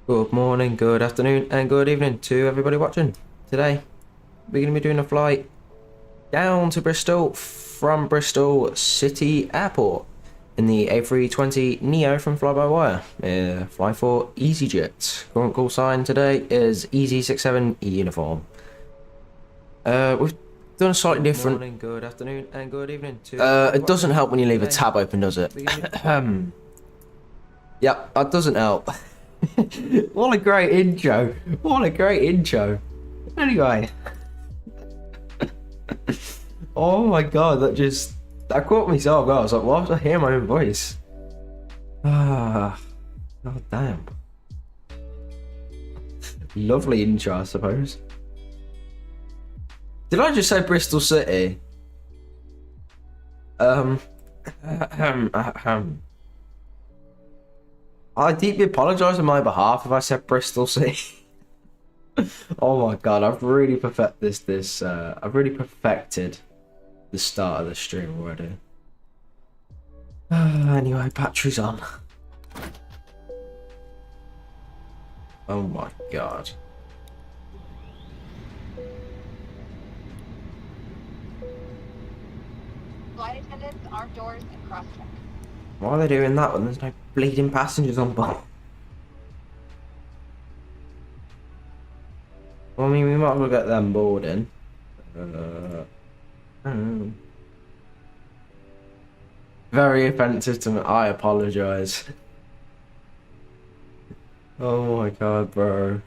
Good morning, good afternoon, and good evening to everybody watching. Today, we're going to be doing a flight down to Bristol from Bristol City Airport in the A320neo from fly-by-wire. Fly for EasyJet. Current call sign today is Easy67 uniform. We've done a slightly different. Good morning, good afternoon, and good evening to. It doesn't help when you leave a tab open, does it? Yep, that doesn't help. What a great intro. What a great intro. Anyway. Oh my god, that caught me so well. I was like, why was I hearing my own voice? Ah, god damn. Lovely intro, I suppose. Did I just say Bristol City? I deeply apologise on my behalf if I said Bristol City. Oh my god, I've really perfected I've really perfected the start of the stream already. Anyway, battery's on. Oh my god. Flight attendants, arm doors, and cross-check. Why are they doing that when there's no bleeding passengers on board? Well, I mean, we might as well get them boarding. Very offensive to me. I apologise. Oh my god, bro.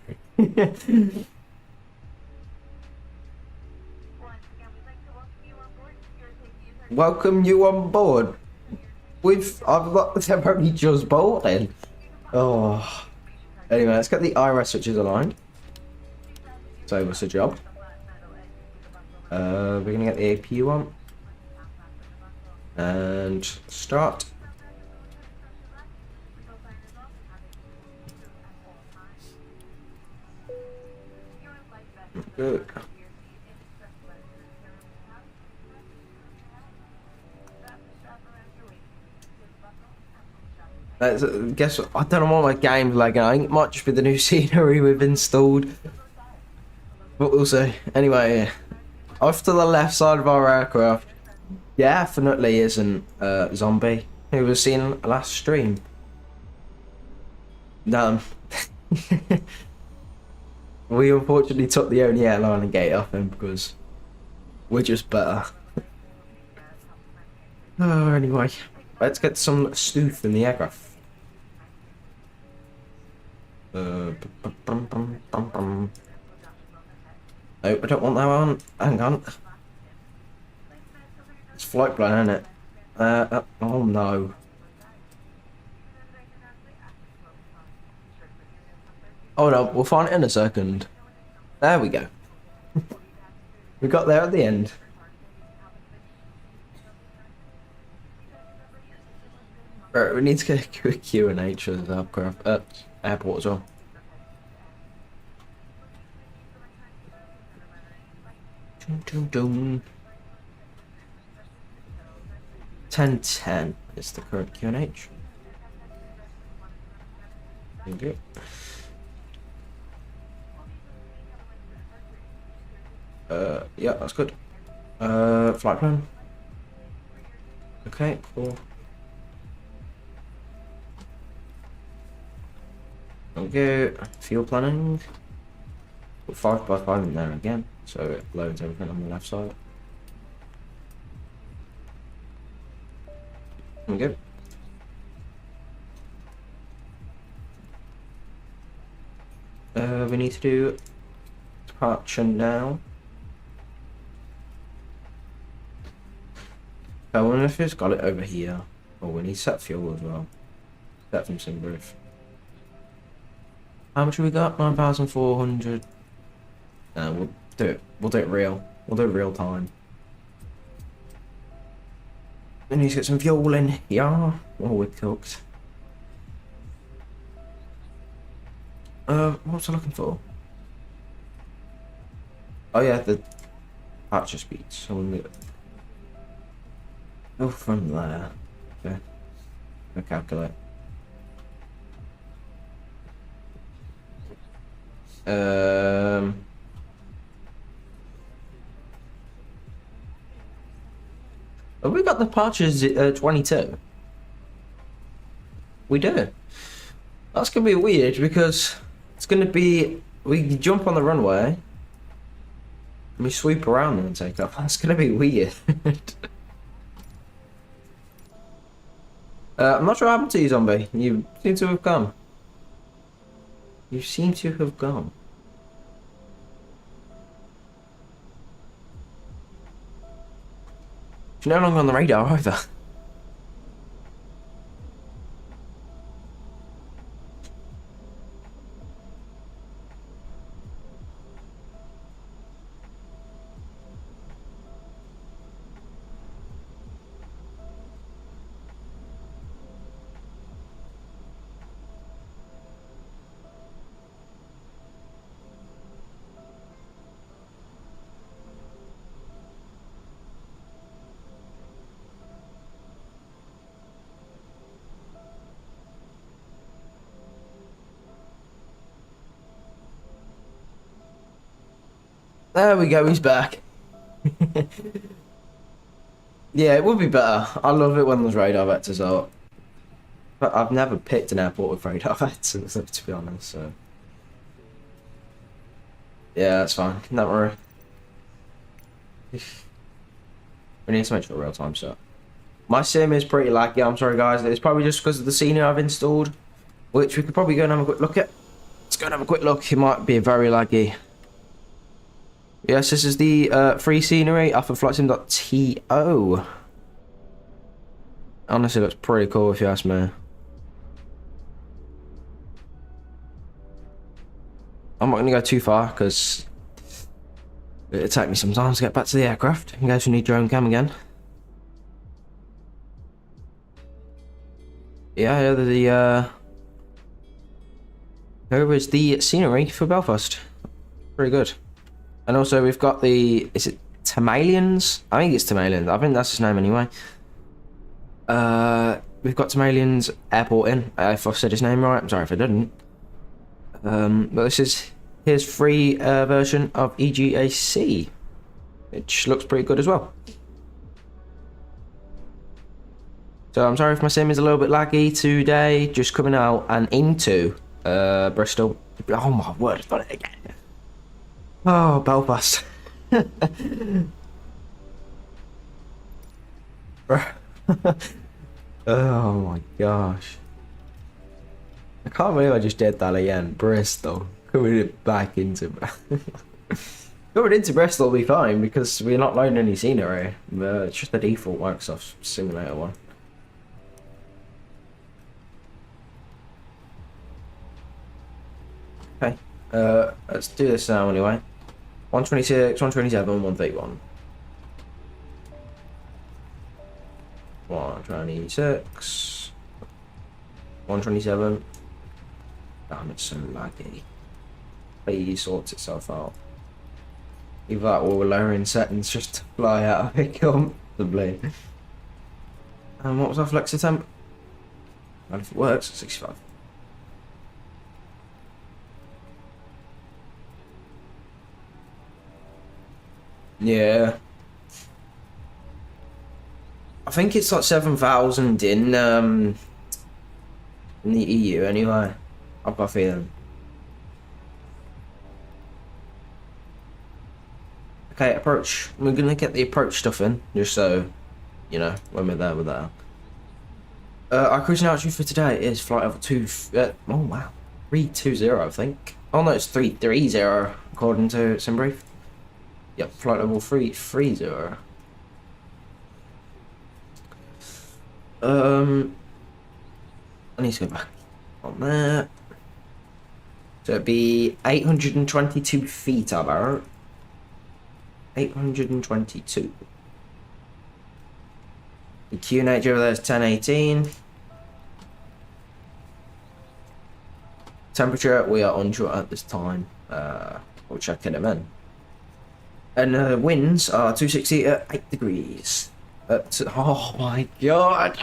Welcome you on board. They're only just boarding. Oh. Anyway, let's get the iris switches aligned. So what's the job? We're gonna get the APU on. And start. Good. Guess what? I don't know what my game's lagging. I think it might just be the new scenery we've installed. But we'll see. Anyway, off to the left side of our aircraft definitely isn't Zombie, who was seen last stream. No. We unfortunately took the only airline and gate off him because we're just better. Oh, anyway, let's get some stoof in the aircraft. Oh, I don't want that one. Hang on. It's flight plan, isn't it? Oh no. Oh no, we'll find it in a second. There we go. We got there at the end. Right, we need to get a Q&H for the airport as well. Dun, dun, dun. 1010 is the current Q&H. Thank you. Yeah, that's good. Flight plan. Okay, cool. Okay, fuel planning. Put 5x5 in there again, so it loads everything on the left side. Okay. We need to do departure now. I wonder if it's got it over here. Oh, we need set fuel as well. Set from Simbrief. How much have we got? 9,400. We'll do it. We'll do it real. We'll do it real time. We need to get some fuel in here. Oh, we're cooked. What was I looking for? Oh yeah, the departure speeds. So we'll go from there. Okay. I'll calculate. Um, have we got the departures 22? We do. That's gonna be weird because it's gonna be we jump on the runway and we sweep around and take off. That's gonna be weird. I'm not sure what happened to you, zombie. You seem to have gone. You seem to have gone. You're no longer on the radar either. There we go, he's back. Yeah, it would be better. I love it when there's radar vectors out. But I've never picked an airport with radar vectors, to be honest, so... Yeah, that's fine. Don't worry. We need to make sure real time shot. My sim is pretty laggy, I'm sorry guys. It's probably just because of the scenery I've installed, which we could probably go and have a quick look at. Let's go and have a quick look. It might be very laggy. Yes, this is the free scenery off of VATSIM.to. Honestly, looks pretty cool if you ask me. I'm not going to go too far because it'll take me some time to get back to the aircraft in case we need drone cam again. Yeah, here is the scenery for Belfast. Pretty good. And also we've got the, is it Tamalians? I think it's Tamalians. I think that's his name anyway. We've got Tamalians Airport in. If I've said his name right, I'm sorry if I didn't. But this is his free version of EGAC, which looks pretty good as well. So I'm sorry if my sim is a little bit laggy today, just coming out and into Bristol. Oh my word, I've got it again. Oh, Belfast. Oh my gosh. I can't believe I just did that again. Bristol. Coming back into... Coming into Bristol will be fine because we're not loading any scenery. It's just the default Microsoft Simulator one. Okay. Let's do this now anyway. 126, 127, 131. 126. 127. Damn, it's so laggy. Please sort itself out. Either that or we're lowering settings just to fly out of it comfortably. And what was our flex attempt? And if it works, 65. Yeah. I think it's like 7,000 in the EU anyway. I've got a feeling. Okay, approach. We're gonna get the approach stuff in, just so, you know, when we're there, we're there. Our cruising altitude for today is flight level 2, oh wow, 320 I think. Oh no, it's 330 according to SimBrief. Yep, flight level 330. I need to go back on there. So it'd be 822 feet about. 822. The QNH over there is 1018. Temperature, we are unsure at this time. We'll check in a minute. And winds are 260 at 8 degrees. Oh my god!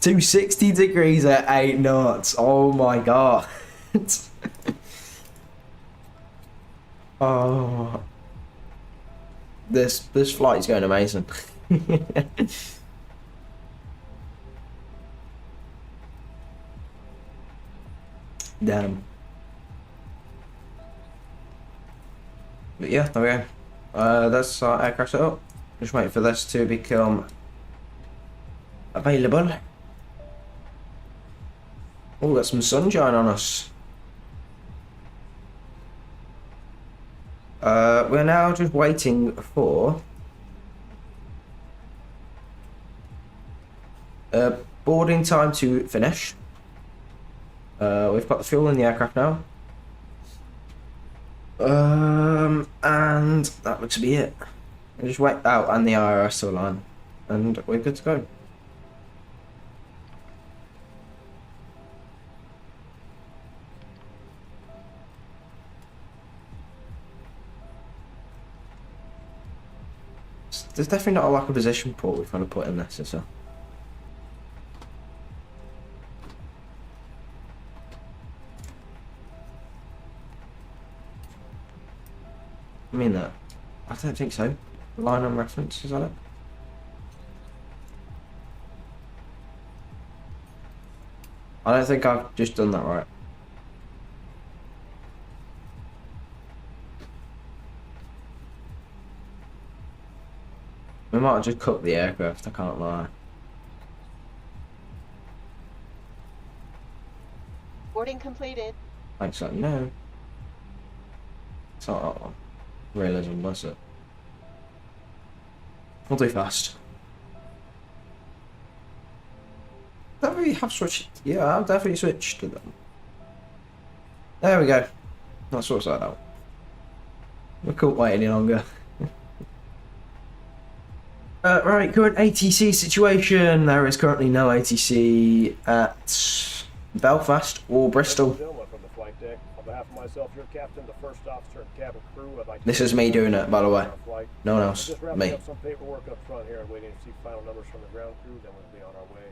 260 degrees at 8 knots. Oh my god. Oh, this flight is going amazing. Damn. But yeah, there we go. That's our aircraft setup. Just waiting for this to become available. Oh, got some sunshine on us. We're now just waiting for boarding time to finish. We've got the fuel in the aircraft now. And that looks to be it. We'll just wait out and the IRS still line, and we're good to go. There's definitely not a lack of position port we've kind of put in this, is there? I mean that. I don't think so. Line on reference, is that it? I don't think I've just done that right. We might have just cooked the aircraft, I can't lie. Boarding completed. Thanks, like, no. It's not that one. Realism, was it? We'll do fast. Definitely have switched. Yeah, I've definitely switched to them. There we go. That's what's that out. We couldn't wait any longer. Right, current ATC situation. There is currently no ATC at Belfast or Bristol. From the flight deck. On behalf of myself, your captain, the first officer, and cabin crew, I'd like to This is me doing it, by the way. No one else. Just wrapping Me. up some paperwork up front here and waiting to see final numbers from the ground crew, then we'll be on our way.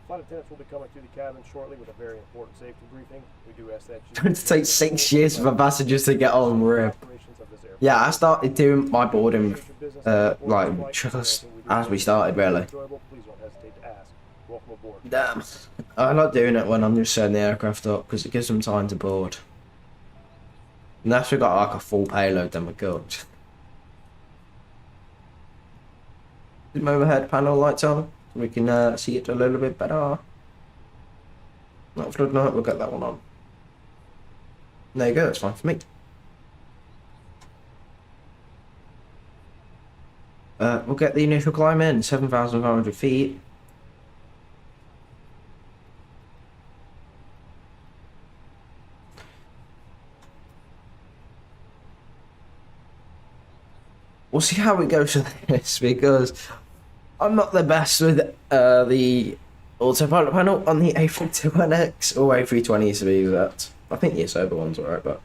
Flight attendants will be coming to the cabin shortly with a very important safety briefing. We do ask that It's going to take 6 years for passengers to get on RIP. Yeah, I started doing my boarding, like, just as we started, really. Damn. I like doing it when I'm just setting the aircraft up, because it gives them time to board. Unless we've got, like, a full payload, then we're good. Is my overhead panel lights on? So we can see it a little bit better. Not flood night, we'll get that one on. There you go, that's fine for me. We'll get the initial climb in, 7,500 feet. We'll see how it goes with this, because I'm not the best with the autopilot panel on the A321X or A320s to be exact. I think the sober one's alright, but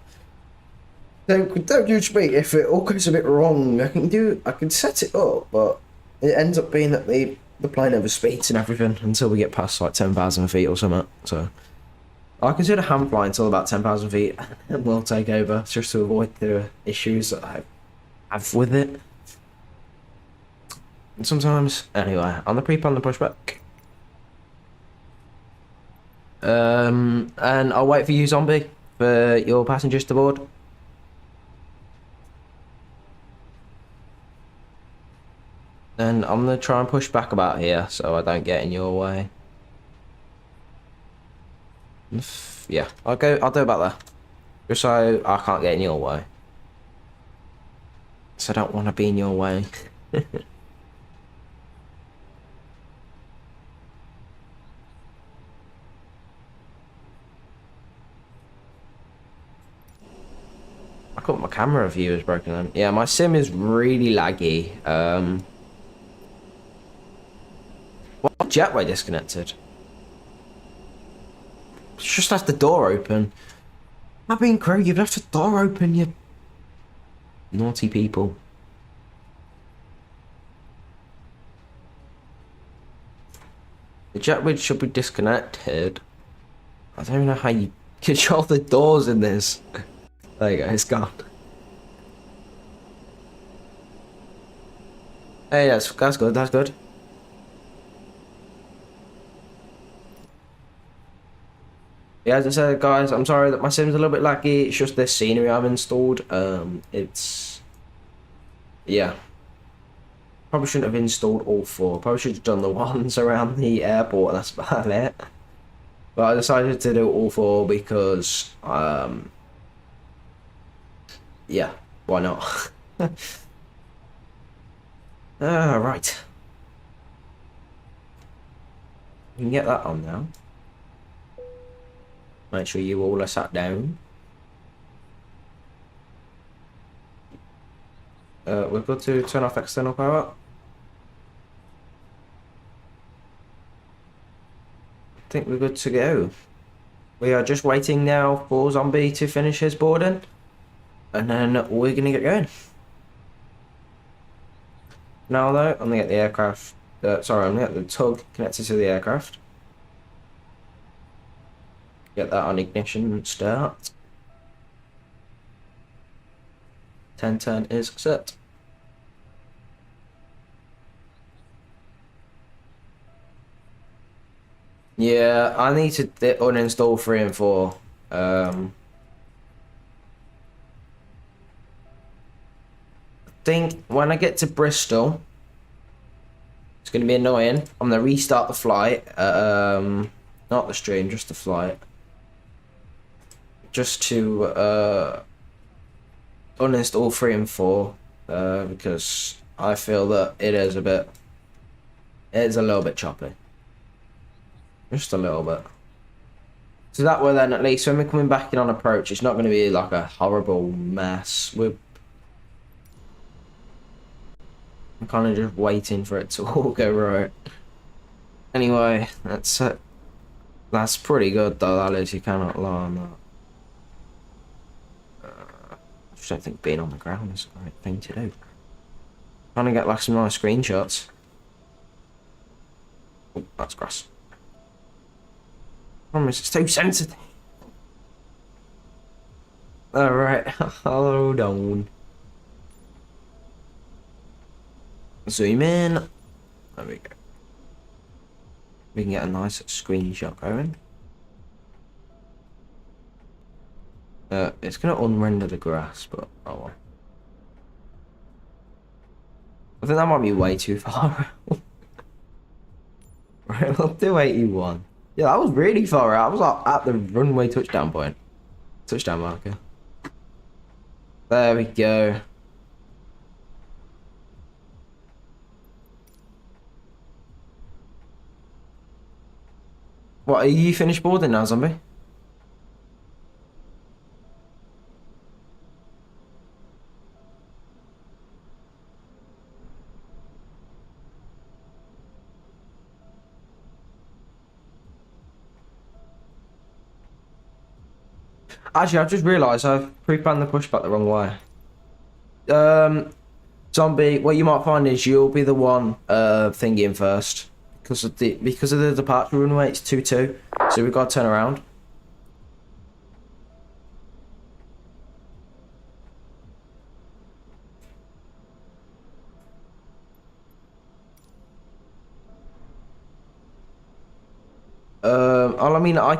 don't judge me if it all goes a bit wrong. I can set it up, but it ends up being that the plane overspeeds and everything until we get past like 10,000 feet or something. So I consider hand flying until about 10,000 feet, and we'll take over just to avoid the issues that I have with it. And sometimes, anyway, on the pre-plan, the pushback. And I'll wait for you, Zombie, for your passengers to board. And I'm gonna try and push back about here so I don't get in your way. Yeah, I'll do about that. Just so I can't get in your way. So I don't want to be in your way. I thought my camera view is broken then. Yeah, my sim is really laggy. What jetway disconnected? Just left the door open. I've been crew, you've left the door open, you naughty people. The jetway should be disconnected. I don't know how you control the doors in this. There you go, it's gone. Hey, that's good. That's good. Yeah, as I said, guys, I'm sorry that my sim's a little bit laggy. It's just this scenery I've installed. It's yeah. Probably shouldn't have installed all four. Probably should have done the ones around the airport. That's about it. But I decided to do all four because yeah, why not? Right. You can get that on now. Make sure you all are sat down. We're good to turn off external power. I think we're good to go. We are just waiting now for Zombie to finish his boarding. And then we're gonna get going. Now though, I'm gonna get the aircraft, sorry, I'm gonna get the tug connected to the aircraft. Get that on ignition and start. 1010 is set. Yeah, I need to uninstall 3 and 4. I think when I get to Bristol, it's going to be annoying. I'm going to restart the flight. Not the stream, just the flight. Just to uninstall 3 and 4. Because I feel that it is a little bit choppy. Just a little bit. So that way then, at least when we're coming back in on approach, it's not going to be like a horrible mess. I'm kind of just waiting for it to all go right. Anyway, that's pretty good though, that is, you cannot lie on that. I just don't think being on the ground is the right thing to do. Trying to get like some nice screenshots. Oh, that's grass. Promise, it's too sensitive. Alright, hold on. Zoom in. There we go. We can get a nice screenshot going. It's gonna unrender the grass, but oh well. I think that might be way too far. Right, we'll do 81. Yeah, that was really far out. I was like at the runway touchdown point. Touchdown marker. There we go. What, are you finished boarding now, Zombie? Actually, I've just realised I've pre-planned the pushback the wrong way. Zombie, what you might find is you'll be the one thinking first. Because of the departure runway, it's 2-2. So we've got to turn around. I mean, I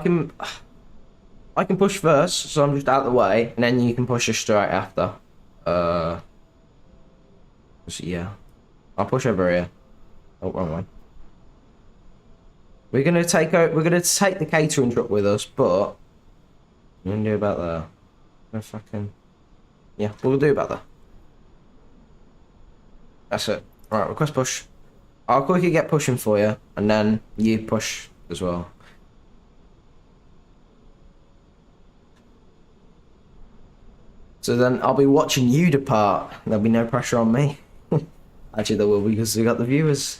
can push first, so I'm just out of the way, and then you can push us straight after. So yeah, I'll push over here. Oh, wrong one. We're gonna take the catering truck with us, but we're gonna do about there. No fucking yeah, we'll do about that. That's it. Right, request push. I'll quickly get pushing for you, and then you push as well. So then I'll be watching you depart. There'll be no pressure on me. Actually, there will be because we got the viewers.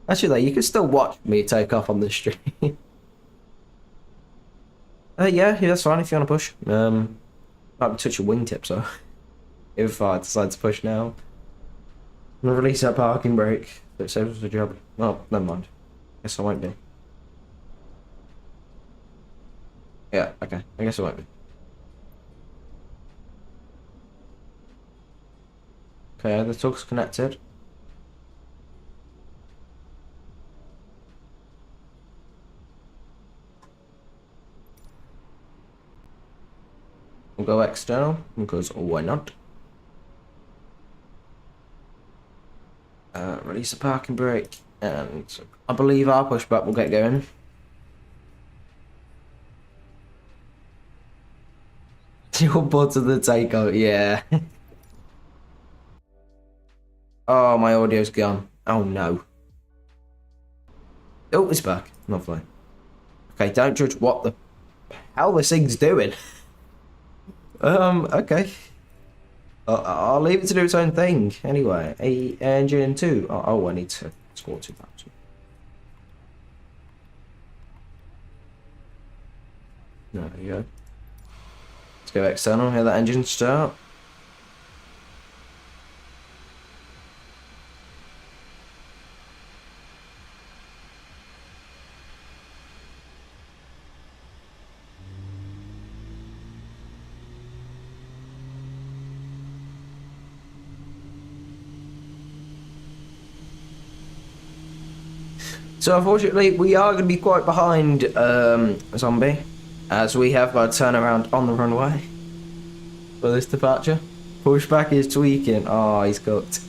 Actually, though, you can still watch me take off on the stream. Yeah, that's fine if you want to push. Might be touch your wingtip, so if I decide to push now, I'm gonna release that parking brake. That saves us the job. Oh, never mind. Guess I won't be. Yeah, okay. I guess I won't be. Okay, the tug's connected. We'll go external, because why not? Release the parking brake, and I believe our pushback will get going. Your butt of the takeout, yeah. Oh, my audio's gone. Oh no. Oh, it's back. Lovely. Okay, don't judge what the hell this thing's doing. Okay. I'll leave it to do its own thing. Anyway, engine 2. Oh, I need to score 2,000. There you go. Let's go external. Hear that engine start. So unfortunately, we are going to be quite behind Zombie, as we have got to turn around on the runway for this departure. Pushback is tweaking. Oh, he's cooked.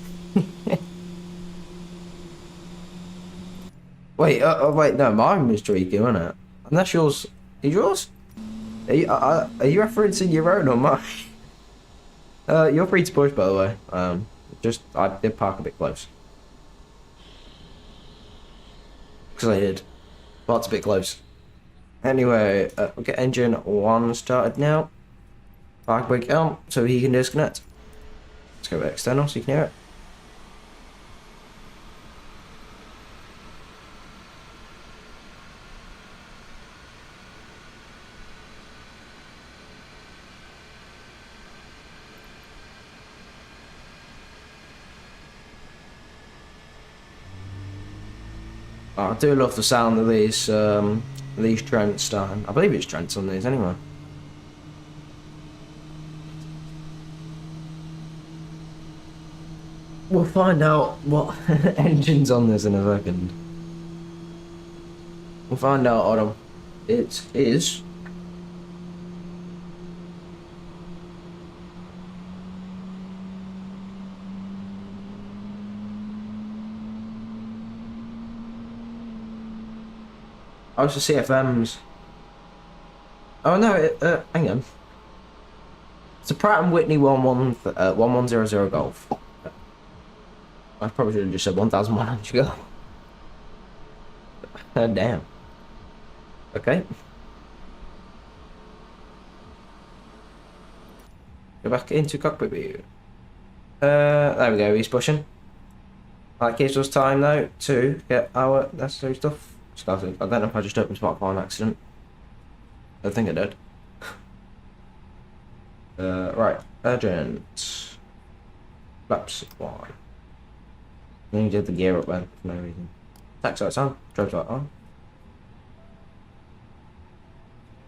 Wait, wait, no, mine was tweaking, wasn't it? Unless yours, is yours? Are you referencing your own or mine? You're free to push, by the way. I did park a bit close. Because I did. Well, it's a bit close. Anyway, we'll get engine 1 started now. Park brake on so he can disconnect. Let's go external so you can hear it. Oh, I do love the sound of these Trents starting. I believe it's Trents on these anyway. We'll find out what engine's on this in a second. We'll find out, Autumn. It is. Oh, it's the CFMs. Oh no, hang on. It's a Pratt & Whitney 1100 Golf. I probably should have just said 1100 Golf. Damn. Okay. Go back into cockpit view. There we go, he's pushing. That gives us time though to get our necessary stuff started. I don't know if I just opened Spotify on accident. I think I did. Right, urgent. Flaps Y. Then you did the gear up then for no reason. Tax lights on, drive light on.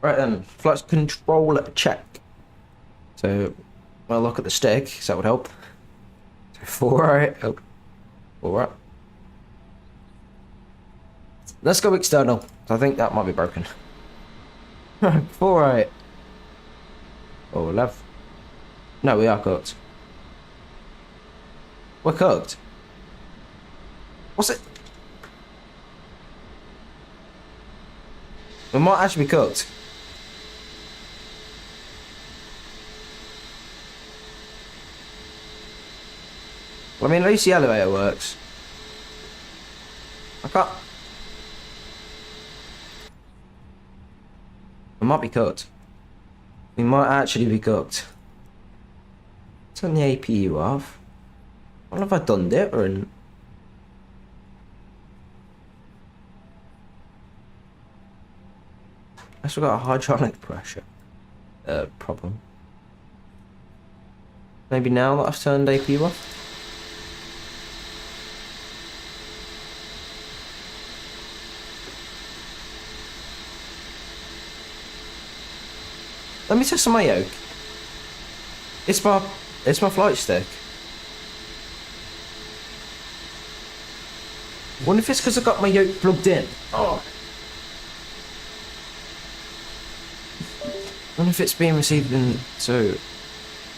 Right then, flight control check. So, well, look at the stick, so that would help. So 4 right, oh, 4 right. Let's go external. I think that might be broken. 4 right. Oh, left. No, we are cooked. We're cooked. What's it? We might actually be cooked. Well, I mean, at least the elevator works. I can't. We might be cooked. We might actually be cooked. Turn the APU off. I don't know if I've done it or in. I still got a hydraulic pressure problem. Maybe now that I've turned APU off. Let me test on my yoke. It's my flight stick. Wonder if it's because I got my yoke plugged in. Oh. Wonder if it's being received in two.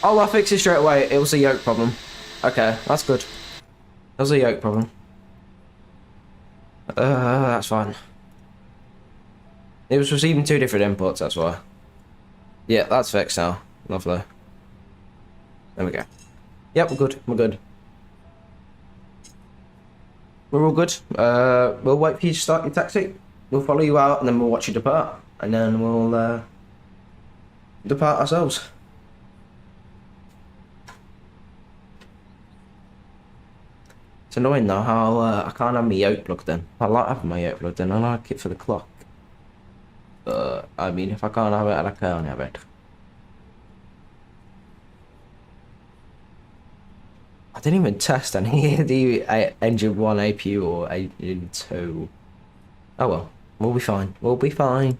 Oh, I fixed it straight away. It was a yoke problem. Okay, that's good. That was a yoke problem. That's fine. It was receiving two different inputs, that's why. Yeah, that's fixed now. Lovely. There we go. Yep, we're good. We're good. We're all good. We'll wait for you to start your taxi. We'll follow you out and then we'll watch you depart. And then we'll depart ourselves. It's annoying though how I can't have my yoke plugged in. I like having my yoke plugged in. I like it for the clock. I mean, if I can't have it, I can't have it. I didn't even test any of the engine 1 APU or engine 2. Oh well, we'll be fine. We'll be fine.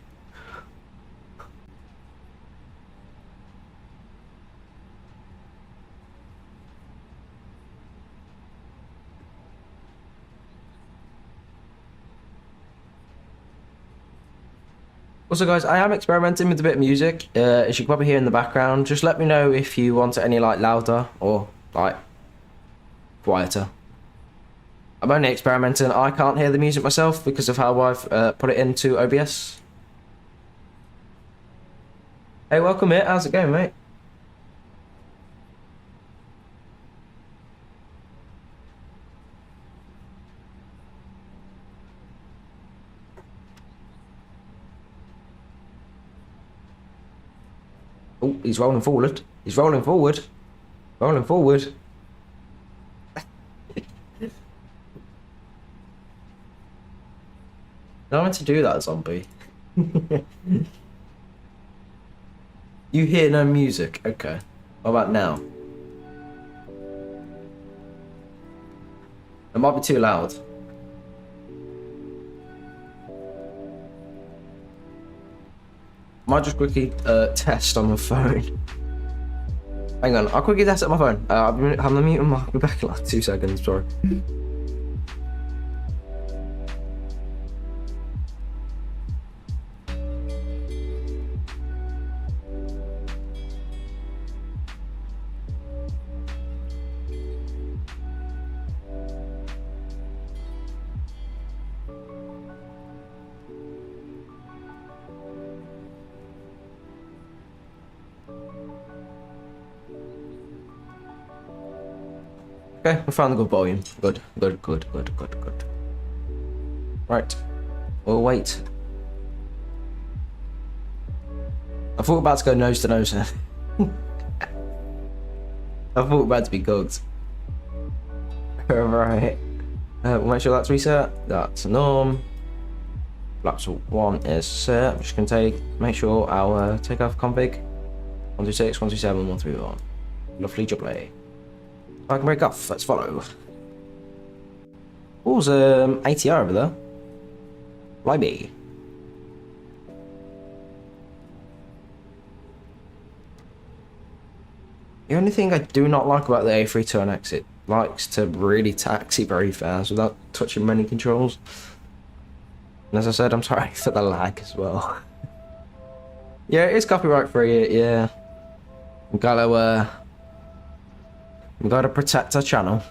Also guys, I am experimenting with a bit of music, as you can probably hear in the background. Just let me know if you want it any like louder or like quieter. I'm only experimenting. I can't hear the music myself because of how I've put it into OBS. Hey, welcome here. How's it going, mate? Oh, he's rolling forward. He's rolling forward. Rolling forward. I meant to do that, zombie. You hear no music. Okay. What about now? It might be too loud. Might just quickly test on my phone. Hang on, I'll quickly test it on my phone. I'm gonna mute him. I'll be back in like 2 seconds. Sorry. Okay, we found a good volume. Good. Right. We'll wait. I thought we were about to go nose to nose here. I thought we were about to be cooked. Right. We'll make sure that's reset. That's a norm. Laptop 1 is set. I'm just gonna make sure our takeoff config 126, 127, 131. Lovely jubbly. I can break off. Let's follow. Oh, there's ATR over there. Fly me. The only thing I do not like about the A320X, it likes to really taxi very fast without touching many controls. And as I said, I'm sorry for the lag as well. Yeah, it is copyright free. Yeah, we gotta protect our channel.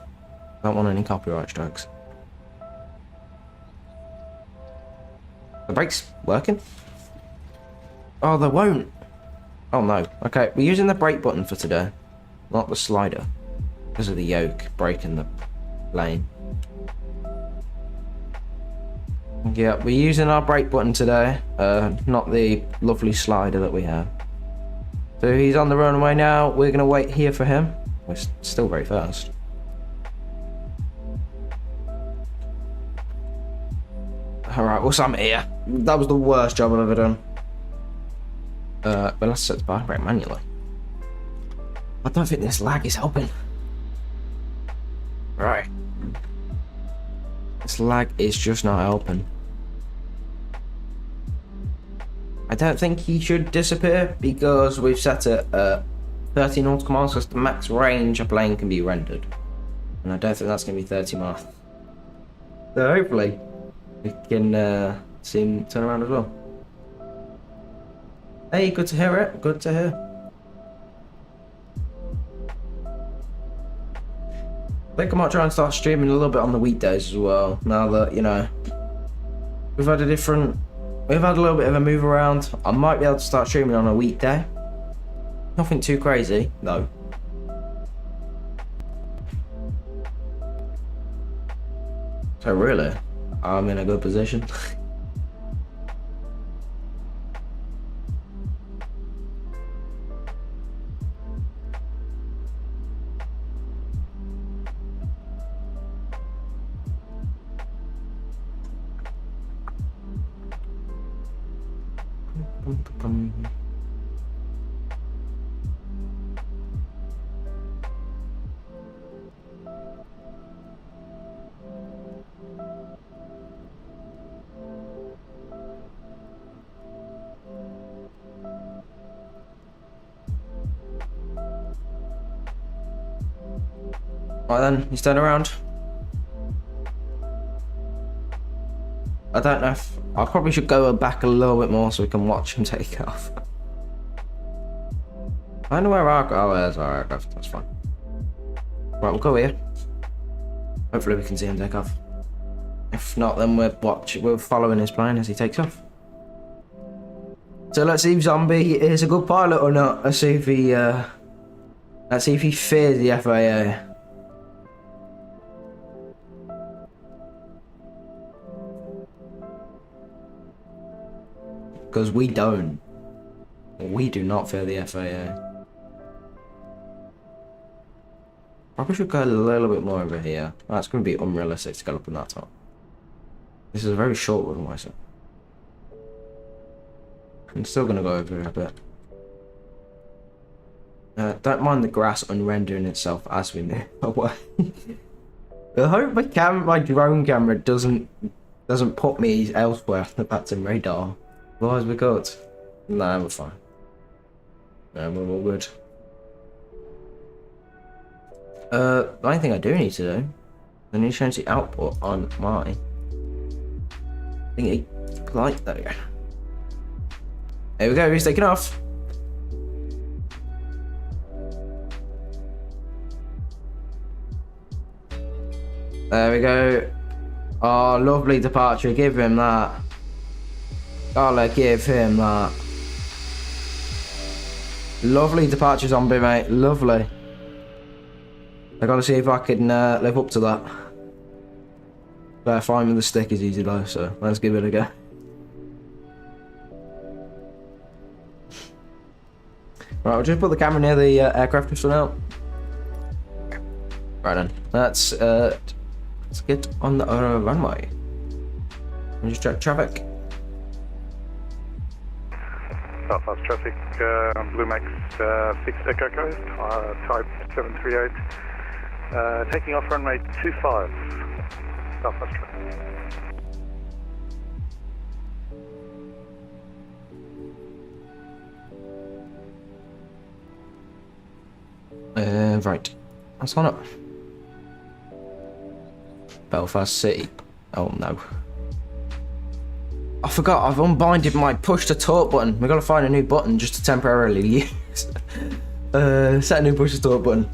Don't want any copyright strikes. The brake's working? Oh, they won't. Oh no. Okay, we're using the brake button for today, not the slider, because of the yoke breaking the lane. Yeah, we're using our brake button today, not the lovely slider that we have. So he's on the runway now. We're gonna wait here for him. We're still very fast. Alright, well, I'm here. That was the worst job I've ever done. But let's set the parking brake manually. I don't think this lag is helping. Right. This lag is just not helping. I don't think he should disappear because we've set it at 30 nautical miles, because the max range a plane can be rendered. And I don't think that's going to be 30 miles. So hopefully we can see him turn around as well. Hey, good to hear it. Good to hear. I think I might try and start streaming a little bit on the weekdays as well. Now that, you know, we've had a little bit of a move around. I might be able to start streaming on a weekday. Nothing too crazy, though. So really, I'm in a good position. Right then, he's turned around. I don't know if I probably should go back a little bit more so we can watch him take off. I don't know where our there's our aircraft, that's fine. Right, we'll go here. Hopefully we can see him take off. If not, then we're following his plane as he takes off. So let's see if Zombie is a good pilot or not. Let's see if he fears the FAA. Because we don't. We do not fear the FAA. Probably should go a little bit more over here. That's going to be unrealistic to go up on that top. This is a very short runway, so I'm still going to go over here a bit. Don't mind the grass unrendering itself as we move away. I hope my drone camera doesn't put me elsewhere on the VATSIM radar. Otherwise we're good. Nah, we're fine. No, we're all good. The only thing I do need to do, I need to change the output on my thingy. Like, there we go. There we go, he's taking off. There we go. Oh, lovely departure, give him that. Gotta give him that. Lovely departure, Zombie, mate. Lovely. I gotta see if I can live up to that. But finding the stick is easy though, so let's give it a go. Right, I'll just put the camera near the aircraft just for now. Right then, let's get on the runway. And just check traffic. Southwest traffic, Blue Max 6 Echo Coast, type 738, taking off runway 25, Southwest traffic. Right, that's on up. Belfast City. Oh no. I forgot, I've unbinded my push to talk button. We've got to find a new button just to temporarily use. Set a new push to talk button.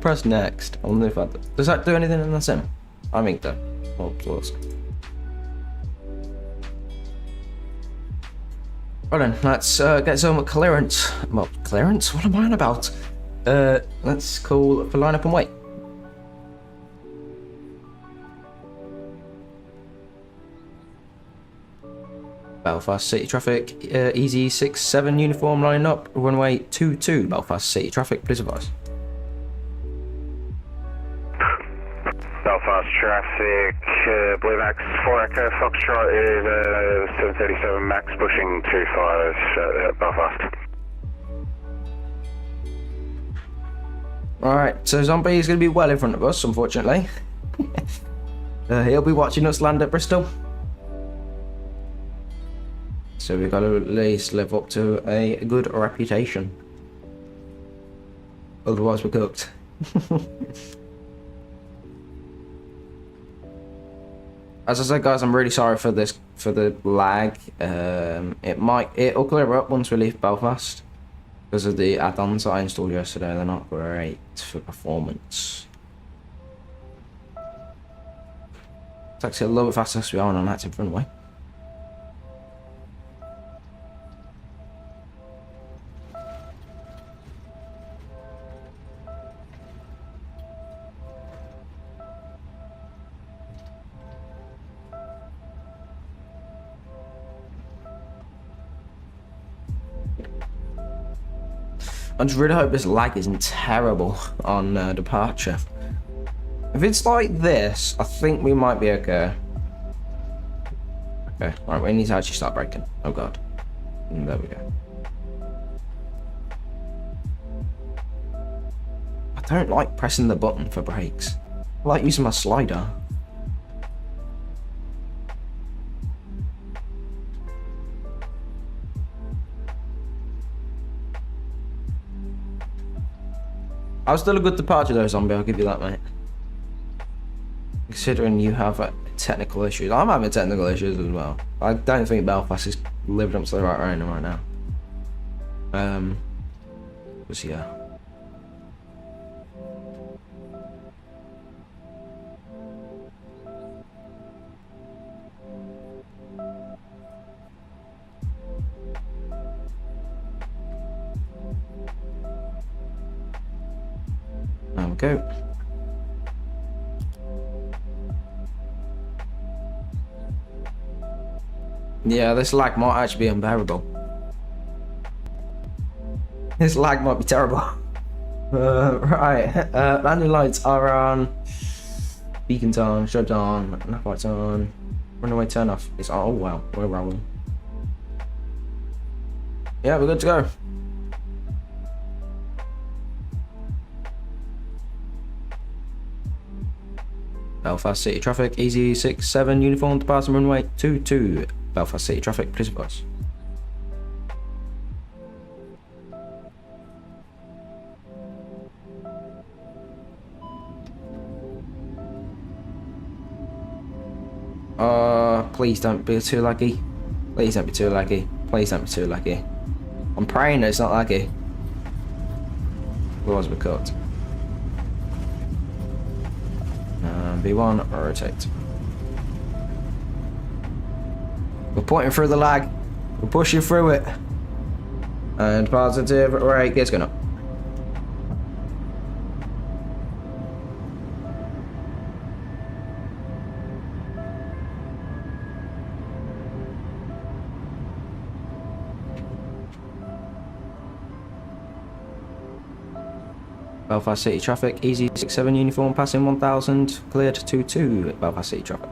Press next. I wonder if that does that do anything in the sim? I think that. Oh, close. Right then, let's get some clearance. Well, clearance? What am I on about? Let's call for line up and wait. Belfast City traffic, easy 67 uniform line up, runway 22, Belfast City traffic, please advise. Belfast traffic, Blue Max 4 Echo Foxtrot is 737 Max pushing 25 Belfast. Alright, so Zombie is going to be well in front of us, unfortunately. He'll be watching us land at Bristol. So we've got to at least live up to a good reputation. Otherwise we're cooked. as I said, guys, I'm really sorry for this, for the lag. It'll clear up once we leave Belfast because of the add-ons that I installed yesterday. They're not great for performance. It's actually a little bit faster as we are on an active runway. I just really hope this lag isn't terrible on departure. If it's like this, I think we might be okay. Okay, alright, we need to actually start braking. Oh god. And there we go. I don't like pressing the button for brakes. I like using my slider. I was still a good departure though, Zombie, I'll give you that, mate. Considering you have technical issues. I'm having technical issues as well. I don't think Belfast is living up to the right rating right now. Was yeah. There we go. Yeah, this lag might actually be unbearable. This lag might be terrible. Right, landing lights are on. Beacons on, shrubs on, nav lights on. Runaway turn off. It's on. Oh wow, we're rolling. Yeah, we're good to go. Belfast City traffic, easy 67 uniform departing runway 22. Belfast City traffic, please advise. Please don't be too laggy. Please don't be too laggy. Please don't be too laggy. I'm praying that it's not laggy. Otherwise we're cooked. V1, rotate. We're pointing through the lag. We're pushing through it. And positive rate is going up. Belfast City traffic, easy 67 uniform, passing 1000, cleared 22, Belfast City traffic.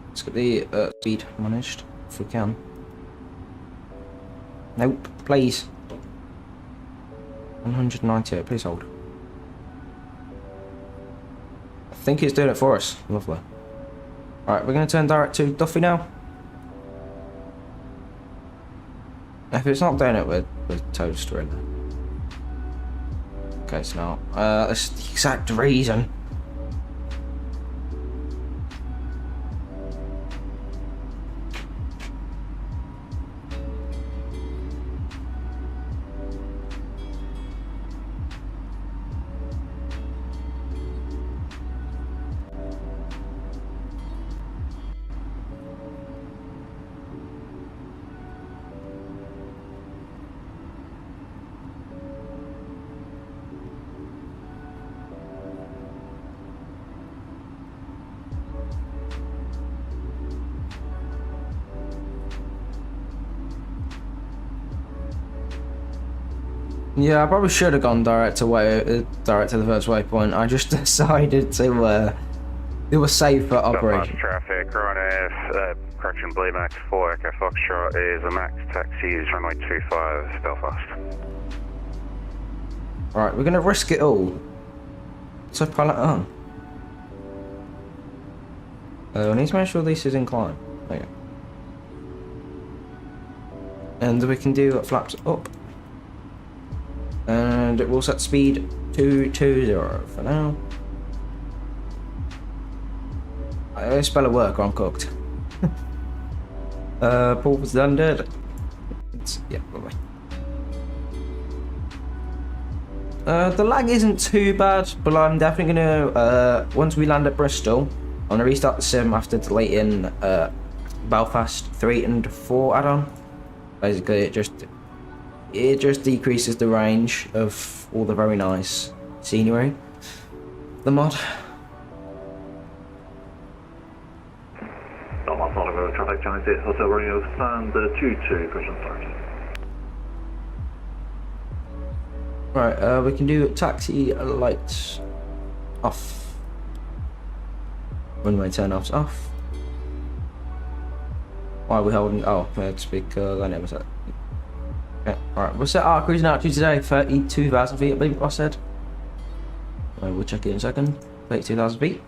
Let's get the speed managed, if we can. Nope, please. 198, please hold. I think it's doing it for us. Lovely. Alright, we're going to turn direct to Duffy now. If it's not doing it, we're toast, really. Okay, it's not. That's the exact reason. Yeah, I probably should have gone direct to the first waypoint. I just decided to it was safe for operation. Traffic, runway correction, Blade Max 4, Echo Foxtrot is a max taxis, runway 25, Belfast. Alright, we're gonna risk it all. So pilot on. I need to make sure this is inclined. There you go. And we can do flaps up. And we'll set speed to 20 for now. I spell a work or I'm cooked. Paul was landed. Yeah, probably. The lag isn't too bad, but I'm definitely gonna once we land at Bristol, I'm gonna restart the sim after deleting Belfast 3 and 4 add-on. Basically, it just decreases the range of all the very nice scenery. The mod. Traffic Channel 6, Hotel Romeo, stand 22, question start. Right, we can do taxi lights off. Runway turn offs off. Why are we holding? Oh, it's because I never said. Okay, alright, we'll set our cruising altitude today, 32,000 feet, I believe I said. We'll check it in a second. 32,000 feet.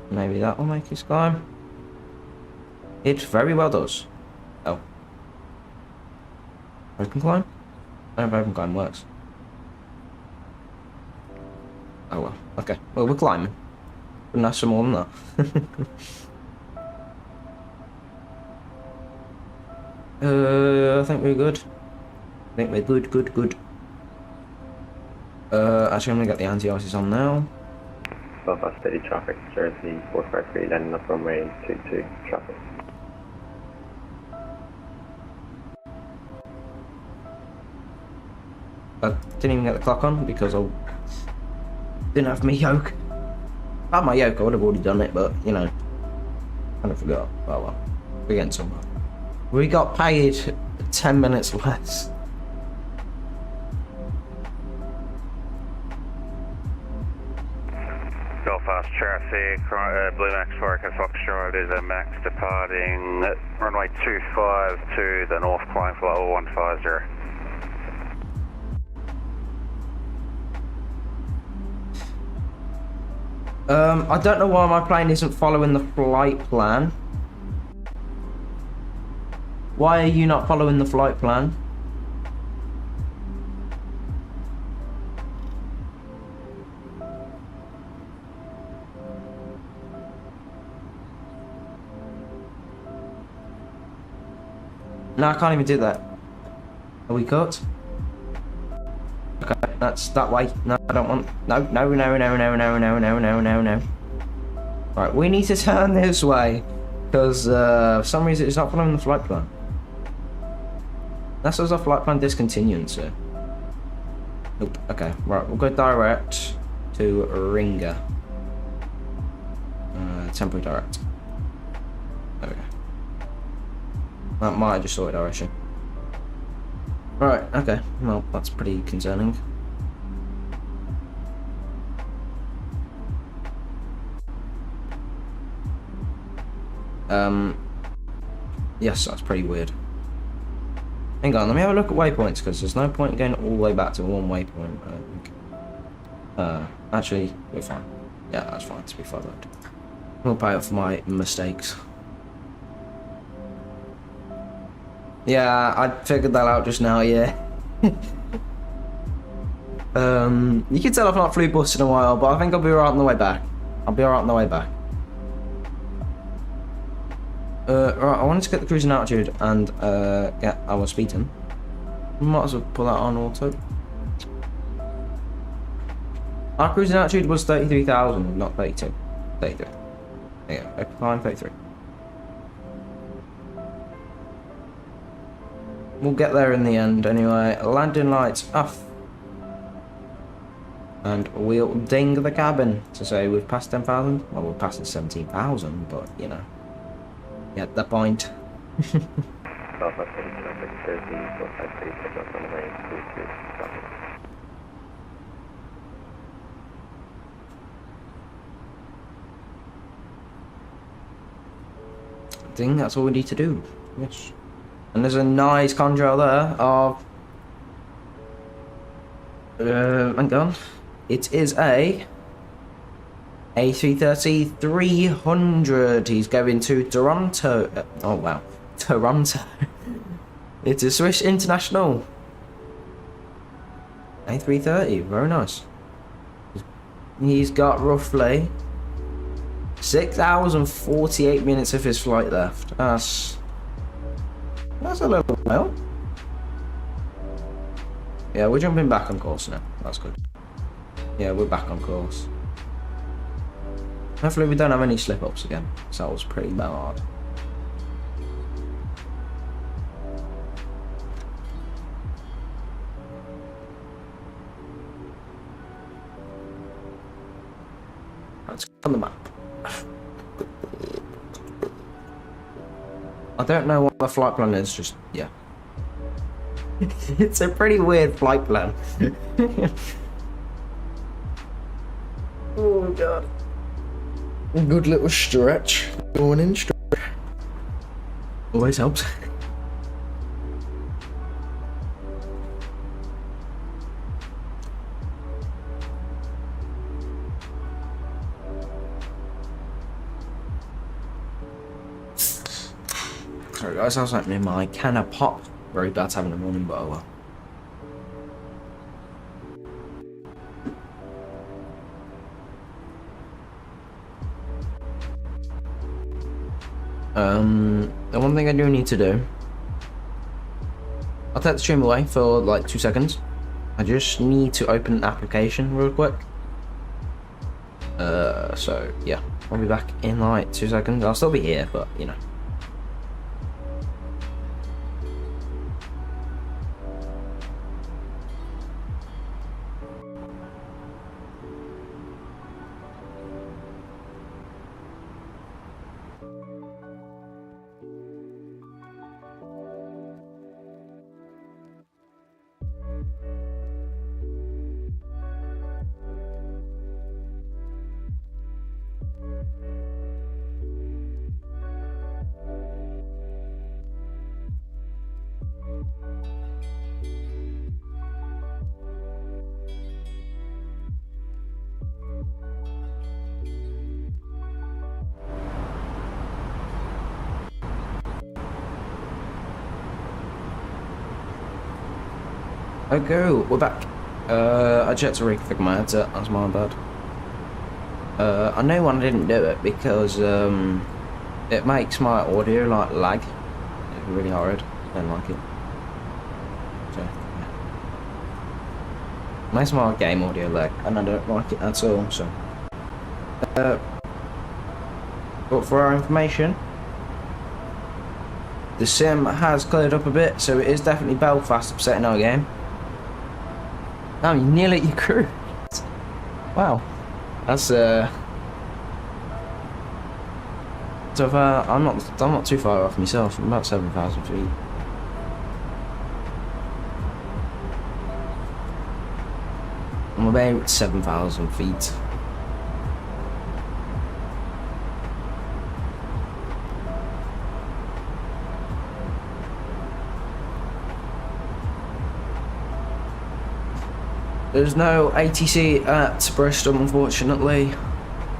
Maybe that will make us climb. It very well does. Oh. Open climb? I don't know if open climb works. Oh well, okay. Well, we're climbing. Couldn't ask for more than that. I think we're good. I think we're good. Actually, I'm gonna get the anti-ices on now. Belfast steady traffic, Jersey 453, landing up runway 22 traffic. I didn't even get the clock on because I didn't have my yoke. If I had my yoke, I would have already done it, but you know, kind of forgot. Oh well, we're getting somewhere. We got paid 10 minutes less. Belfast traffic, Blue Max 4 Echo Foxtrot is a max departing runway 25 to the north, climb flight 0150. I don't know why my plane isn't following the flight plan. Why are you not following the flight plan? No, I can't even do that. Are we cut? Okay, that's that way. No, I don't want. No. Right, we need to turn this way because for some reason it's not following the flight plan. That says our flight plan discontinued, so. Nope. Okay, right, we'll go direct to Ringer. Temporary direct. There we go. That might have just sorted our issue. Right, okay. Well, that's pretty concerning. Yes, that's pretty weird. Hang on, let me have a look at waypoints, because there's no point in going all the way back to one waypoint, I think. Actually, we're fine. Yeah, that's fine to be followed. We'll pay up for my mistakes. Yeah, I figured that out just now, yeah. You can tell I've not flew bus in a while, but I think I'll be alright on the way back. Right, I wanted to get the cruising altitude and get our speed in. Might as well pull that on auto. Our cruising altitude was 33,000, not 32. 33. There you go, open climb 33. We'll get there in the end anyway. Landing lights off. And we'll ding the cabin to say we've passed 10,000. Well, we're passing 17,000, but you know. Get the point. Belfast steady traffic, Jersey 453, take off runway 22 traffic. I think that's all we need to do. Yes. And there's a nice conjure there of hang on. It is a A330-300. He's going to Toronto. Oh wow, Toronto. It's a Swiss International. A330, very nice. He's got roughly 6 hours and 48 minutes of his flight left. That's a little while. Yeah, we're jumping back on course now. That's good. Yeah, we're back on course. Hopefully we don't have any slip-ups again, because that was pretty bad. Let's go on the map. I don't know what the flight plan is, just, yeah. It's a pretty weird flight plan. Oh god. A good little stretch. Going in stretch. Always helps. Sorry guys, I was opening my can of pop. Very bad having a morning, but oh well. The one thing I do need to do, I'll take the stream away for like 2 seconds. I just need to open an application real quick. So yeah, I'll be back in like 2 seconds. I'll still be here, but you know. Okay, we're back. I just had to reconfigure my headset, that's my bad. I know when I didn't do it because it makes my audio like lag. It's really horrid. I don't like it. So, yeah. Makes my game audio lag and I don't like it at all, so. But for our information, the sim has cleared up a bit, so it is definitely Belfast upsetting our game. Oh, you're nearly at your crew. Wow. That's so far, I'm not too far off myself. I'm about 7,000 feet. I'm about 7,000 feet. There's no ATC at Bristol, unfortunately,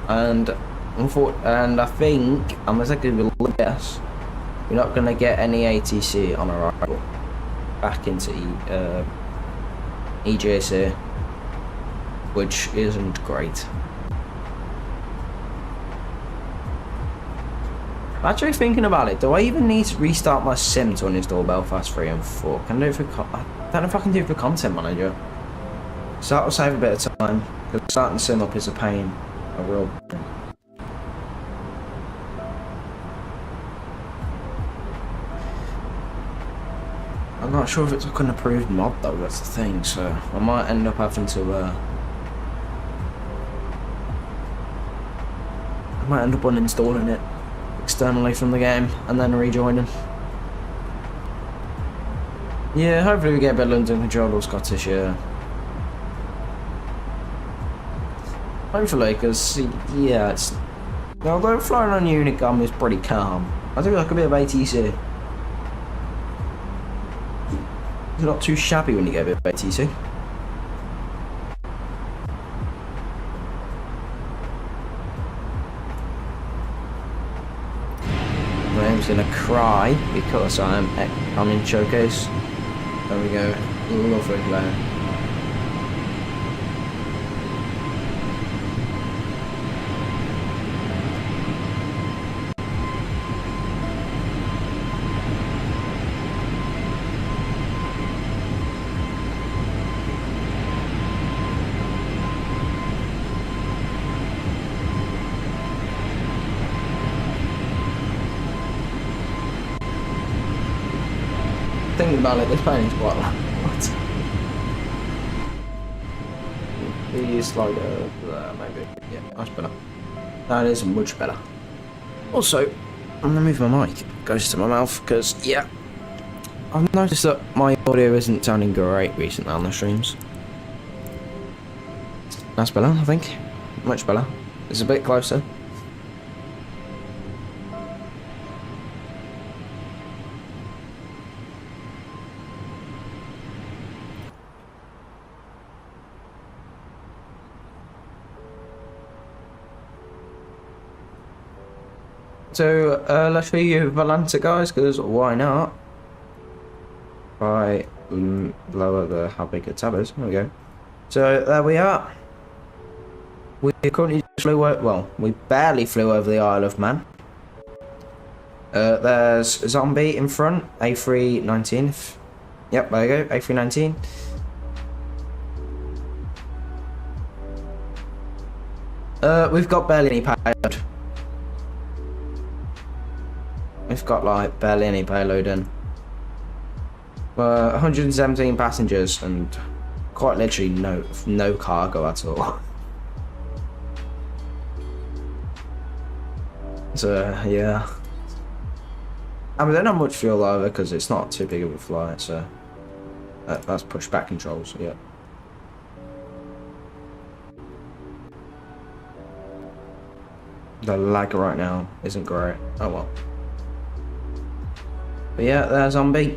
and I think, I'm gonna take a guess, we're not gonna get any ATC on arrival back into EGAC, which isn't great. Actually thinking about it, do I even need to restart my sim to uninstall Belfast 3 and 4? Can I do it for I don't know if I can do it for Content Manager. So that'll save a bit of time, because starting sim up is a pain, a real pain. I'm not sure if it's like an approved mod though, that's the thing, so I might end up having to I might end up uninstalling it externally from the game and then rejoining. Yeah, hopefully we get a bit of London Control or Scottish, yeah. Hopefully, because, yeah, it's... Although flying on Unicom is pretty calm, I do like a bit of ATC. It's not too shabby when you get a bit of ATC. He's gonna cry because I'm in showcase. There we go. Lovely player. Thinking about it, this plane is quite loud. What? The slider, maybe. Yeah, that's better. That is much better. Also, I'm gonna move my mic. It goes to my mouth because, yeah, I've noticed that my audio isn't sounding great recently on the streams. That's better, I think. Much better. It's a bit closer. So, let's show you Valanta, guys, because why not? If I lower the how big the tab is, there we go. So, there we are. We currently just flew over, well, we barely flew over the Isle of Man. There's a zombie in front, A319. Yep, there you go, A319. We've got barely any payload. We've got like barely any payload in. 117 passengers and quite literally no cargo at all. So yeah, I mean, there's not much fuel either because it's not too big of a flight. So that's pushback controls. Yeah. The lag right now isn't great. Oh well. But yeah, there's zombie.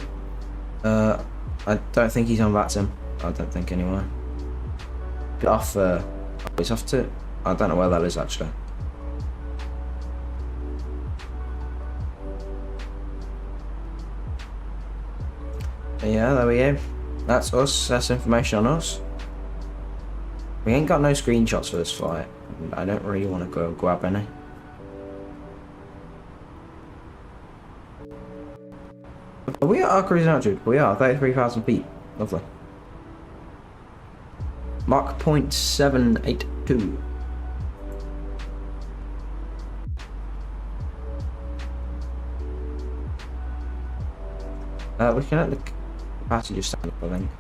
I don't think he's on VATSIM. I don't think anyway. Bit off. It's off to. I don't know where that is actually. But yeah, there we go. That's us. That's information on us. We ain't got no screenshots for this flight. I don't really want to go grab any. We are cruising altitude. We are 33,000 feet. Lovely. Mach 0.782. We can let the passenger stand up, I think.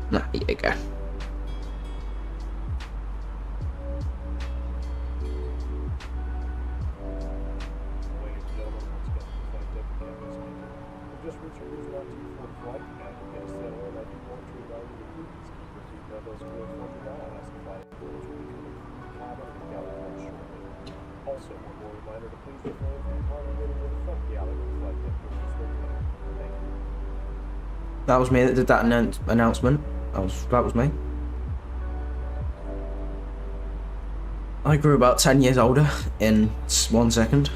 Nah, here you go. That was me that did that announcement. That was me. I grew about 10 years older in 1 second.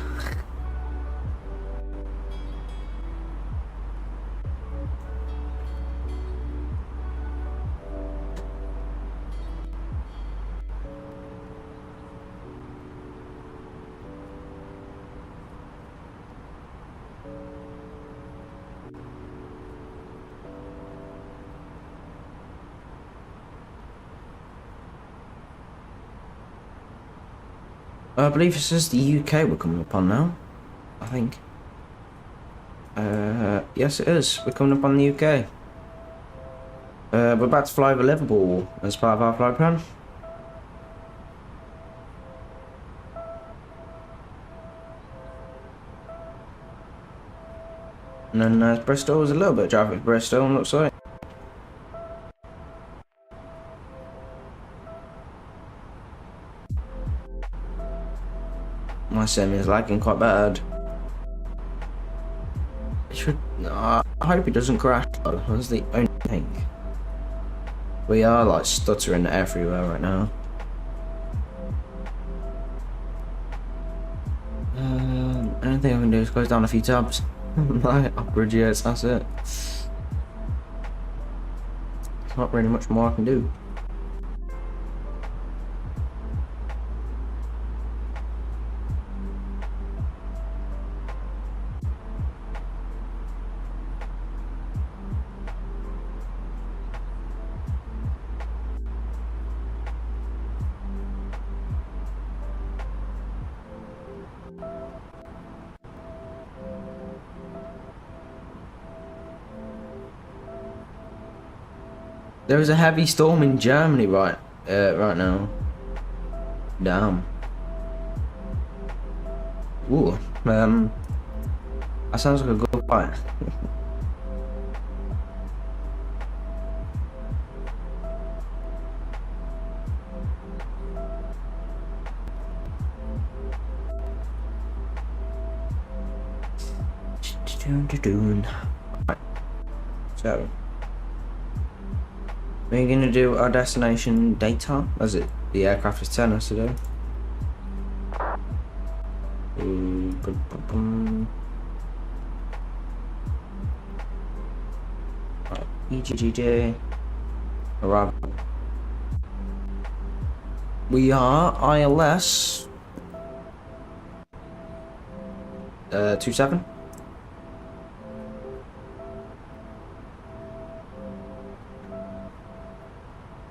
I believe it says the UK we're coming up on now. I think. Yes it is. We're coming up on the UK. We're about to fly over Liverpool as part of our flight plan. And then Bristol is a little bit of traffic. Bristol looks like. My sim is lagging quite bad. It should. I hope it doesn't crash though. That's the only thing. We are like stuttering everywhere right now. only thing I can do is close down a few tabs. Like, upgrade jets, that's it. There's not really much more I can do. There is a heavy storm in Germany right now. Damn. Ooh, that sounds like a good fight. Right. So we're gonna do our destination data, as it the aircraft is telling us to do. Right, EGGD arrival. We are ILS 27.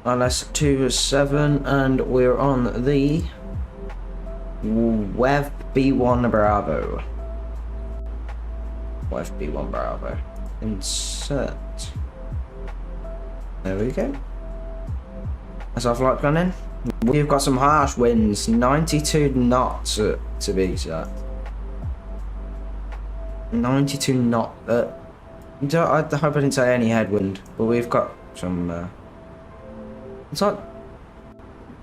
ILS 27, and we're on the WEV B1 Bravo. WEV B1 Bravo. Insert. There we go. That's our flight plan in. We've got some harsh winds, 92 knots to be exact. 92 knot. I hope I didn't say any headwind, but we've got some. It's like,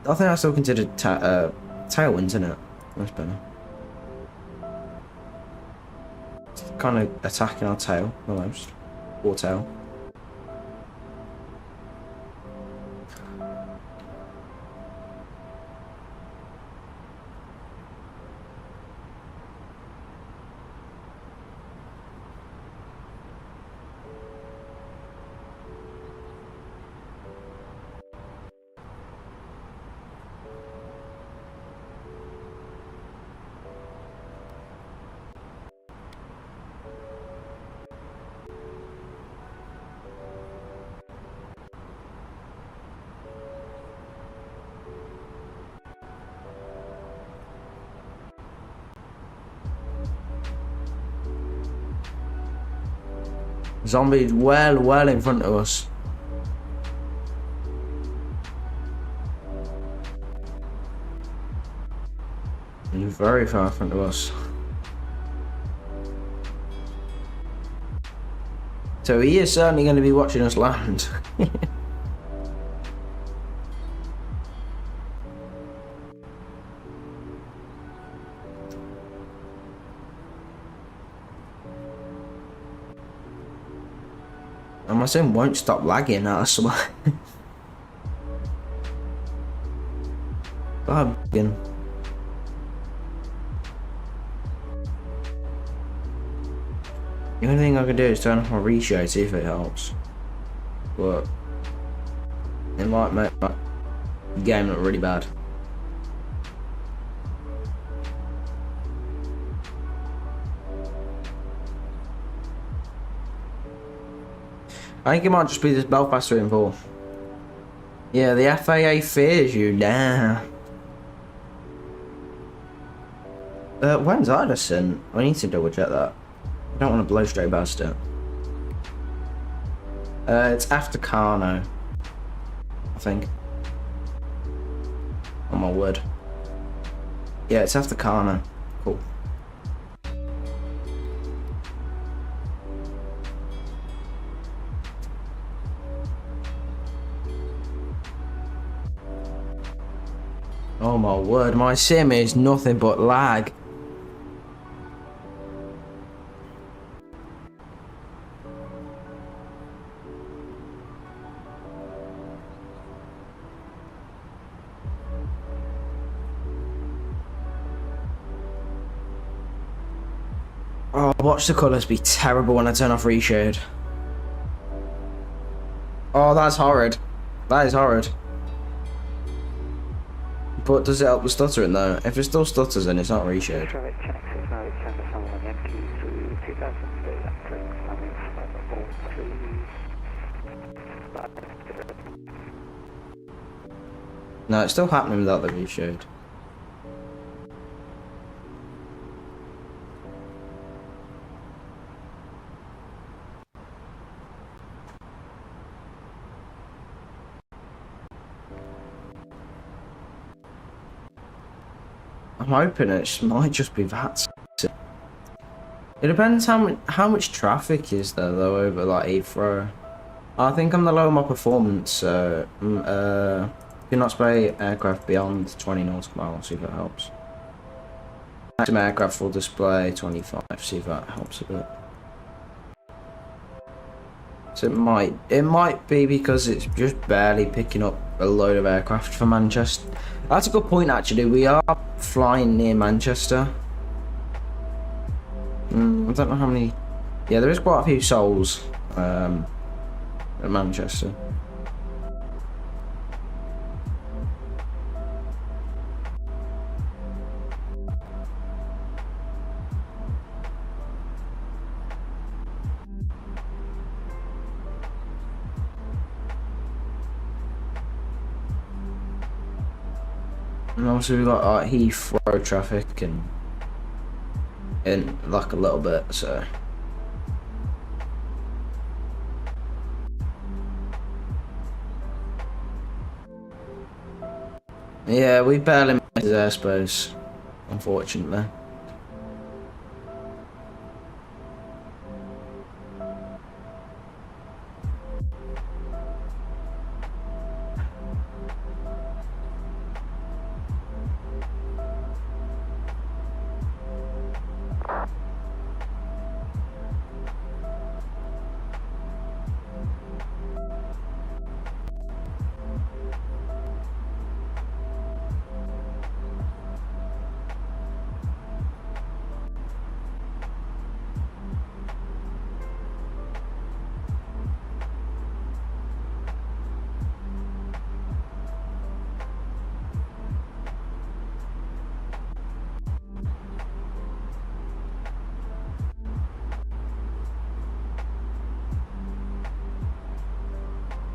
I think that's still considered tailwinds, isn't it? That's better. It's kind of attacking our tail, almost. Or tail. Zombies well in front of us. And very far in front of us. So he is certainly going to be watching us land. And my sim won't stop lagging, I swear. Bugging. The only thing I can do is turn off my reshow, see if it helps. But it might make my game look really bad. I think it might just be this Belfast 3 and 4. Yeah, the FAA fears you now. When's Addison? I need to double check that. I don't want to blow straight past it. It's after Carno, I think. Oh my word. Yeah, it's after Carno. Cool. Oh my word, my sim is nothing but lag. Oh, watch the colours be terrible when I turn off reshade. Oh, that's horrid. That is horrid. But does it help with stuttering though? If it still stutters, then it's not reshade. Traffic check 69 someone empty through 2000 No, it's still happening without the reshade. I'm hoping it might just be VATSIM. It depends how much traffic is there though over like Heathrow. I think I'm the low on my performance, so do not spray aircraft beyond 20 nautical miles, see if that helps. Maximum aircraft will display 25, see if that helps a bit. So it might be because it's just barely picking up a load of aircraft for Manchester. That's a good point actually, we are flying near Manchester. I don't know how many, yeah there is quite a few souls at Manchester. And also we've got Heathrow traffic and in like a little bit, so yeah, we barely made it there, I suppose, unfortunately.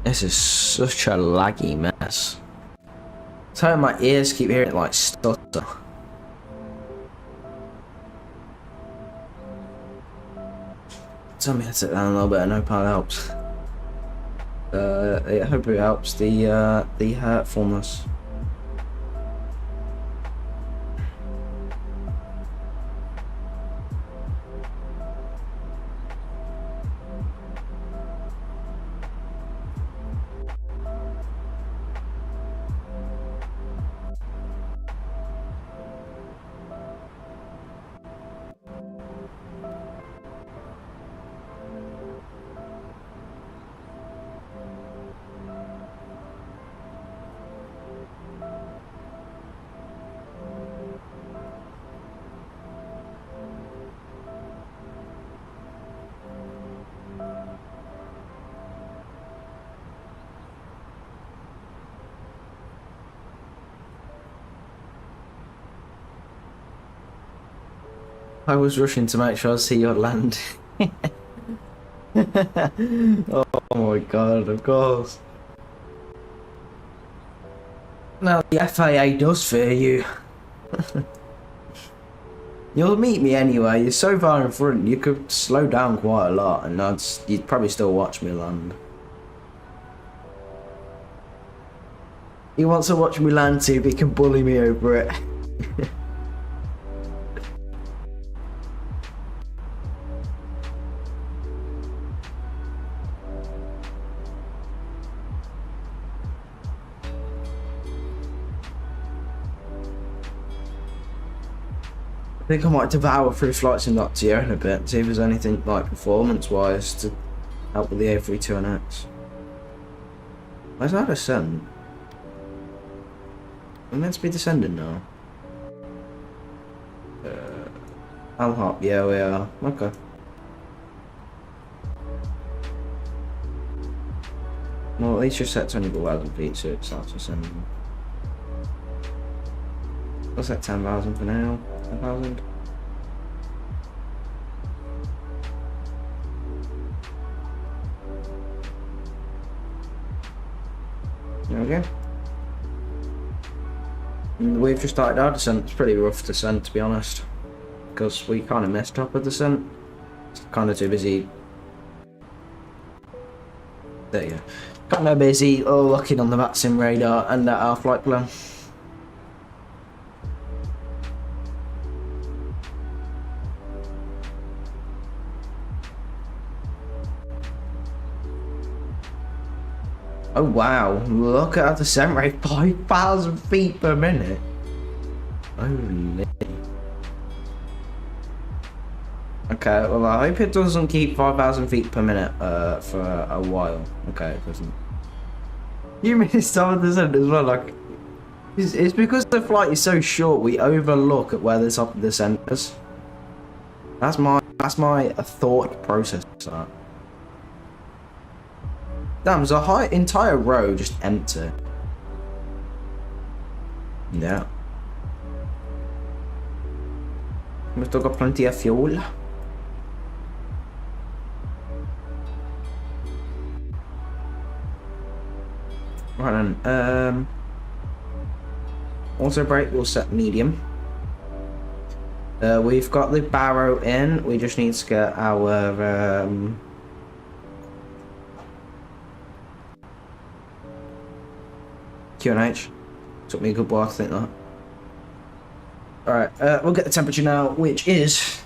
This is such a laggy mess. So my ears keep hearing it like stutter. Tell me to sit down a little bit, I hope that helps. I hope it helps the hurtfulness. I was rushing to make sure I see your land. Oh my god, of course. Now the FAA does fear you. You'll meet me anyway, you're so far in front, you could slow down quite a lot and you'd probably still watch me land. He wants to watch me land too, but he can bully me over it. I think I might devour through flights in Notio in a bit, see if there's anything like performance-wise to help with the A32NX. Where's our descent? We're meant to be descending now. I'll hop. Yeah, we are. Okay. Well, at least your set's only got 1,000 feet, so it starts ascending. What's that, 10,000 for now? 10,000? There we go. And we've just started our descent. It's pretty rough descent, to be honest, because we kind of messed up with descent. It's kind of too busy. There you go. Kind of busy looking on the VATSIM radar and at our flight plan. Oh wow, look at our descent rate, 5,000 feet per minute. Holy. Okay, well I hope it doesn't keep 5,000 feet per minute for a while. Okay, it doesn't. You missed some of the descent as well, like... It's because the flight is so short, we overlook at where the top of the descent is. That's my thought process. Damn, there's a entire row just empty. Yeah. We've still got plenty of fuel. Right then, auto brake will set medium. We've got the barrow in, we just need to get our QNH. Took me a good while to think that. Alright, we'll get the temperature now, which is...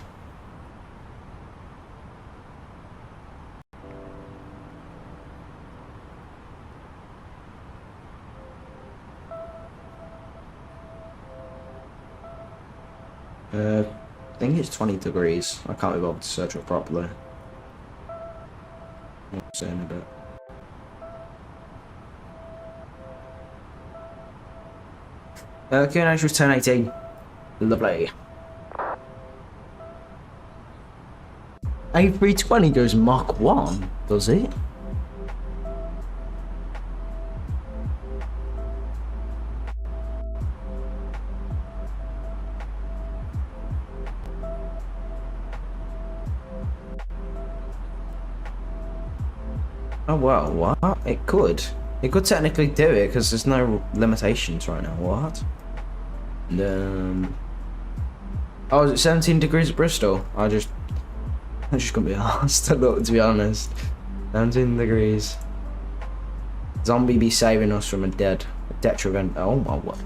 I think it's 20 degrees. I can't be bothered to search it properly. I'll say in a bit. QNH was 1080. Lovely. A320 goes Mach 1, does it? Oh well, what? It could. It could technically do it because there's no limitations right now. What? And, oh, is it 17 degrees at Bristol? I just couldn't be asked to look, to be honest. 17 degrees. Zombie be saving us from a detriment. Oh my word.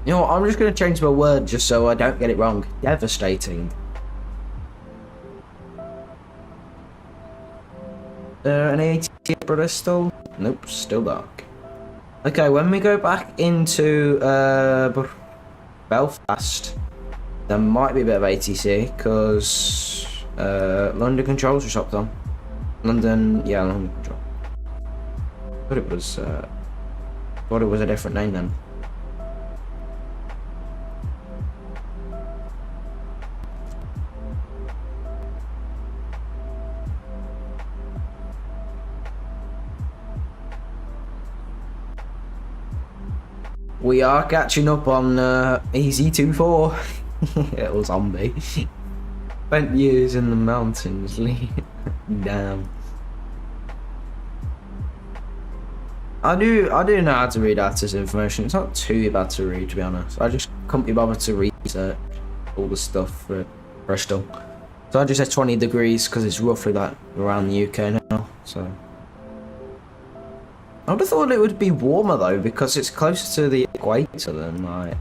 You know what, I'm just going to change my word just so I don't get it wrong. Devastating. An 80 at Bristol? Nope, still dark. Okay, when we go back into Belfast, there might be a bit of ATC, because London controls are stopped on. London control. Thought it was a different name then. We are catching up on EZ24. Little zombie. Spent years in the mountains. Damn. I do know how to read ATIS information. It's not too bad to read, to be honest. I just couldn't be bothered to research all the stuff for Bristol. So I just said 20 degrees because it's roughly that around the UK now. So I would have thought it would be warmer though, because it's closer to the equator than like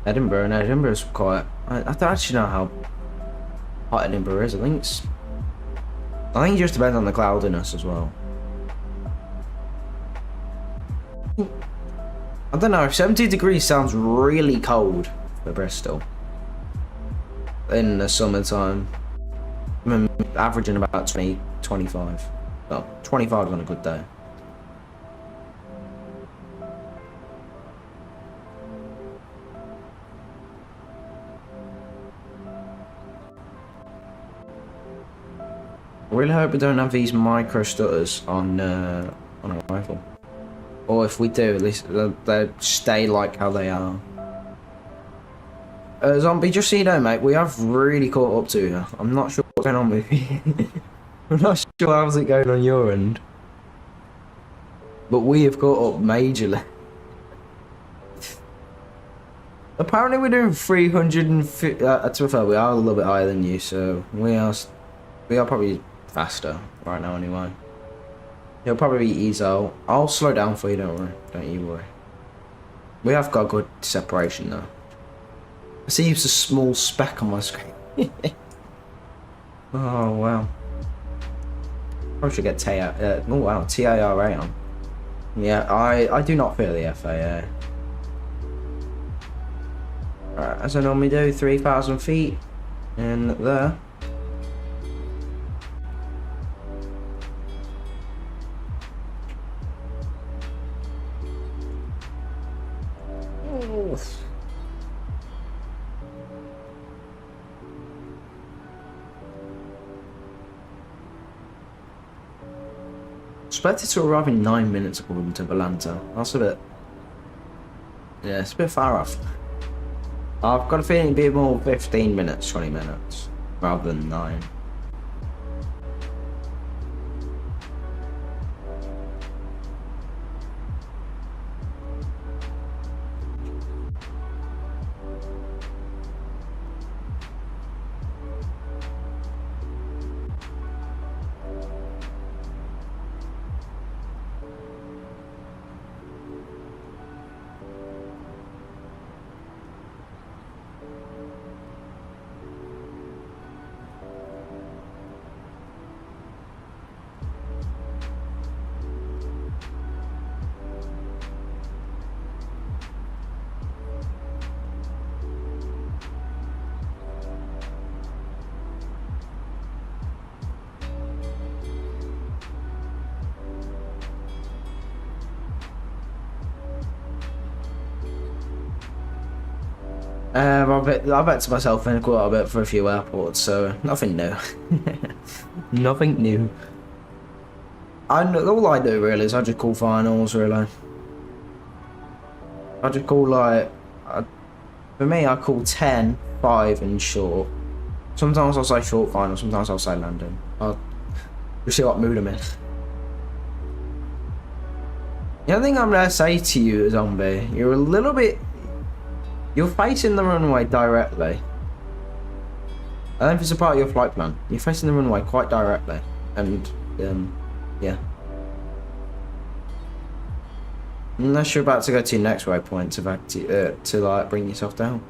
Edinburgh, and Edinburgh's quite... I don't actually know how hot Edinburgh is. I think it just depends on the cloudiness as well. I don't know, 70 degrees sounds really cold for Bristol in the summertime. I mean, averaging about 20, 25. Well, 25 on a good day. I really hope we don't have these micro stutters on arrival. Or if we do, at least they'll stay like how they are. Zombie, just so you know, mate, we have really caught up to you. I'm not sure what's going on with you. I'm not sure how's it going on your end. But we have caught up majorly. Apparently we're doing 350, to be fair, we are a little bit higher than you, so we are probably faster right now anyway. It'll probably be easy. I'll slow down for you, don't you worry. We have got good separation though. I see it's a small speck on my screen. Oh wow. Probably should get TIRA on. Yeah, I do not fear the FAA. Alright, as I normally do, 3,000 feet in there. Expected to arrive in 9 minutes according to Volanta. That's a bit... Yeah, it's a bit far off. I've got a feeling it'd be more 15 minutes, 20 minutes, rather than 9. I've bet to myself in quite a bit for a few airports, so nothing new. Nothing new. All I do really is I just call finals, really. I just call like... for me, I call 10, 5 and short. Sometimes I'll say short final, sometimes I'll say landing. I'll see what mood I'm in. The other thing I'm going to say to you, Zombie, you're a little bit... You're facing the runway directly. I don't know if it's a part of your flight plan. You're facing the runway quite directly. And, yeah. Unless you're about to go to your next waypoint to like, bring yourself down.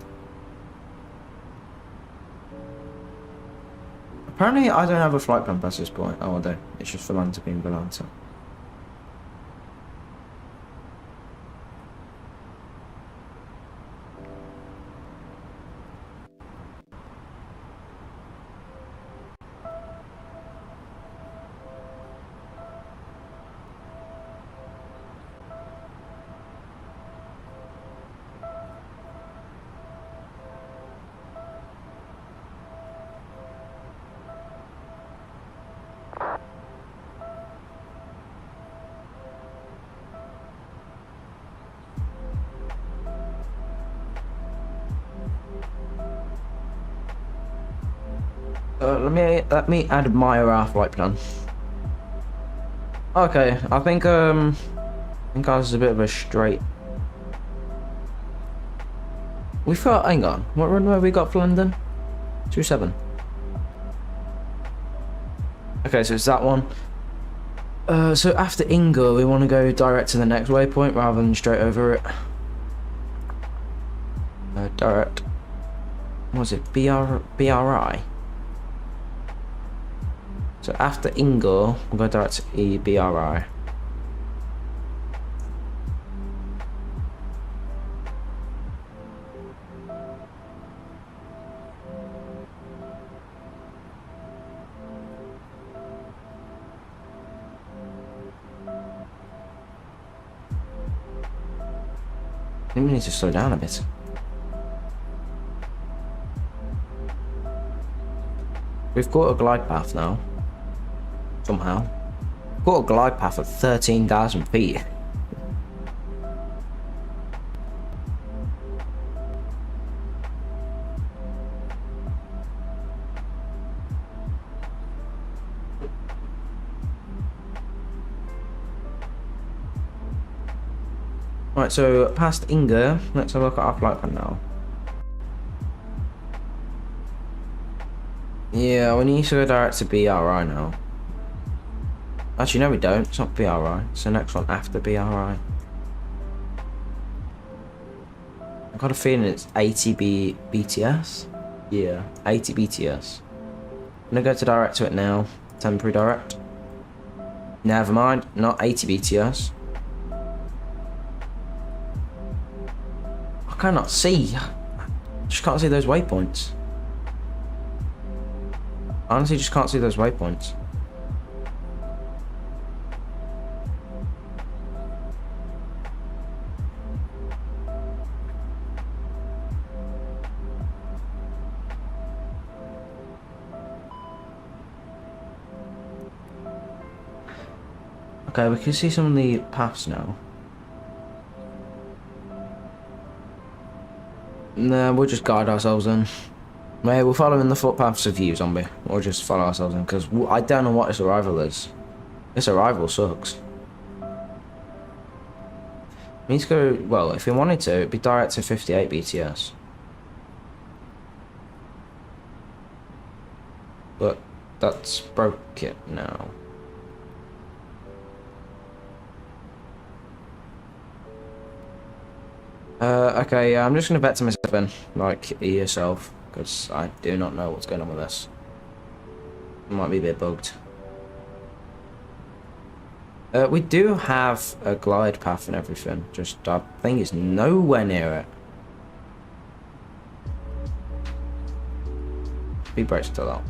Apparently, I don't have a flight plan past this point. Oh, I do. It's just Volanta being Volanta. Let me admire our flight plan. Okay, I think ours is a bit of a straight. Hang on, what runway we got for London? 27. Okay, so it's that one. So after Inga, we want to go direct to the next waypoint rather than straight over it. Direct. What was it? BRI? So after Ingo, we'll go direct to EBRI. I think we need to slow down a bit. We've got a glide path now. somehow. Got a glide path at 13,000 feet. Right, so past Inga, let's have a look at our flight plan now. Yeah, we need to go direct to BRI now. Actually, no we don't, it's not BRI, it's the next one after BRI. I've got a feeling it's 80 BTS? Yeah, 80 BTS. I'm gonna go to direct to it now, temporary direct. Never mind, not 80 BTS. I cannot see. Just can't see those waypoints. Honestly, just can't see those waypoints. Okay, we can see some of the paths now. Nah, we'll just guide ourselves in. Maybe we'll follow in the footpaths of you, zombie. Or just follow ourselves in, because I don't know what this arrival is. This arrival sucks. We need to go, well, if we wanted to, it'd be direct to 58 BTS. But that's broke it now. Okay, yeah, I'm just gonna bet to myself in, like, yourself, because I do not know what's going on with this. It might be a bit bugged. We do have a glide path and everything, just I think it's nowhere near it. Speed brake's still out.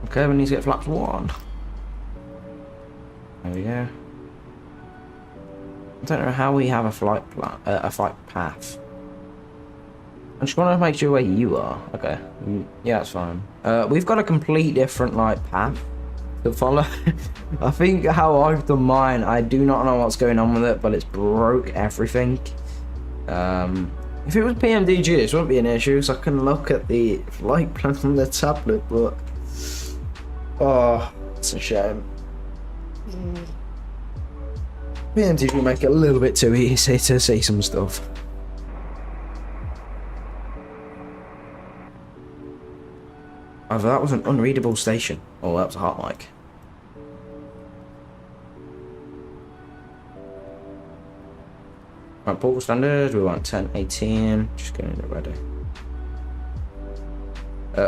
Okay, we need to get flaps 1. There we go. I don't know how we have a flight plan, a flight path. I just want to make sure where you are. Okay, yeah, that's fine. We've got a complete different like path to follow. I think how I've done mine, I do not know what's going on with it, but it's broke everything. If it was PMDG, this wouldn't be an issue, so I can look at the flight plan on the tablet, but oh, it's a shame. PMDG will make it a little bit too easy to see some stuff. Either that was an unreadable station, or that was a hot mic. Right, portal standard, we want 1018, just getting it ready.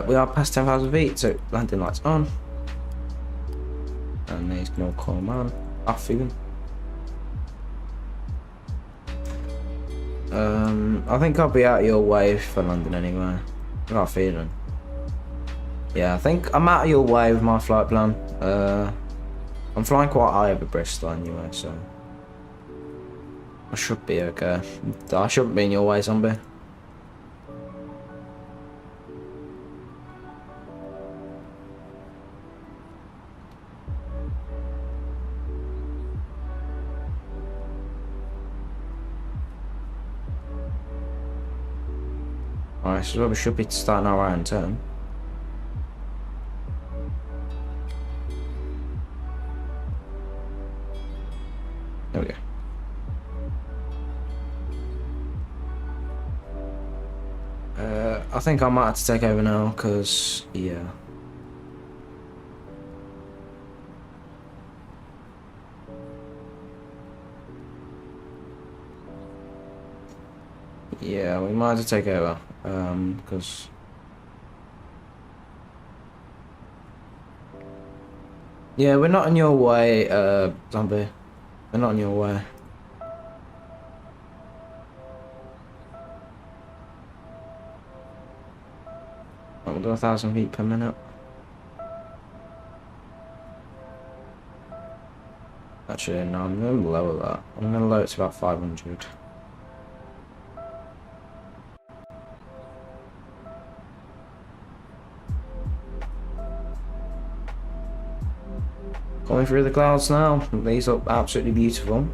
We are past 10,000 feet, so landing lights on. And these can all come on, off even. I think I'll be out of your way for London anyway. I got a feeling. Yeah, I think I'm out of your way with my flight plan. I'm flying quite high over Bristol anyway, so I should be okay. I shouldn't be in your way, zombie. Alright, so we should be starting our right turn. There we go. I think I might have to take over now, because, yeah. Yeah, we might have to take over, because yeah, we're not in your way, zombie. We're not in your way. We'll do 1,000 feet per minute. Actually, no, I'm going to lower that. I'm going to lower it to about 500. Coming through the clouds now. These look absolutely beautiful.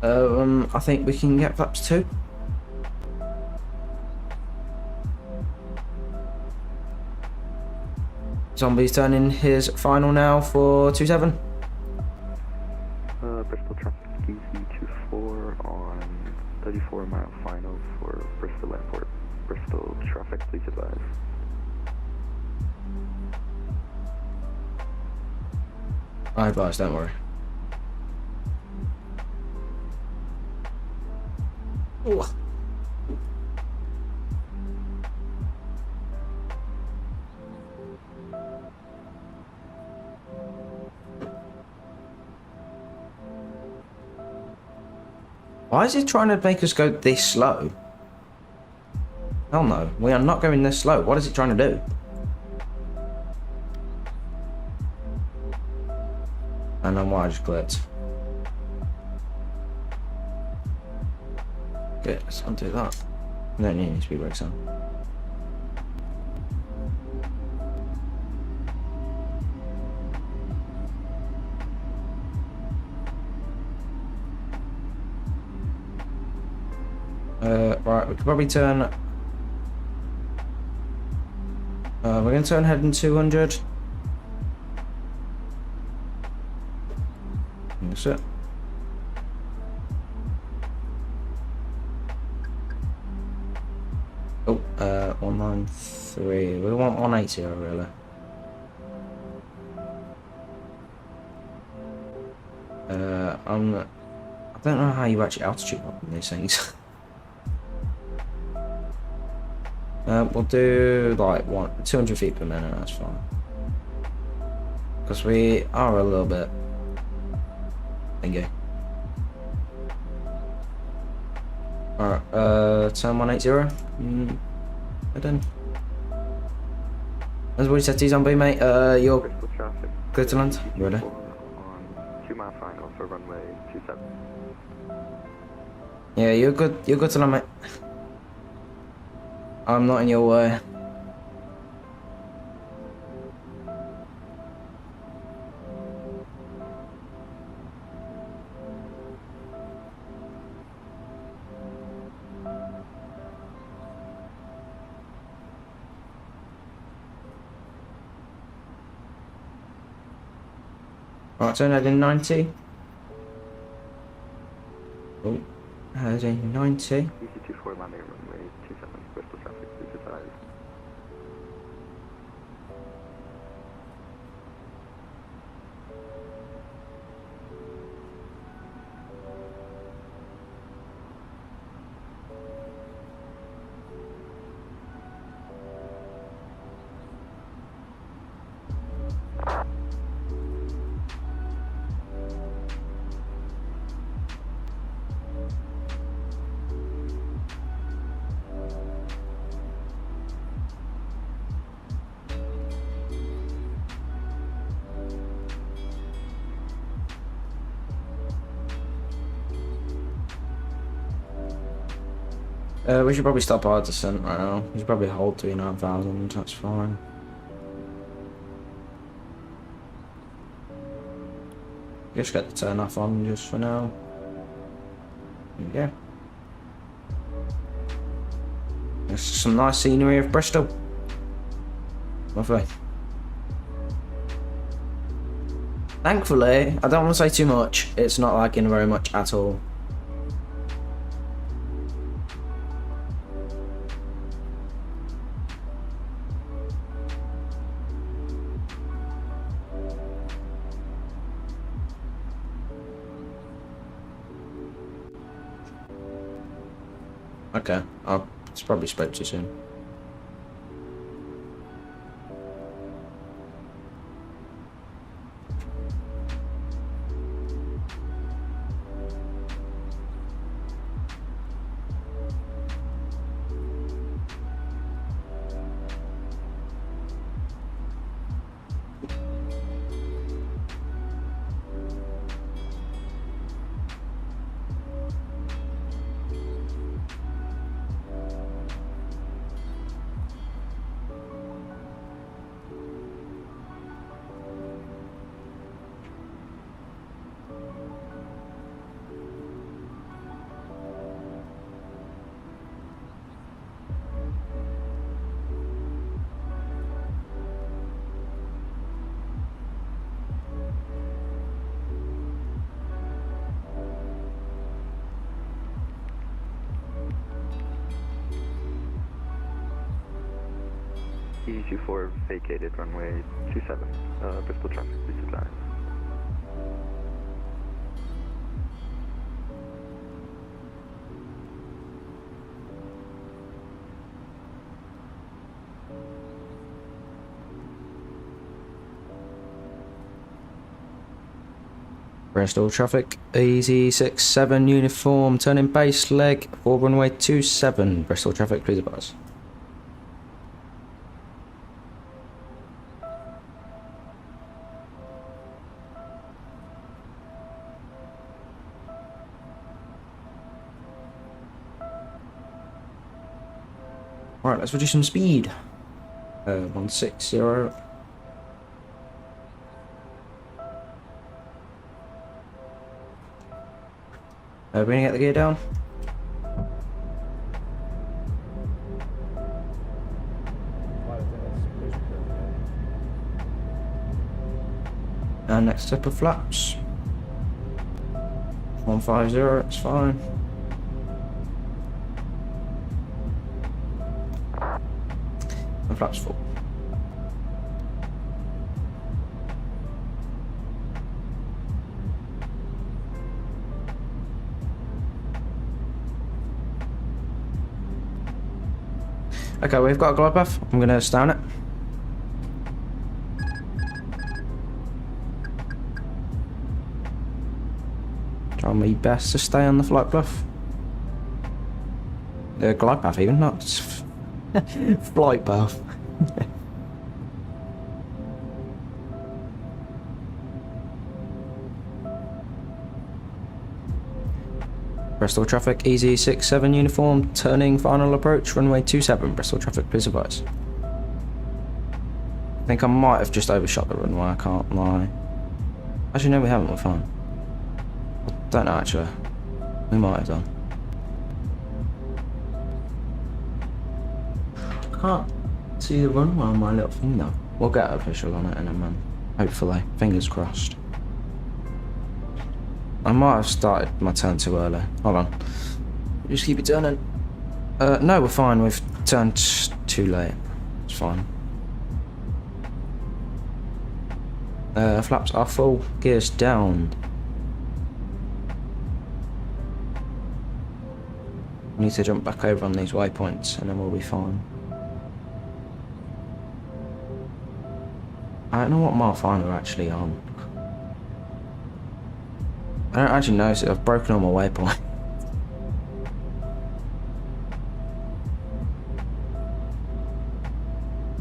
I think we can get flaps 2. Zombie's turning his final now for 27. Bristol traffic EZ24 on 34-mile final for Bristol Airport. Bristol traffic, please advise. I advise, don't worry. Ooh. Why is it trying to make us go this slow? Hell no, we are not going this slow. What is it trying to do? And then why I just clicked. Good, let's undo that. No need any speed brakes on. Right, we could probably turn. We're going to turn heading 200. That's it. Oh, 193. We want 180 really. I don't know how you actually altitude up in these things. We'll do like 200 feet per minute, that's fine. Because we are a little bit thingy. Alright, turn 180. Head in. As we said to you, zombie mate, you're Bristol traffic. good to land. You ready? On 2-mile final for runway 27. Yeah, you're good to land, mate. I'm not in your way. Right, turn heading 90. Oh, heading 90. EC24 landing at runway 27. Bristol traffic, please advise. We should probably stop our descent right now. We should probably hold 39,000, that's fine. Just get the turn off on just for now. Yeah. There's some nice scenery of Bristol. Lovely. Thankfully, I don't want to say too much, it's not lagging very much at all. Okay, I'll probably spoke too soon. EG24 vacated runway 27. Bristol traffic, please advise. Bristol traffic, easy 67 uniform, turning base leg for runway 27. Bristol traffic, please advise. Right, let's reduce some speed. 160. We're gonna get the gear down. Flight attendants, please report And next step of flaps. 150, it's fine. And flaps full. Okay, we've got a glide path. I'm gonna stay on it. Try my best to stay on the flight path. Glide path even, not flight path. Bristol traffic, easy 67 uniform, turning final approach, runway 27. Bristol traffic, please advise. I think I might have just overshot the runway, I can't lie. Actually, no, we haven't, we're fine. I don't know, actually. We might have done. I can't see the runway on my little thing, though. We'll get a visual on it in a minute. Hopefully. Fingers crossed. I might have started my turn too early. Hold on. Just keep it turning. No, we're fine. We've turned too late. It's fine. Flaps are full. Gears down. We need to jump back over on these waypoints and then we'll be fine. I don't know what mile final we're actually on. I don't actually know, so I've broken all my waypoint.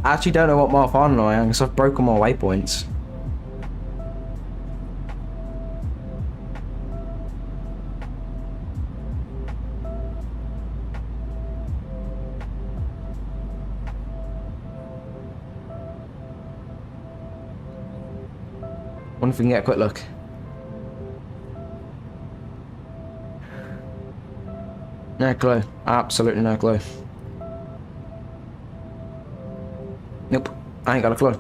I actually don't know what mile final I am because I've broken my waypoints. Wonder if we can get a quick look. No clue. Absolutely no clue. Nope. I ain't got a clue.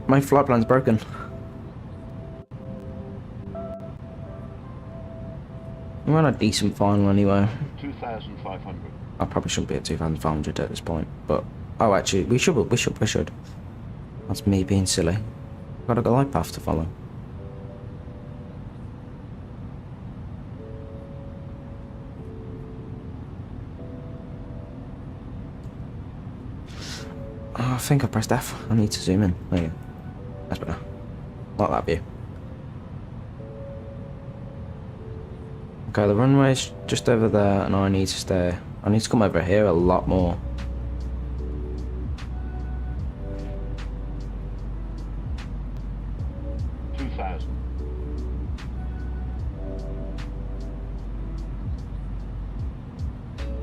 My flight plan's broken. I'm on a decent final anyway. 2,500. I probably shouldn't be at 2,500 at this point, but oh, actually, we should. That's me being silly. Got a glide path to follow. Oh, I think I pressed F. I need to zoom in. There you go. That's better. Like that view. Okay, the runway's just over there, and I need to stay. I need to come over here a lot more.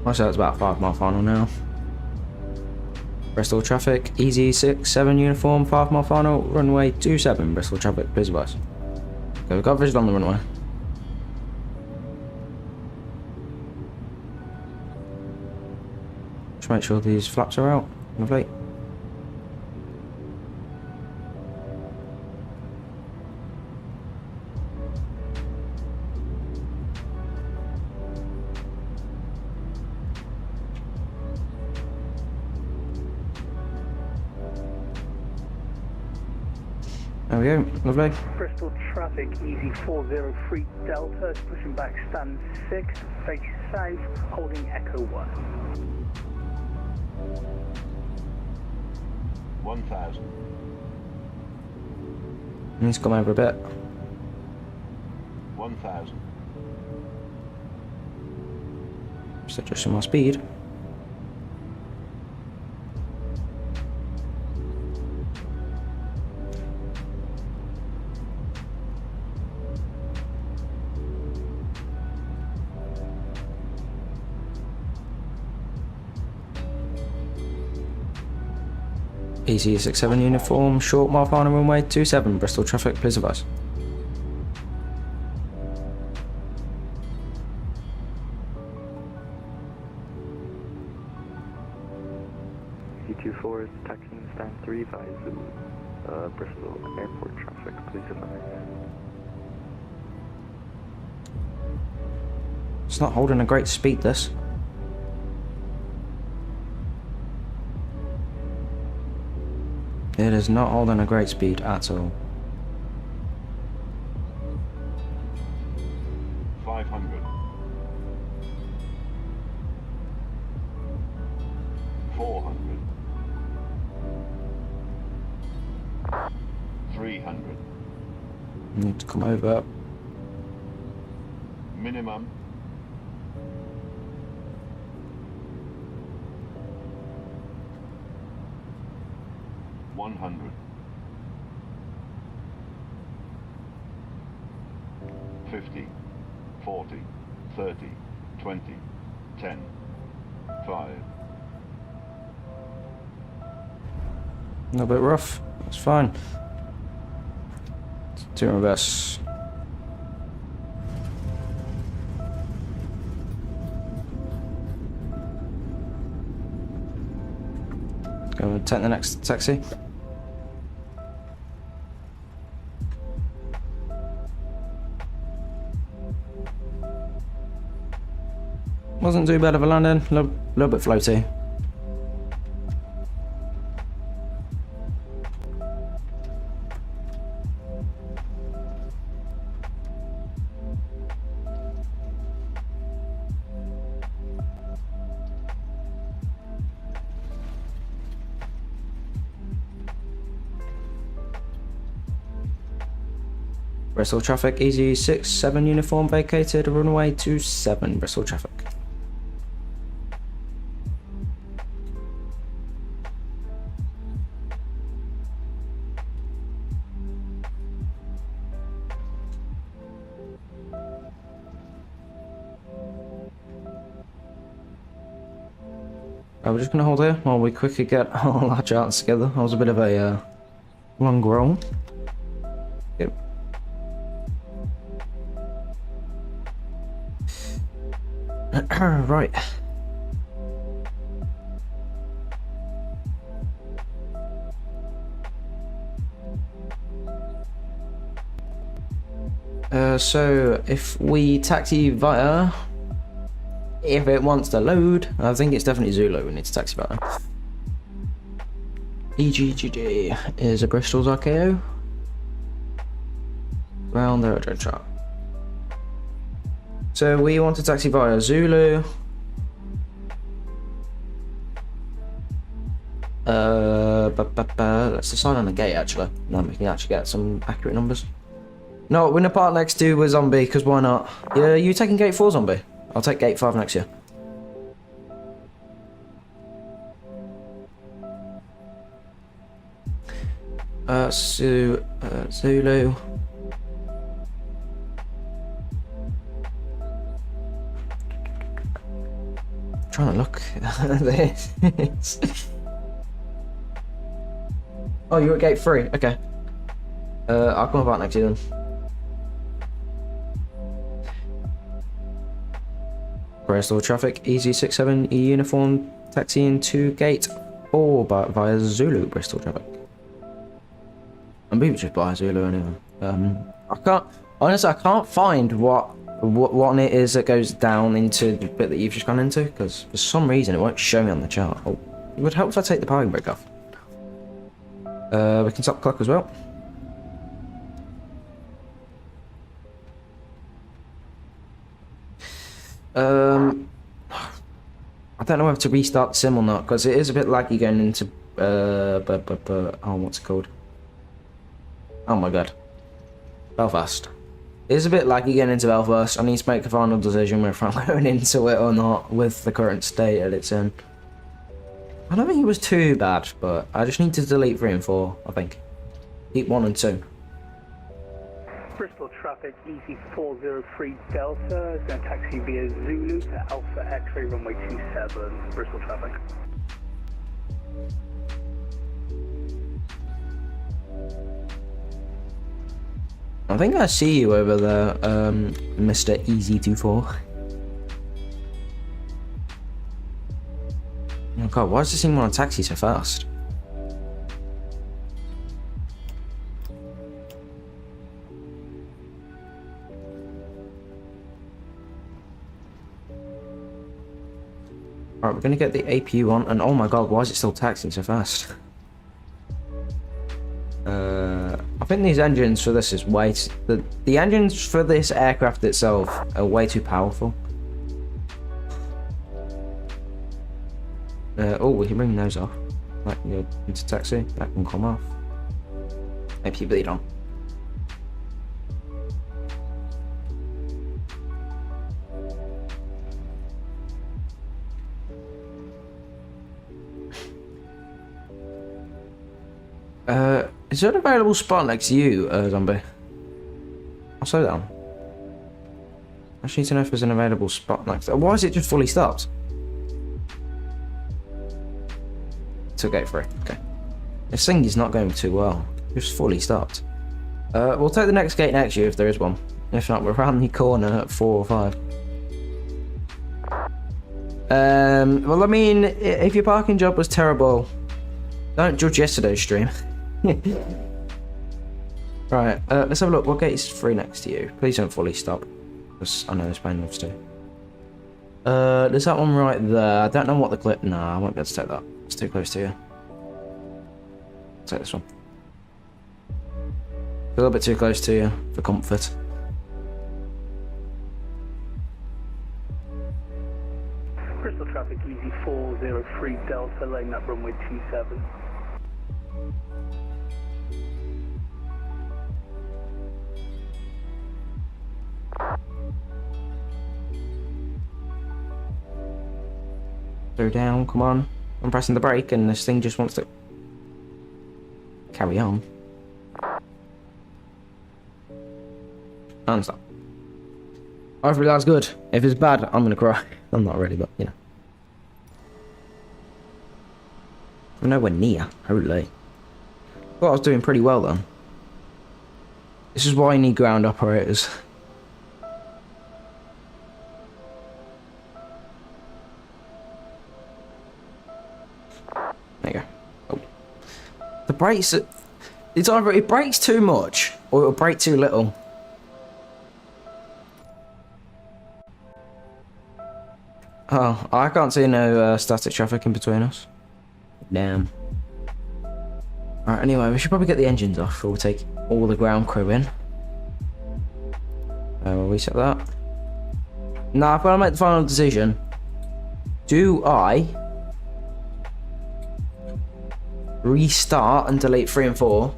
I say it's about 5 mile final now. Bristol traffic, easy 67 uniform, 5 mile final, runway 27. Bristol traffic, please advise. Okay, we've got visual on the runway. Just make sure these flaps are out. Lovely. There we go, lovely. Bristol traffic, easy 403 Delta, pushing back stand 6, face south, holding Echo 1. 1000. He's come over a bit. 1000. Just adjusting my speed. EC67 uniform, short mile final runway 27, Bristol traffic, please advise. C24 is taxiing stand 3 via Zulu. Bristol airport traffic, please advise. It's not holding a great speed, this. It is not holding a great speed at all. 500. 400. 300. Need to come over. Minimum. 100. 50. 40. 30. 20. 10. 5. A little bit rough. That's fine. Two in reverse. Go and take the next taxi. Wasn't too bad of a landing, a little bit floaty. Bristol traffic, EG67 uniform vacated, runway 27, Bristol traffic. We're just going to hold here while we quickly get all our charts together. That was a bit of a long roll. Yep. Right. So if we taxi via, if it wants to load, I think it's definitely Zulu we need to taxi via. EGGD is a Bristol's RKO. Round the road chart. So we want to taxi via Zulu. Let's decide on the gate actually. Then we can actually get some accurate numbers. No, we're gonna park next to a zombie, because why not? Yeah, you taking gate 4 zombie? I'll take gate 5 next year. Zulu. Trying to look at this. Oh, you're at gate 3. Okay. I'll come about next to you then. Bristol traffic, EZ67 E uniform, taxiing to gate 4 via Zulu, Bristol traffic. I'm maybe just by Zulu anyway. I can't find what it is that goes down into the bit that you've just gone into, because for some reason it won't show me on the chart. Oh, it would help if I take the parking brake off. We can stop clock as well. I don't know whether to restart the sim or not, because it is a bit laggy going into, oh, what's it called? Oh my god. Belfast. It is a bit laggy getting into Belfast. I need to make a final decision if I'm going into it or not with the current state that it's in. I don't think it was too bad, but I just need to delete 3 and 4, I think. Keep 1 and 2. Bristol traffic, easy 403 Delta, is going to taxi via Zulu to Alpha X-ray runway 27, Bristol traffic. I think I see you over there, Mr. Easy24. Oh god, why does this thing want to taxi so fast? Alright, we're gonna get the APU on, and oh my god, why is it still taxiing so fast? I think these engines for this is way the engines for this aircraft itself are way too powerful. Oh, we can bring those off. That can go into taxi, that can come off. AP bleed on. Is there an available spot next to you, Zombie? I'll slow down. I just need to know if there's an available spot next to... Why is it just fully stopped? It's gate 3, okay. This thing is not going too well. Just fully stopped. We'll take the next gate next to you if there is one. If not, we're around the corner at 4 or 5. Well, I mean, if your parking job was terrible, don't judge yesterday's stream. Right, let's have a look. What gate is 3 next to you? Please don't fully stop, because I know there's plane moves too. There's that one right there. I don't know what the clip... Nah, I won't be able to take that. It's too close to you. I'll take this one. A little bit too close to you for comfort. Bristol traffic, easy 403 Delta, laying up runway 27. Slow down, come on. I'm pressing the brake and this thing just wants to carry on. And stop. Hopefully that's good. If it's bad, I'm gonna cry. I'm not ready, but you know. I'm nowhere near. Holy. Thought I was doing pretty well then. This is why you need ground operators. There you go. Oh. The brakes, it's either it brakes too much or it'll brake too little. Oh, I can't see no static traffic in between us. Damn. Alright, anyway, we should probably get the engines off before we take all the ground crew in. We'll reset that. Now, I've got to make the final decision. Do I restart and delete 3 and 4?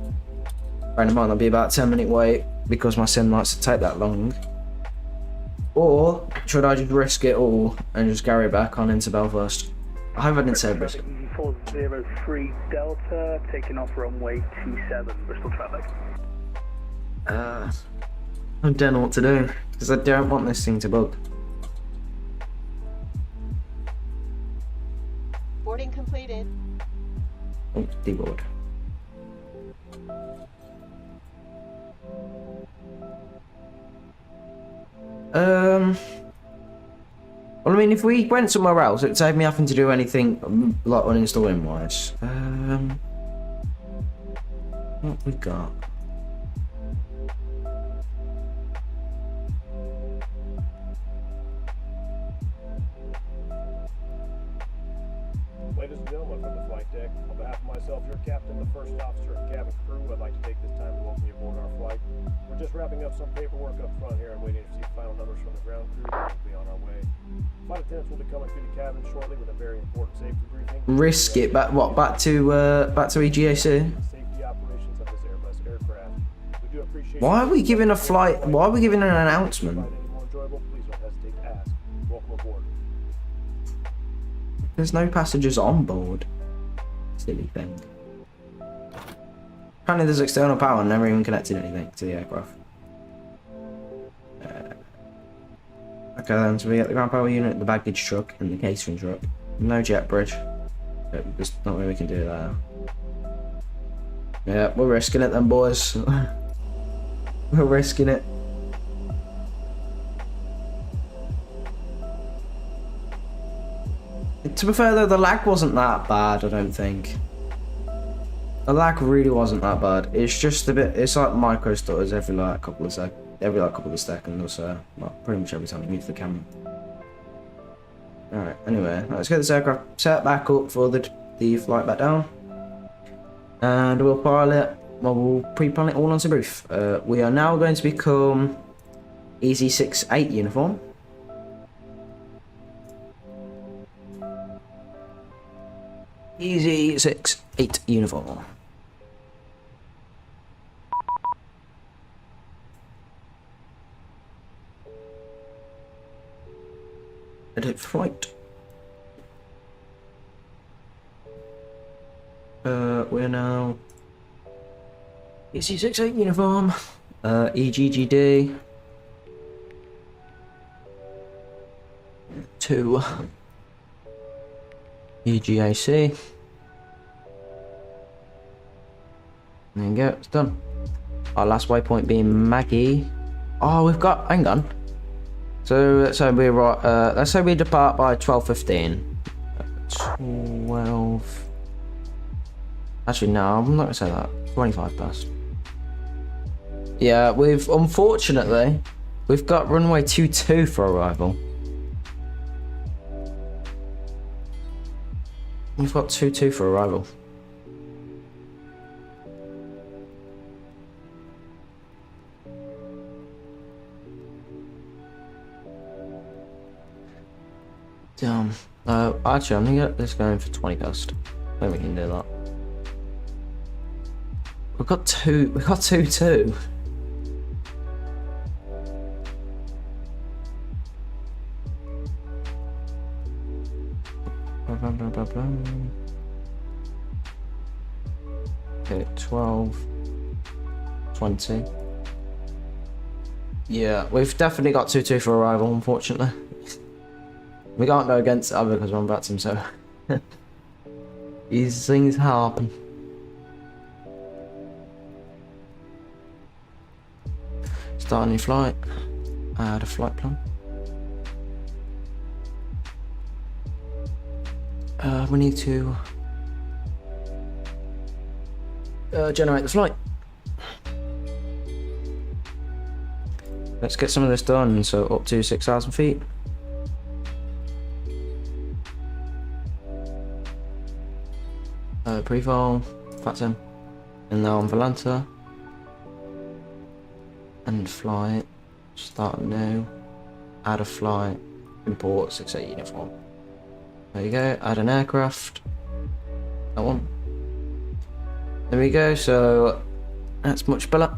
Bearing in mind, that'll be about a 10-minute wait because my sim likes to take that long. Or should I just risk it all and just carry it back on into Belfast? I hope I didn't say risk. 403 Delta, taking off runway 27, Bristol traffic. I don't know what to do because I don't want this thing to bug. Boarding completed. Oh, deboard. Well, I mean, if we went somewhere else, it'd save me having to do anything like uninstalling wise. What we got? Ladies and gentlemen, from the flight deck, on behalf of myself, your captain, the first officer, and cabin crew, I'd like to take this time to welcome you aboard our flight. We're just wrapping up some paperwork up front here and waiting to receive final numbers from the ground crew. We'll be on our way. attendants will be coming through the cabin shortly with a very important safety briefing. Risk it, back what? Back to EGAC. Safety operations of this Airbus aircraft. We do appreciate. Why are we giving a flight? Why are we giving an announcement? Find any more enjoyable, please don't hesitate to ask. Welcome aboard. There's no passengers on board. Silly thing. Apparently there's external power and never even connected anything to the aircraft. Okay then, so we get the ground power unit, the baggage truck, and the catering truck. No jet bridge. There's not really we can do there. Yeah, we're risking it then, boys. We're risking it. To be fair though, the lag wasn't that bad, I don't think. The lag really wasn't that bad. It's just a bit, it's like micro stutters every like couple of seconds or so. Well, pretty much every time you move the camera. Alright, anyway, let's get this aircraft set back up for the flight back down. And we'll pilot, well, we'll pre-plan it all onto brief. We are now going to become EZ68 uniform. EZ68 uniform. Edit flight. We're now EZ68 uniform. EGGD. 2. EGAC. There you go, it's done. Our last waypoint being Maggie. Oh, we've got, hang on. So we're right, let's say we depart by 12:15. 12. Actually, no, I'm not gonna say that. 25 past. Yeah, unfortunately, we've got runway 22 for arrival. We've got 22 for arrival. Damn. Actually, I'm gonna get this going for 20 past. I think we can do that. We've got 2-2. Okay, 12, 20. Yeah, we've definitely got 2-2 for arrival, unfortunately. We can't go against it either because we're on VATSIM, so these things happen. Start a new flight. Add a flight plan. We need to generate the flight. Let's get some of this done. So up to 6,000 feet. Pre-vol, VATSIM, and now on Volanta. And flight, start new, add a flight, import 68 uniform. There you go, add an aircraft. That one. There we go, so that's much better.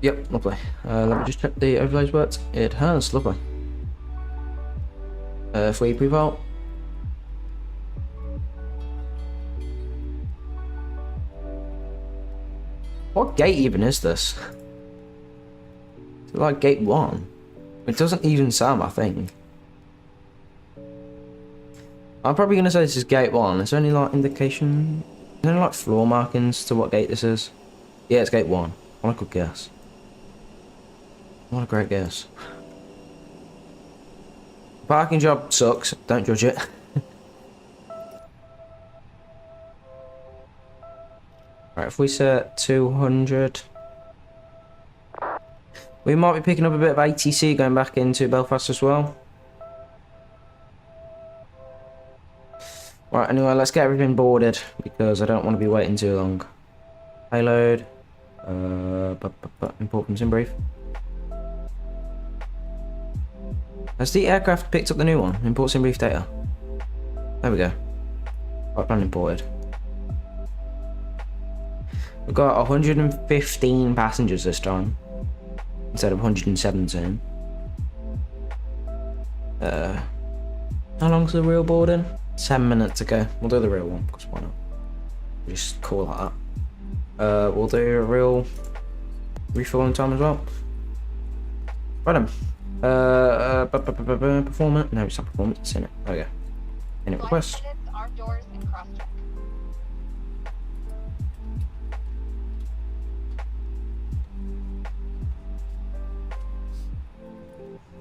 Yep, lovely. Let me just check the overlays worked. It has, lovely. If we pre-vol. What gate even is this? Is it like gate 1? It doesn't even sound my thing. I'm probably gonna say this is gate 1. Is there any like indication? Is there any like floor markings to what gate this is? Yeah, it's gate 1. What a good guess. What a great guess. Parking job sucks, don't judge it. Right, if we set 200, we might be picking up a bit of ATC going back into Belfast as well. Right, anyway, let's get everything boarded because I don't want to be waiting too long. Payload, import from SimBrief. Has the aircraft picked up the new one? Imports in brief data. There we go. Flight plan imported. We've got 115 passengers this time instead of 117. How long's the real boarding? 10 minutes ago. We'll do the real one because why not? Just call like that. We'll do a real refueling time as well. Right then. Performance. No, it's not performance. It's in it. There we go. In it Flight request. attendants, arm doors, and cross-check.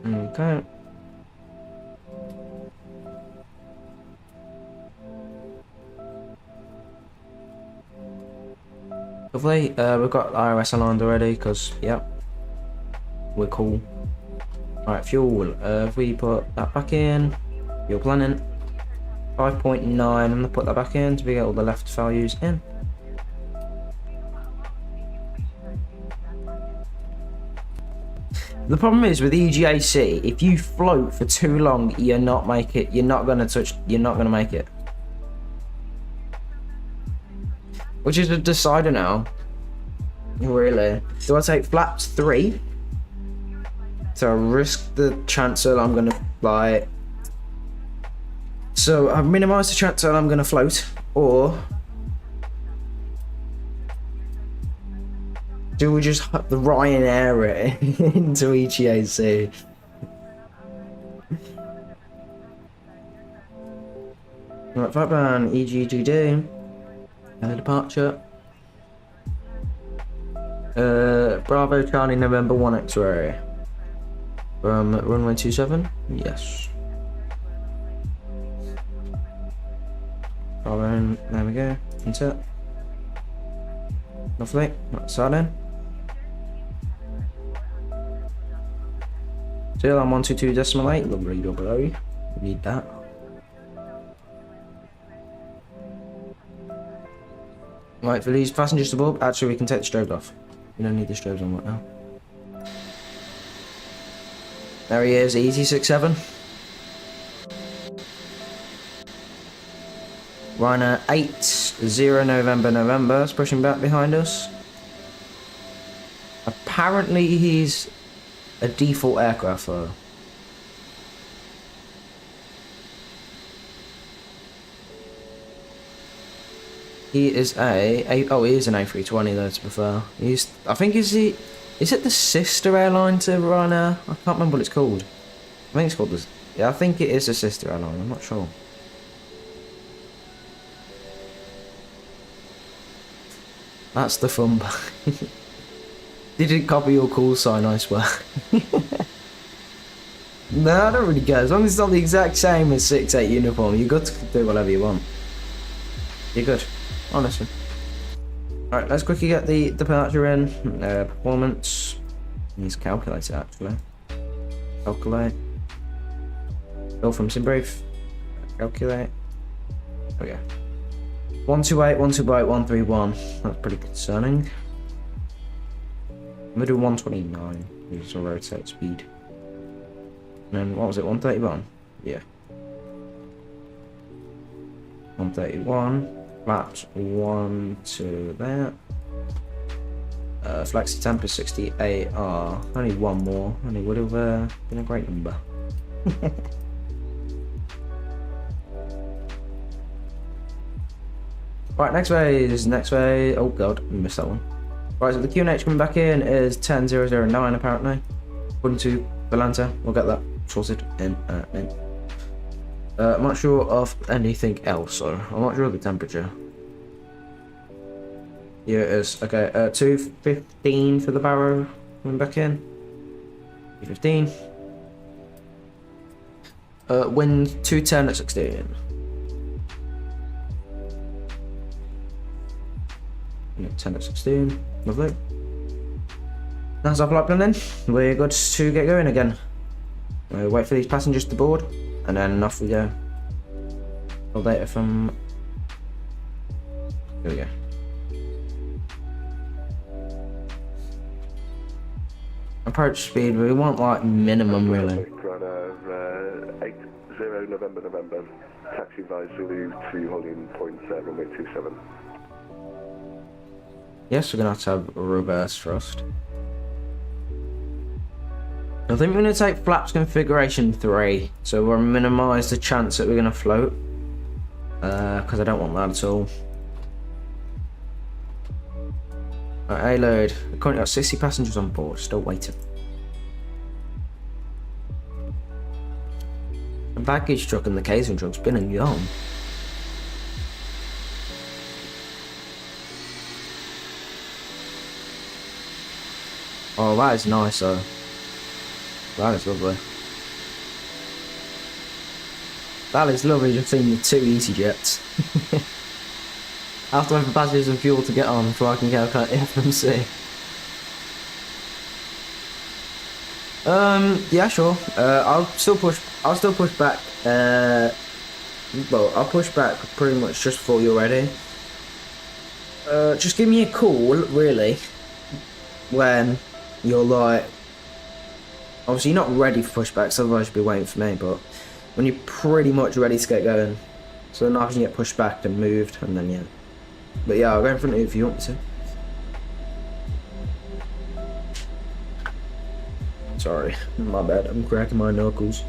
Okay. Lovely. We've got IRS aligned already because, yep, we're cool. Alright, fuel. If we put that back in, fuel planning 5.9. I'm gonna put that back in so we get all the left values in. The problem is with EGAC, if you float for too long, you're not make it. You're not gonna make it. Which is a decider now. Really? Do I take flaps 3? So I risk the chance that I'm gonna fly. So I've minimised the chance that I'm gonna float, or do we just hop the Ryanair it into EGAC? Right, flight plan EGGD. Departure. Bravo Charlie November 1 X-ray. From runway 27? Yes. Bravo, there we go. Insert. Lovely. That's that in. Still on 122.8. Lovely, double. Read that. Right, for these passengers to board, actually we can take the strobes off. We don't need the strobes on right now. There he is, EZ67. Ryanair 80 November, is pushing back behind us. Apparently he's a default aircraft though. He is oh, he is an A320 though, to be fair. I think is it the sister airline to Ryanair? I can't remember what it's called. I think it's called this. Yeah, I think it is a sister airline, I'm not sure. That's the fun part. Didn't copy your call sign, I swear. No, I don't really care. As long as it's not the exact same as 6-8 uniform, you're good to do whatever you want. You're good. Honestly. Alright, let's quickly get the departure in. Performance. Needs to calculate it actually. Calculate. Go from SimBrief. Calculate. There we go. 128, 128, 131. That's pretty concerning. I'm gonna do 129. Use a rotate speed. And then what was it? 131? Yeah. 131. Flaps 1 to there. Flexi temp is 68R. Only one more, and it would have been a great number. Right, next way. Oh god, I missed that one. Right, so the QNH coming back in is 10009 apparently. According to Valanta, we'll get that sorted in a minute. I'm not sure of anything else, so I'm not sure of the temperature. Yeah, it is. Okay, 215 for the barrow coming back in. 215. Wind 210 at 16. 10 at 16. Lovely. That's our flight plan then. We're good to get going again. Wait for these passengers to board, and then off we go. All data from. Here we go. Approach speed, we want like minimum really. runner 80 November, taxi by Zulu to holding point runway 27. Yes, we're gonna have to have reverse thrust. I think we're gonna take flaps configuration 3, so we'll minimise the chance that we're gonna float. Because I don't want that at all. Right, A-load. We've currently got 60 passengers on board, still waiting. The baggage truck and the catering truck's been and gone. Oh, that is nice though. That is lovely. That is lovely just seeing the 2 EasyJets. I have to wait for passengers and fuel to get on before I can get in from sea. Yeah, sure. I'll still push back. Well, I'll push back pretty much just before you're ready. Just give me a call, really, when you're like, obviously you're not ready for pushbacks, otherwise you'd be waiting for me, but when you're pretty much ready to get going, so then I can get pushed back and moved, and then yeah. But yeah, I'll go in front of you if you want me to. Sorry, my bad, I'm cracking my knuckles.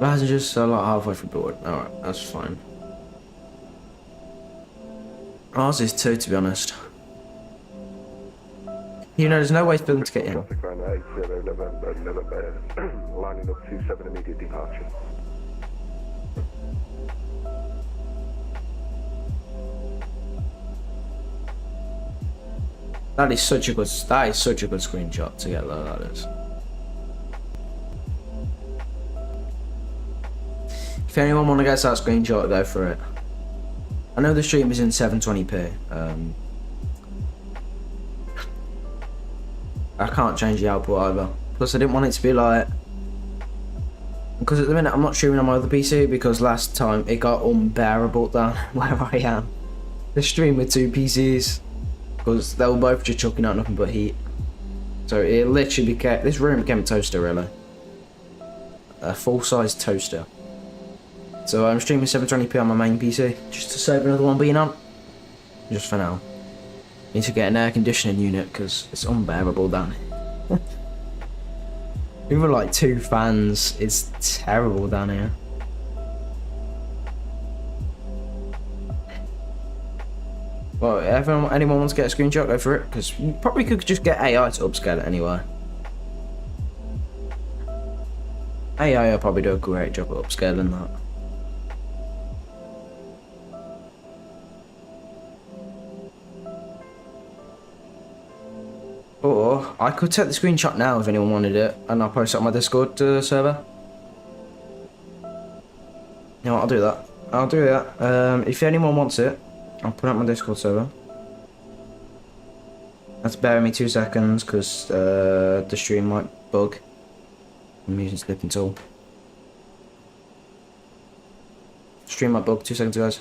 Passengers are like halfway through board. Alright, that's fine. Ours is 2, to be honest. You know, there's no way for them to get in. Traffic runner 80 November, lining up 27 immediate departure. That is such a good screenshot to get there, that is. If anyone want to get that screenshot, go for it. I know the stream is in 720p. I can't change the output either. Plus I didn't want it to be like, because at the minute I'm not streaming on my other PC because last time it got unbearable down where I am. The stream with 2 PCs because they were both just chucking out nothing but heat. So it literally became, this room became a toaster really. A full-size toaster. So I'm streaming 720p on my main PC, just to save another one being on. Just for now. Need to get an air conditioning unit, because it's unbearable down here. Even like 2 fans, it's terrible down here. Well, if anyone wants to get a screenshot, go for it, because you probably could just get AI to upscale it anyway. AI will probably do a great job at upscaling that. Or I could take the screenshot now if anyone wanted it, and I'll post it on my Discord server. No, I'll do that. I'll do that. If anyone wants it, I'll put it on my Discord server. That's bear me 2 seconds, because the stream might bug. I'm using slipping tool. Stream might bug. 2 seconds, guys.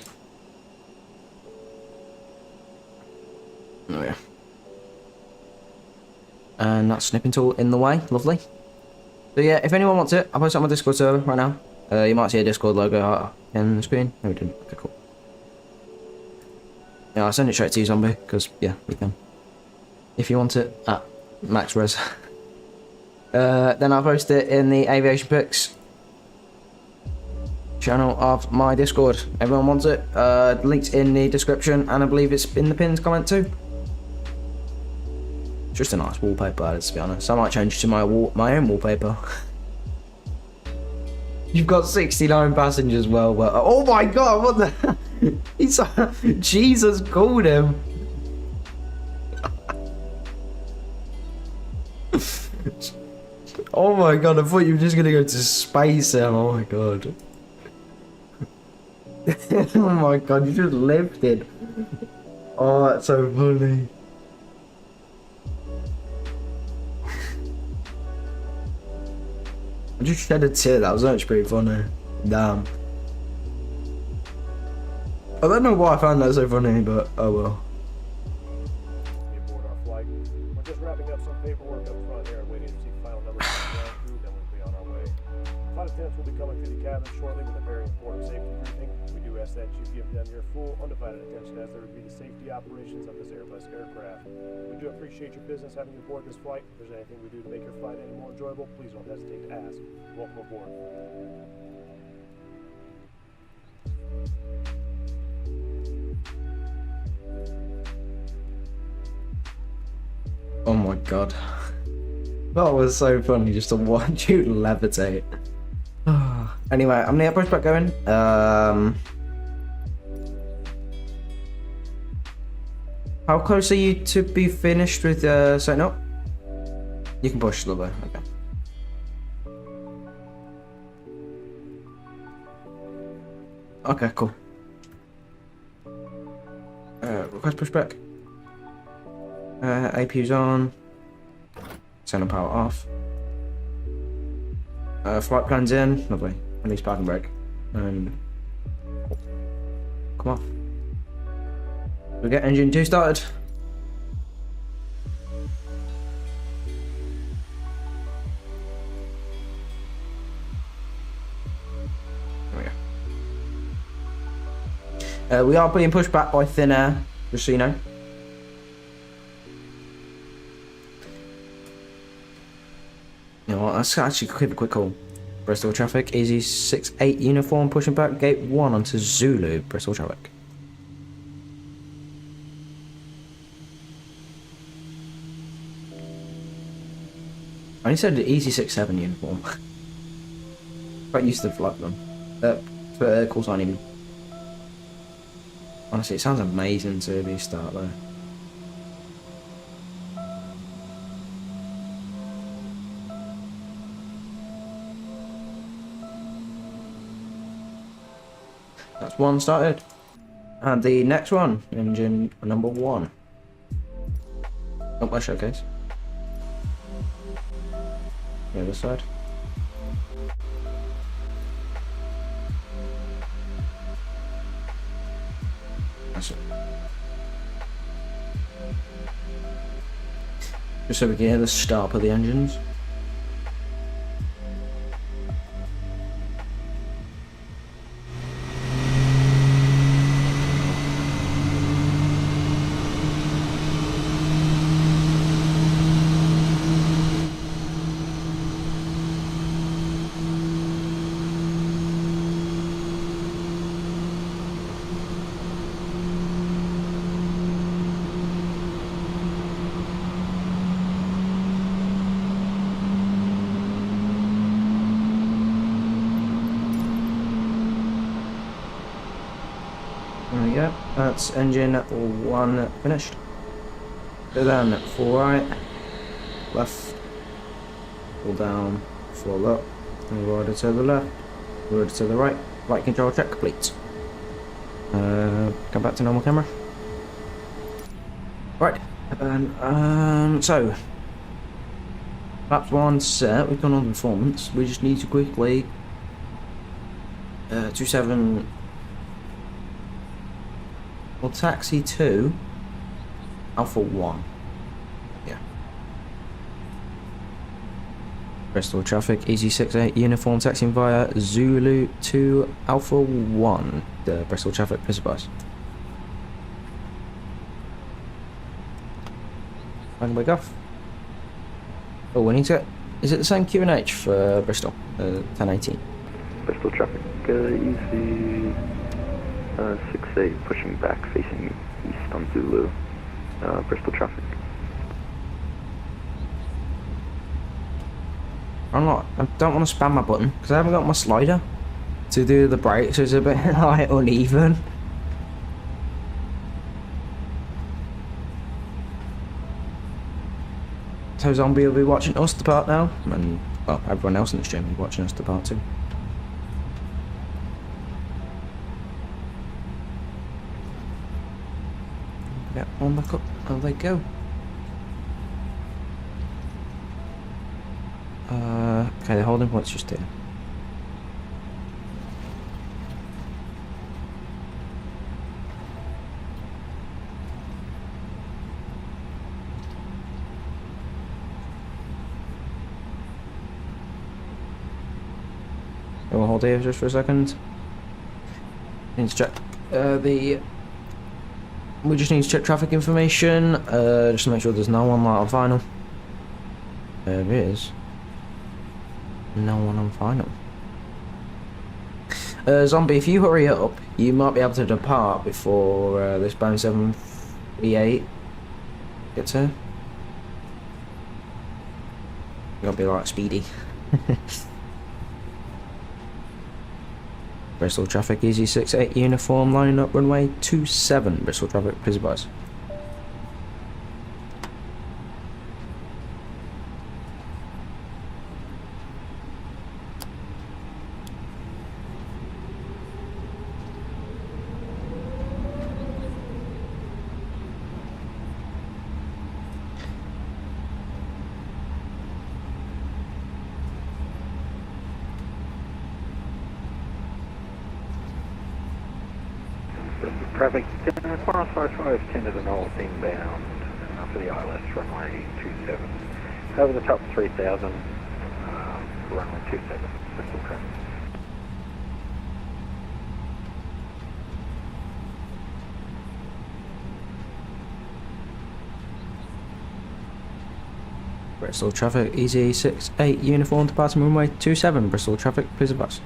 Oh yeah. And that snipping tool in the way, lovely. So yeah, if anyone wants it, I'll post it on my Discord server right now. You might see a Discord logo in the screen. No, we didn't. Okay, cool. Yeah, I'll send it straight to you, Zombie, because yeah, we can. If you want it at max res. Then I'll post it in the Aviation Pics channel of my Discord. Everyone wants it. Links in the description, and I believe it's in the pinned comment too. Just a nice wallpaper, to be honest. I might change it to my own wallpaper. You've got 69 passengers. Well. Oh my god! What the? He's Jesus called him. Oh my god, I thought you were just gonna go to space then. Oh my god. Oh my god, you just lifted. Oh, that's so funny. I just shed a tear, that was actually pretty funny. Damn. I don't know why I found that so funny, but oh well. Aboard our flight. We're just wrapping up some paperwork up front here and waiting to see final numbers from the ground crew, then we'll be on our way. Flight attendants will be coming to the cabin shortly with a very important safety briefing. We do ask that you give them your full, undivided attention as they review the safety operations of this Airbus aircraft. We do appreciate your business having you aboard this flight. If there's anything we do to make your flight any more enjoyable, please don't hesitate to ask. Welcome aboard. Oh my god. That was so funny just to watch you levitate. Anyway, I'm gonna get pushback going. How close are you to be finished with setting up? You can push a little bit, okay. Okay, cool. Request pushback. APU's on. Center power off. Flight plans in. Lovely. Release parking brake. And come off. We get engine 2 started. There we go. We are being pushed back by thin air, just so you know. You know what, let's actually keep a quick call. Bristol traffic, easy 68 uniform, pushing back gate 1 onto Zulu, Bristol traffic. I only said easy 67 uniform. Quite used to flight them. For call sign even. Honestly, it sounds amazing to be start there. That's one started. And the next one, engine number 1. Not my showcase. The other side. That's it. Just so we can hear the start of the engines. There we go, that's engine 1 finished. Go down, full right, left, pull down, full up, and rider to the left, rider to the right, flight control check complete. Come back to normal camera. Right, so, laps 1 set, we've done all the performance, we just need to quickly, 27, we'll taxi to Alpha 1. Yeah. Bristol traffic, easy 68 uniform taxiing via Zulu to Alpha 1. The Bristol traffic, please advise. Bang back off. Oh, we need to. Is it the same QNH for Bristol? 1018. Bristol traffic, easy 68, pushing back, facing east on Zulu, Bristol traffic. I don't want to spam my button because I haven't got my slider to do the brake, so it's a bit like uneven. So Zombie will be watching us depart now, and well, everyone else in the stream will be watching us depart too. Yeah, on back up, and they go. Okay, the holding point's just here. We'll hold here just for a second. Need to check we just need to check traffic information, just to make sure there's no one like on final. There is. No one on final. Zombie, if you hurry up, you might be able to depart before this Boeing 738 gets here. You gotta be like speedy. Bristol traffic, easy 68 uniform, lining up runway 27. Bristol traffic, please advise. Traffic, 455 to the north inbound for the ILS runway 27. Over the top 3000, runway 27, Bristol traffic. Bristol traffic, easy 68 uniform, departing runway 27. Bristol traffic, please advise.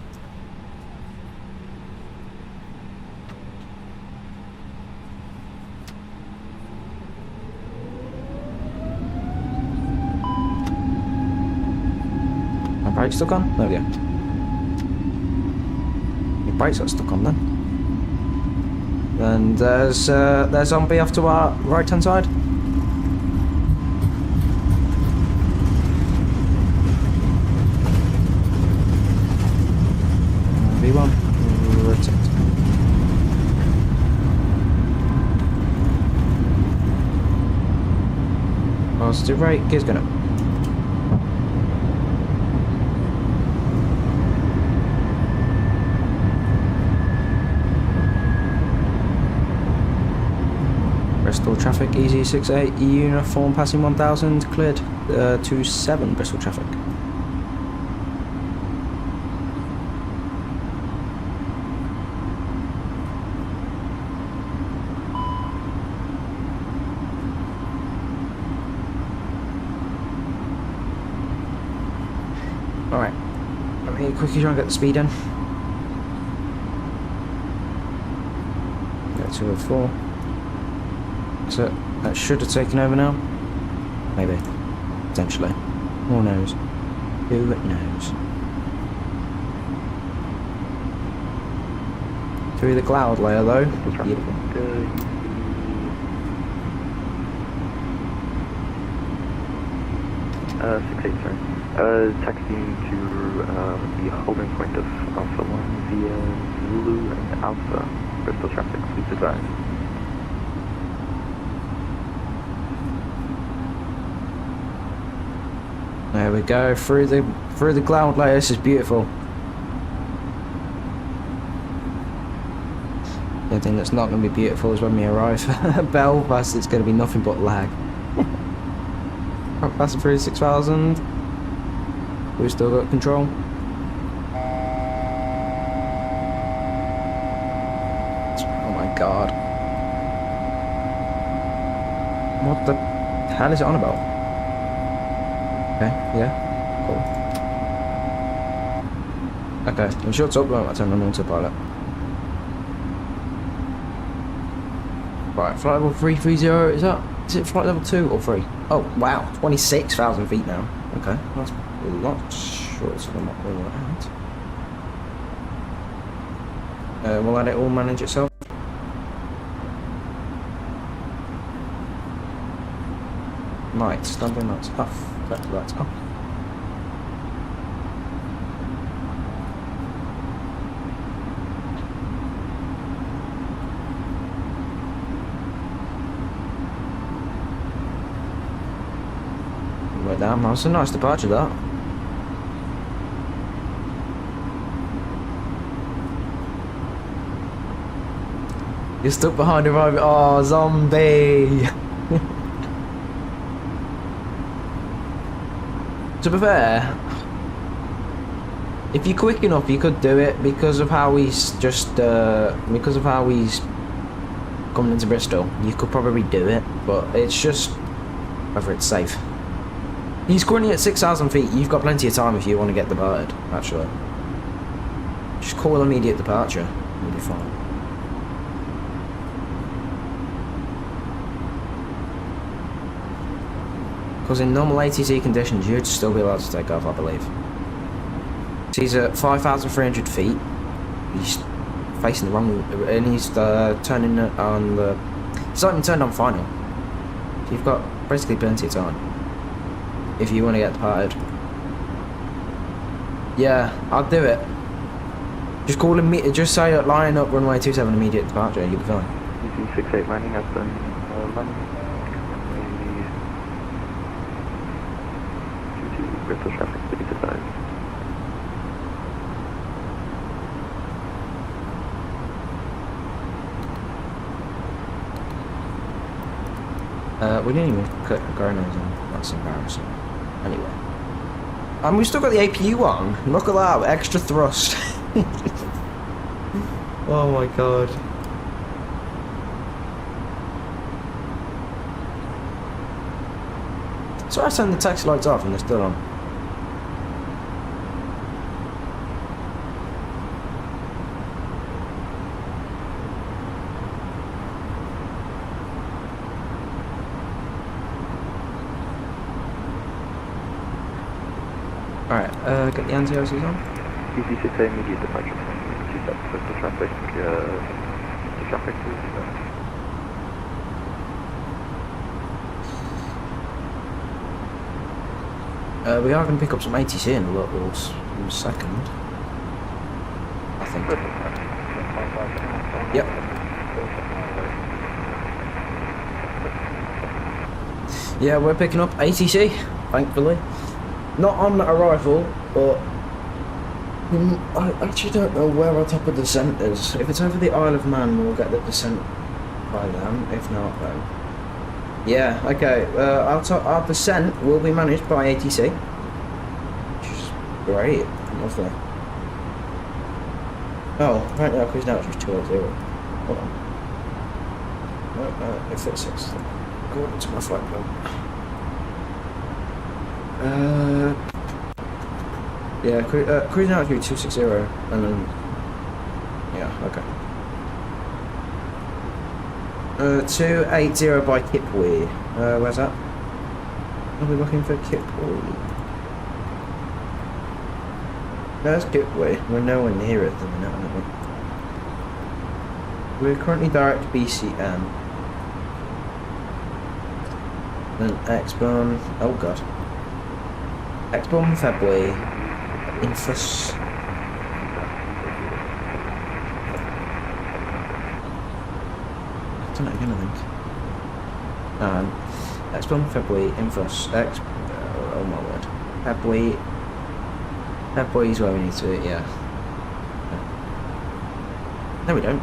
Brakes stuck on? There we go. Your brakes are stuck on then. And there's Zombie off to our right hand side. V1. Rotate. Positive right, gears going up. Bristol traffic, easy 68 uniform, passing 1000, cleared 27 Bristol traffic. Alright, let me quickly try and get the speed in. Go 204. So that should have taken over now. Maybe. Potentially. Who knows? Who knows? Through the cloud layer though. Beautiful. 68, sorry. Taxiing to the holding point of Alpha 1 via Zulu and Alpha. Bristol traffic, please advise. There we go, through the cloud layer. This is beautiful. The only thing that's not going to be beautiful is when we arrive at Belfast. It's going to be nothing but lag. Passing through 6000. We've still got control. Oh my god. What the hell is it on about? Okay, yeah, cool. Okay, I'm sure it's up when I turn on autopilot. Right, flight level 330, is it flight level 2 or 3? Oh, wow, 26,000 feet now. Okay, that's a lot shorter than what we were at. Will let it all manage itself? Lights, don't bring lights off. Back to lights off. Well, damn, that's a nice departure, that. You're stuck behind a road. Oh, zombie! To be fair, if you're quick enough, you could do it because of how he's because of how he's coming into Bristol. You could probably do it, but it's just whether it's safe. He's currently at 6,000 feet. You've got plenty of time if you want to get departed, actually. Just call immediate departure. You'll be fine. Because in normal ATC conditions, you'd still be allowed to take off, I believe. So he's at 5,300 feet. He's facing the wrong... and he's turning on the... He's not even turned on final. So you've got basically plenty of time. If you want to get departed. Yeah, I'll do it. Just call him, just say line up runway 27 immediate departure, you'll be fine. EC68 landing has been landing. Bristol traffic, please advise. We didn't even cut the chronos on. That's embarrassing. Anyway. And we've still got the APU on. Look at that, extra thrust. Oh my god. So I turn the taxi lights off and they're still on. Alright, get the anti-OCs on. EC68 immediate departure. EC7 Bristol traffic, the traffic is... We are going to pick up some ATC in a little second. I think. Yep. Yeah, we're picking up ATC, thankfully. Not on arrival, but I actually don't know where our top of descent is. If it's over the Isle of Man, we'll get the descent by then. If not, then... Yeah, okay. Our descent will be managed by ATC. Which is great. Lovely. Oh, right now, cruise now it's just 280. Hold on. No, if it's 6. According to my flight plan. Yeah, cruise now 260, and then... Yeah, okay. 280 by Kipwee. Where's that? Are we looking for Kipwee? There's Kipwee. We're nowhere near it at the minute, aren't we? We're currently direct BCM. Then X-Bomb. Oh god. X-Bomb February. Infus. Done it again, I think. X-Bomb February. Infus. Oh my word. February. February is where we need to, yeah. No, we don't.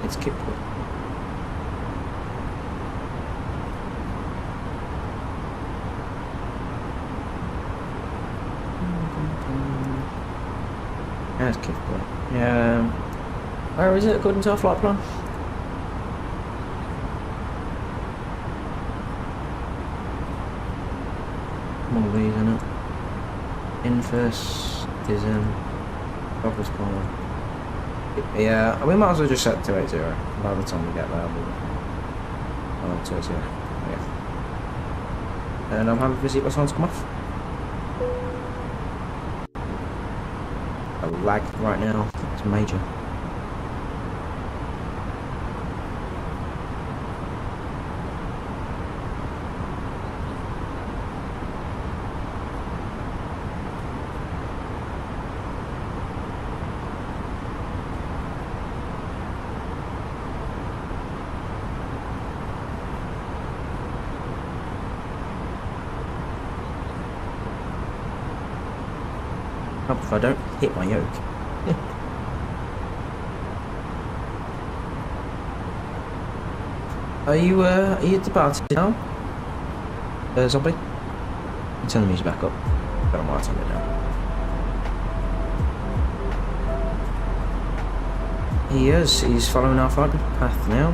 It's Kipwood. That's Kipwood. Yeah. Where is it according to our flight plan? One of these, isn't it? Infus, Dism, Robbers Corner. Yeah, we might as well just set 280 by the time we get there. Oh, 280, yeah. And I'm happy for seatbelt signs to come off. A lag right now, it's major. help if I don't hit my yoke. Are you at the party now? Zombie? Turn the music back up. Got on turn it down. He is. He's following our flight path now.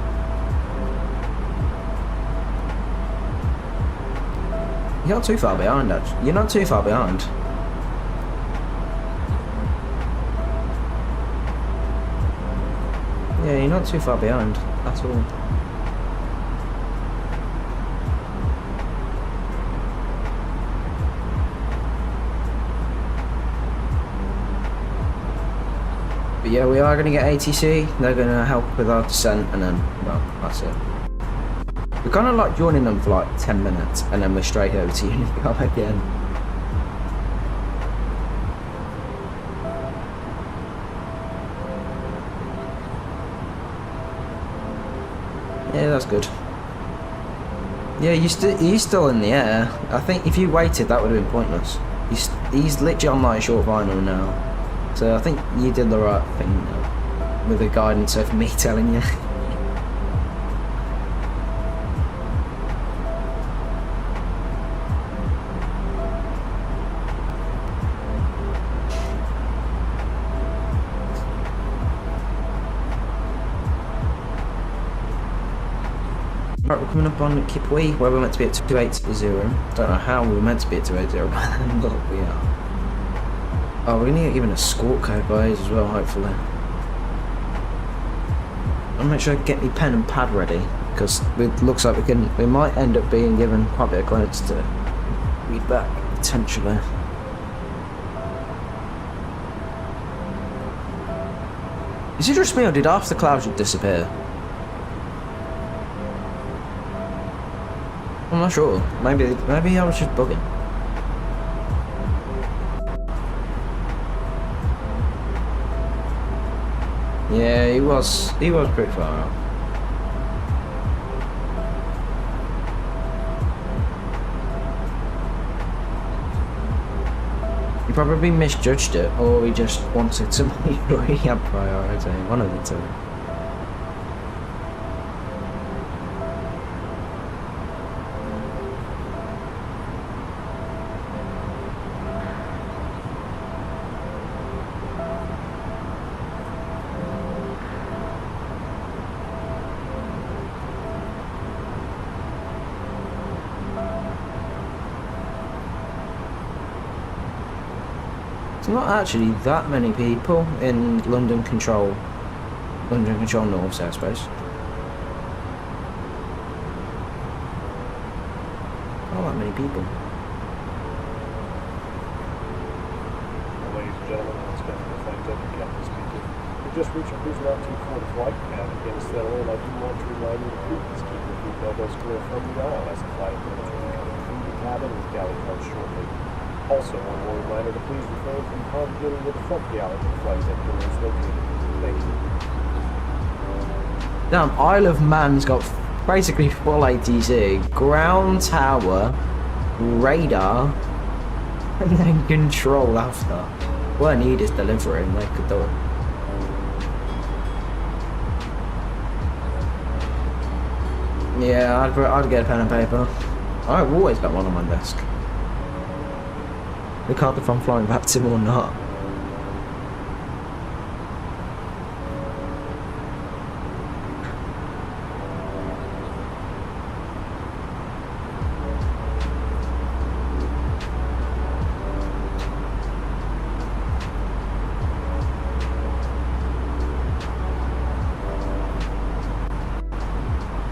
You're not too far behind, actually. You're not too far behind. Yeah, you're not too far behind at all. But yeah, we are going to get ATC. They're going to help with our descent, and then, well, that's it. We're kind of like joining them for like 10 minutes, and then we're straight over to Unicom again. Yeah, that's good. Yeah, he's still in the air. I think if you waited, that would have been pointless. He's literally on like short vinyl now. So I think you did the right thing with the guidance of me telling you. Right, we're coming up on Kipwe, where we're meant to be at 280. Don't know how we were meant to be at 280 by then, but we are. Oh, we're gonna get given a escort code by as well, hopefully. I'll make sure I get my pen and pad ready, because it looks like we might end up being given quite a bit of codes to read back, potentially. Is it just me, or did half the clouds disappear? I'm not sure. Maybe I was just bugging. Yeah, he was pretty far out. He probably misjudged it, or he just wanted to make sure he had priority. One of the two. There's not actually that many people in London Control North, I suppose. Not that many people. Ladies and gentlemen, let's get the flight up and Captain speaking. We just reached a cruise route 24 to flight, and again, settle in. I do want to remind you to please keep your feet elbows clear from the aisle as the flight attendants will be coming through the cabin with galley cards shortly. Also, one more reminder to please refrain from congregating with the front galley when the flight attendant is located. Thank you. Damn, Isle of Man's got basically full ATC, ground tower, radar, and then control after. What I need is delivery, and they could do it. Yeah, I'd get a pen and paper. I've always got one on my desk. Regardless if I'm flying VATSIM or not.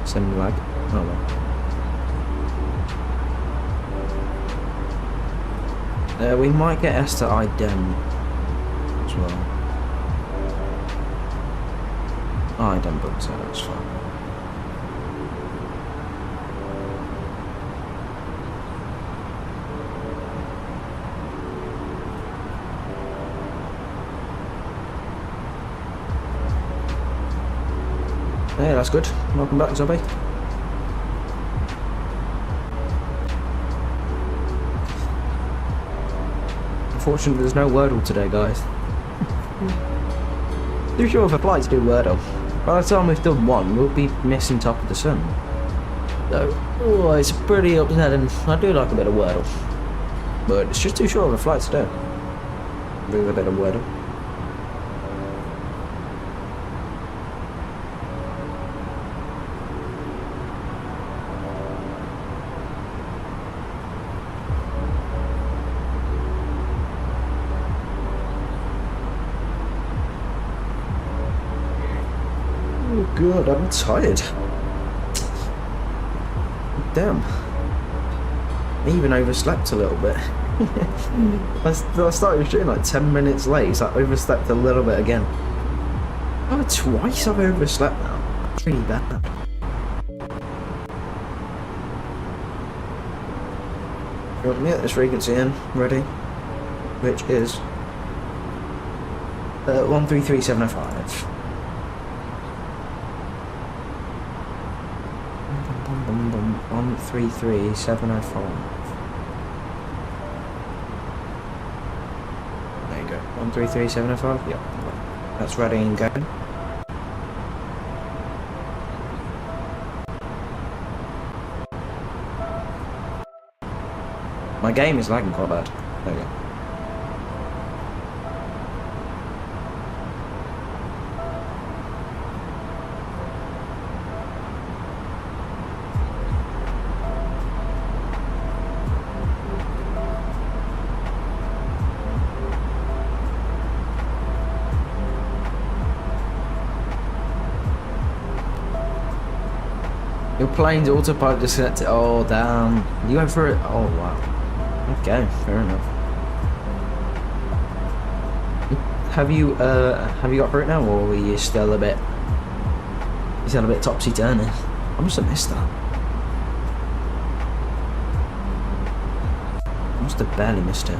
Send lag. Oh well. We might get S to IDEM as well. IDEM booked, so that's fine. Yeah, that's good. Welcome back, Zombie. Unfortunately, there's no Wordle today, guys. Too sure of a flight to do Wordle. By the time we've done one, we'll be missing Top of the Sun. So, oh, it's pretty upsetting. I do like a bit of Wordle. But it's just too short of a flight to do. With a bit of Wordle. Oh god, I'm tired. Damn. I even overslept a little bit. I started shooting like 10 minutes late, so I overslept a little bit again. Oh, twice I've overslept now. That's really bad. You want me to get this frequency in, ready? Which is 133705. 133705. There you go. 133705. Yep. That's ready and going. My game is lagging quite bad. There we go. Your plane's autopilot disconnected. Oh damn! You went for it. Oh wow. Okay, fair enough. Have you got through it now, or are you still a bit? You still a bit topsy turvy? I must have missed that. I must have barely missed it.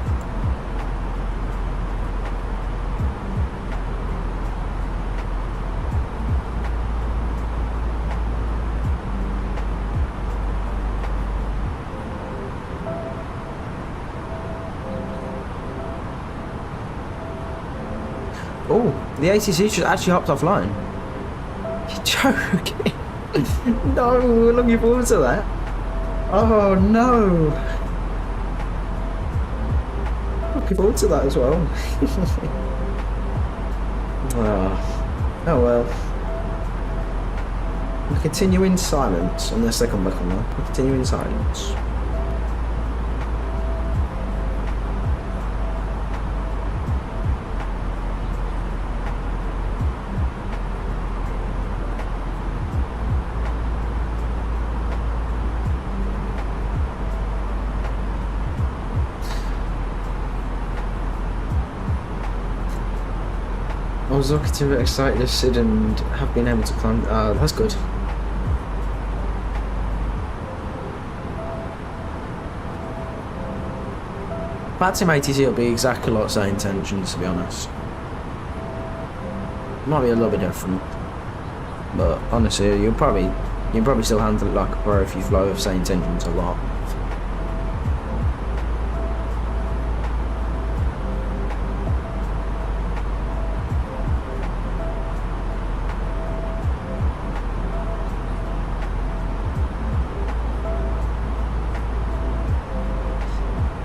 Oh, the ATC just actually hopped offline. You're joking? No, we're looking forward to that. Oh no. Looking forward to that as well. Oh well. We'll continue in silence unless they come back on now. We'll continue in silence. I was looking to be excited as Sid and have been able to climb. That's good. VATSIM ATC will be exactly like same intentions, to be honest. Might be a little bit different, but honestly, you'll probably still handle it like a pro if you fly with same intentions a lot.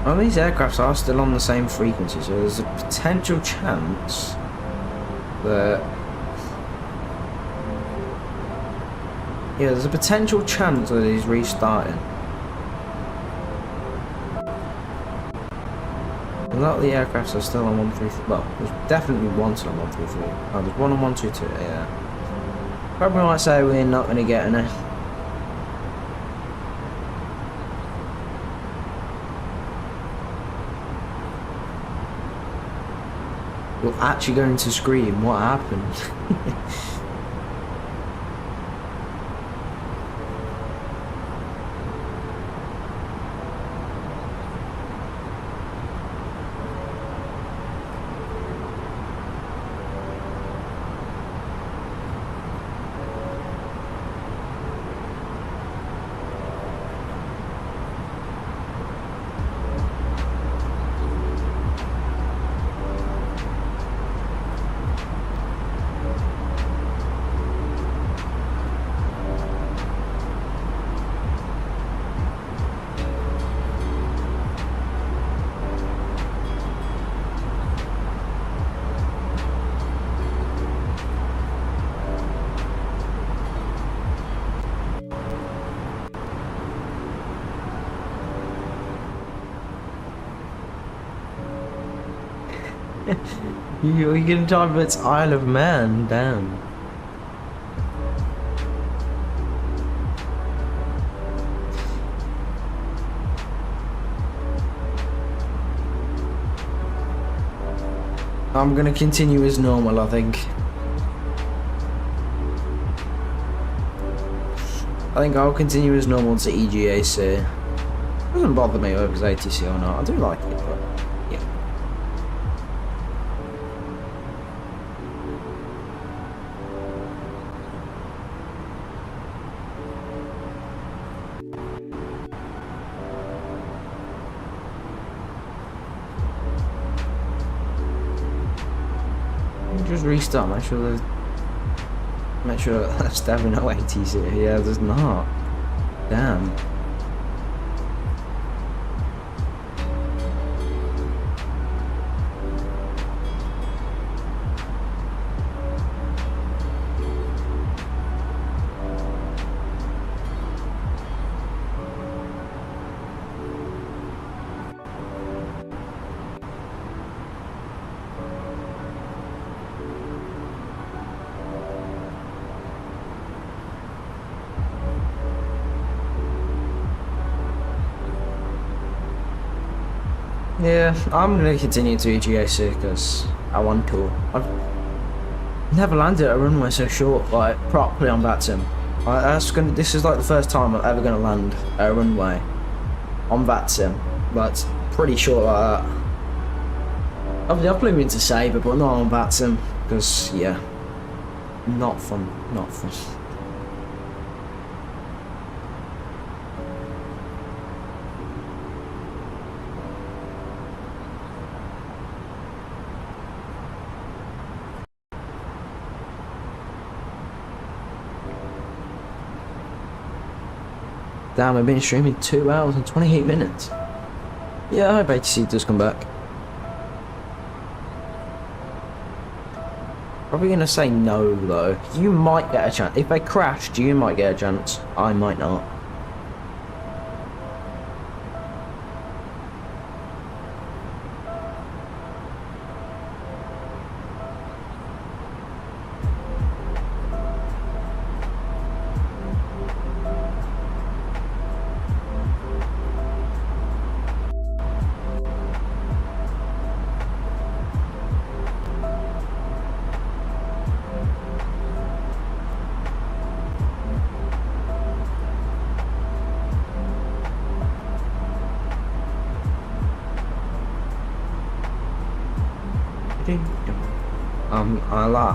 Well, these aircrafts are still on the same frequency, so there's a potential chance that... Yeah, there's a potential chance that he's restarting. A lot of the aircrafts are still on 133. Well, there's definitely one still on 133. Oh, there's one on 122, yeah. Probably might say we're not going to get any. You're actually going to scream, what happened? You're gonna drive its Isle of Man, damn. I'm gonna continue as normal, I think. I think I'll continue as normal to EGAC. It doesn't bother me whether it's ATC or not. I do like it, but yeah. Just restart, make sure that's definitely no ATC. Yeah, there's not. Damn. Yeah, I'm gonna continue to EGAC because I want to. I've never landed at a runway so short, like properly on VATSIM. This is like the first time I'm ever gonna land at a runway on VATSIM, but pretty short like that. Obviously, I've been to Sabre, but not on VATSIM because yeah, not fun, not fun. Damn, I've been streaming 2 hours and 28 minutes. Yeah, I hope ATC does come back. Probably gonna say no though. You might get a chance. If they crashed, you might get a chance. I might not.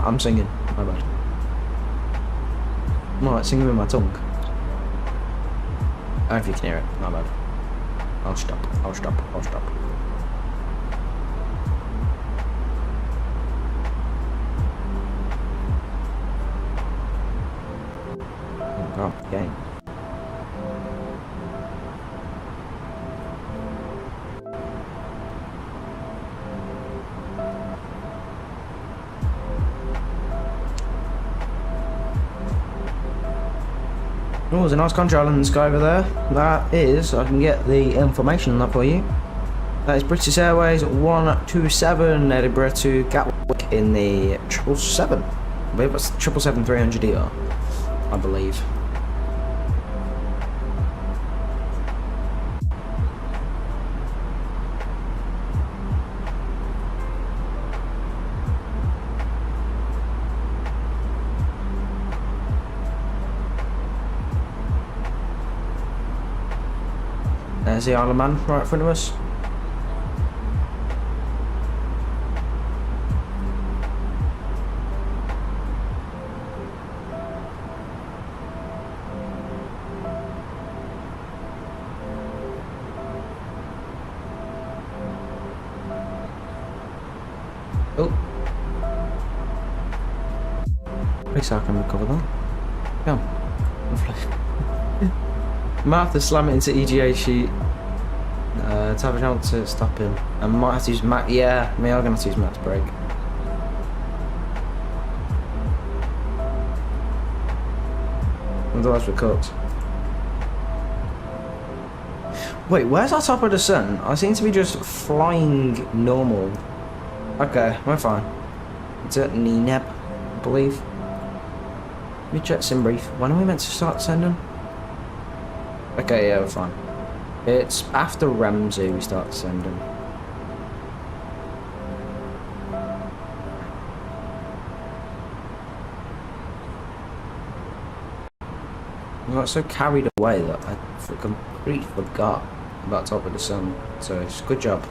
I'm singing. My bad. I'm alright, singing with my tongue. I don't know if you can hear it. My bad. I'll stop. I'll stop. I'll stop. Oh, game. Oh, there's a nice contrail in the sky over there. That is, I can get the information on that for you. That is British Airways 127 Edinburgh to Gatwick in the 777. I believe that's 777-300ER, I believe. There's the Isle of Man right in front of us. Oh. At least I can recover that. Come. Might have to slam it into EGA sheet to have a chance to stop him. I might have to use Matt. Yeah, me, I'm gonna have to use Matt's brake. Otherwise we're cooked. Wait, where's our top of the sun? I seem to be just flying normal Okay, we're fine. It's at NENEP, I believe. Let me check sim brief. When are we meant to start sending? Okay, yeah, we're fine. It's after Ramsey we start sending. I got so carried away that I completely forgot about Top of the Sun. So it's good job.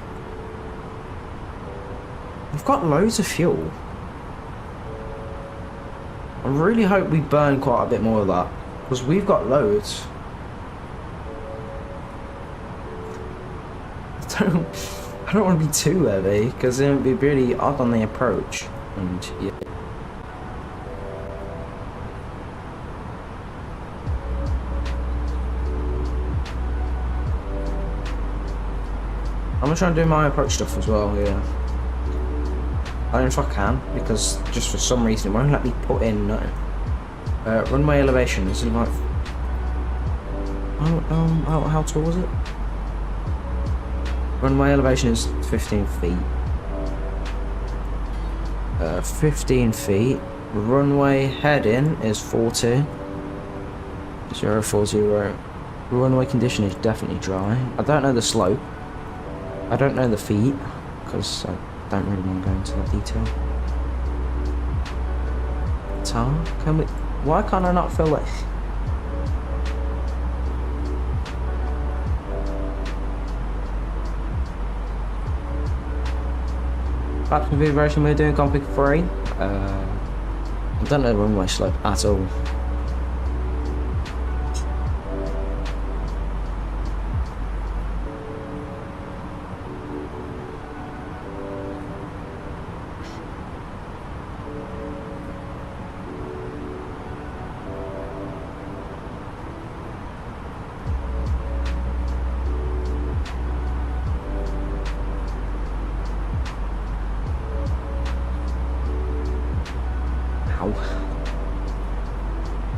We've got loads of fuel. I really hope we burn quite a bit more of that, because we've got loads. I don't want to be too heavy, because then it would be really odd on the approach. And yeah. I'm gonna try and do my approach stuff as well, yeah. I don't know if I can, because just for some reason it won't let me put in nothing. Runway elevation, is it like... how tall was it? Runway elevation is 15 feet. 15 feet. Runway heading is 40. 040. Runway condition is definitely dry. I don't know the slope. I don't know the feet, because I don't really want to go into that detail. Tar? Can we... Why can't I not fill it? Perhaps configuration we're doing config 3. I don't know the runway slope at all.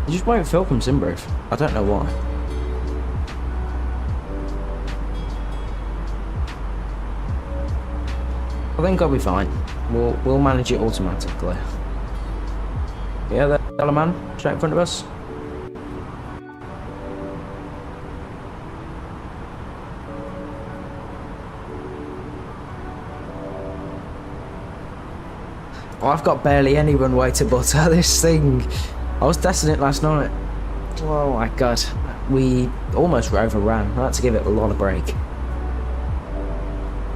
It just won't fill from Simbrief. I don't know why. I think I'll be fine. We'll manage it automatically. Yeah, that yellow man straight in front of us. Oh, I've got barely any runway to butter this thing. I was testing it last night. Oh my god. We almost overran. I had to give it a lot of brake.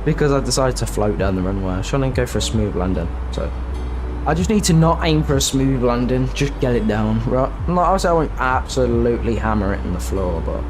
Because I decided to float down the runway. I was trying to go for a smooth landing. So I just need to not aim for a smooth landing. Just get it down. Right. Like I said, I won't absolutely hammer it in the floor, but...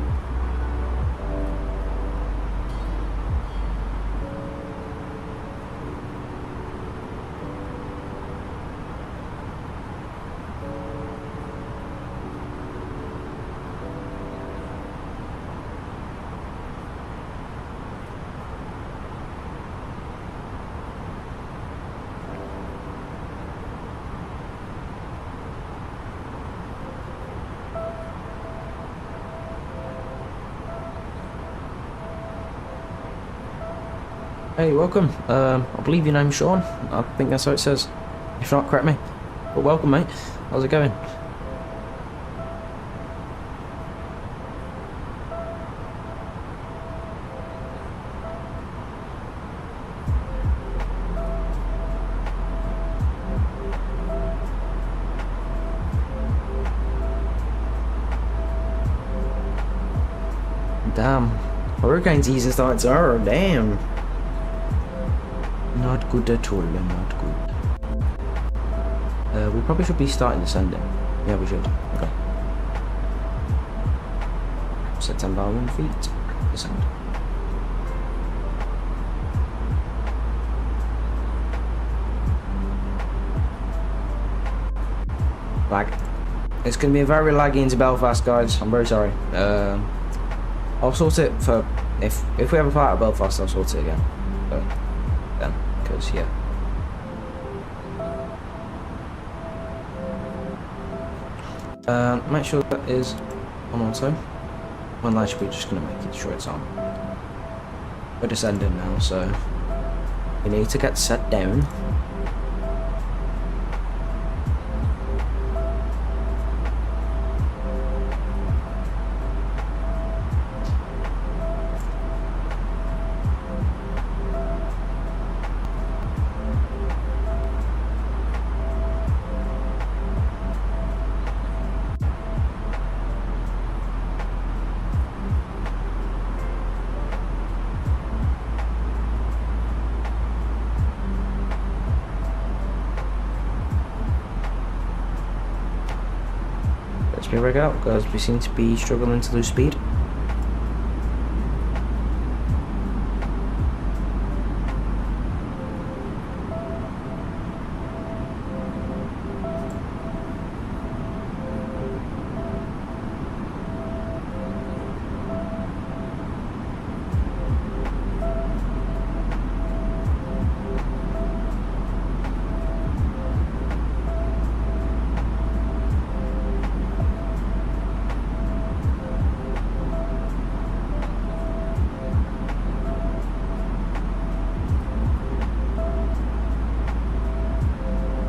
Hey, welcome. I believe your name's Sean. I think that's how it says. If not, correct me. But welcome, mate. How's it going? Damn. Hurricane season starts. Oh, damn. Not good at all, not good. We probably should be starting descending. Yeah, we should. Okay. Set 10,000 feet. Descend. Lag. It's going to be a very laggy into Belfast, guys. I'm very sorry. I'll sort it for... If we have a flight at Belfast, I'll sort it again. But then. Because, yeah. Make sure that is on auto. One line should be just going to make it sure it's on. We're descending now, so We need to get set down. Let's be rig out because we seem to be struggling to lose speed.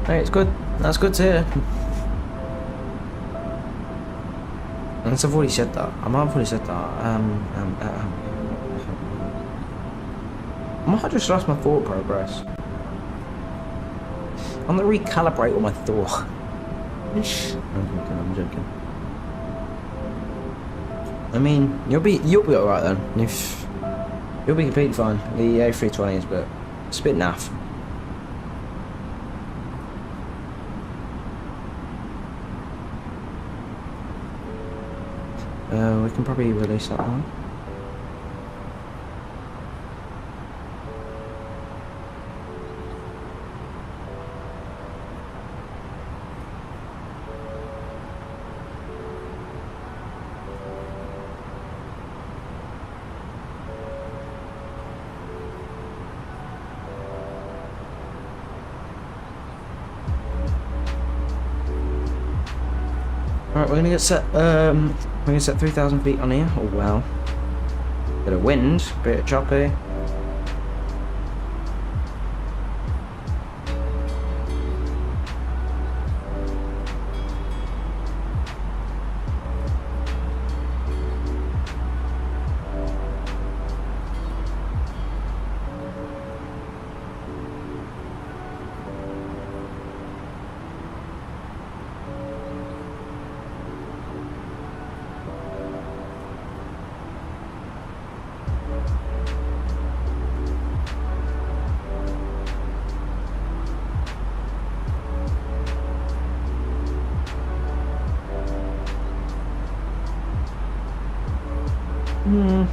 Hey, it's good. That's good to hear. Unless I've already said that. I might have already said that. I might have just lost my thought progress. I'm gonna recalibrate all my thought. I'm joking. I mean, you'll be alright then. You'll be completely fine. The A320s, but it's a bit naff. We can probably release that one. Alright, we're gonna get set 3,000 feet on here. Oh wow. Bit of wind, bit choppy.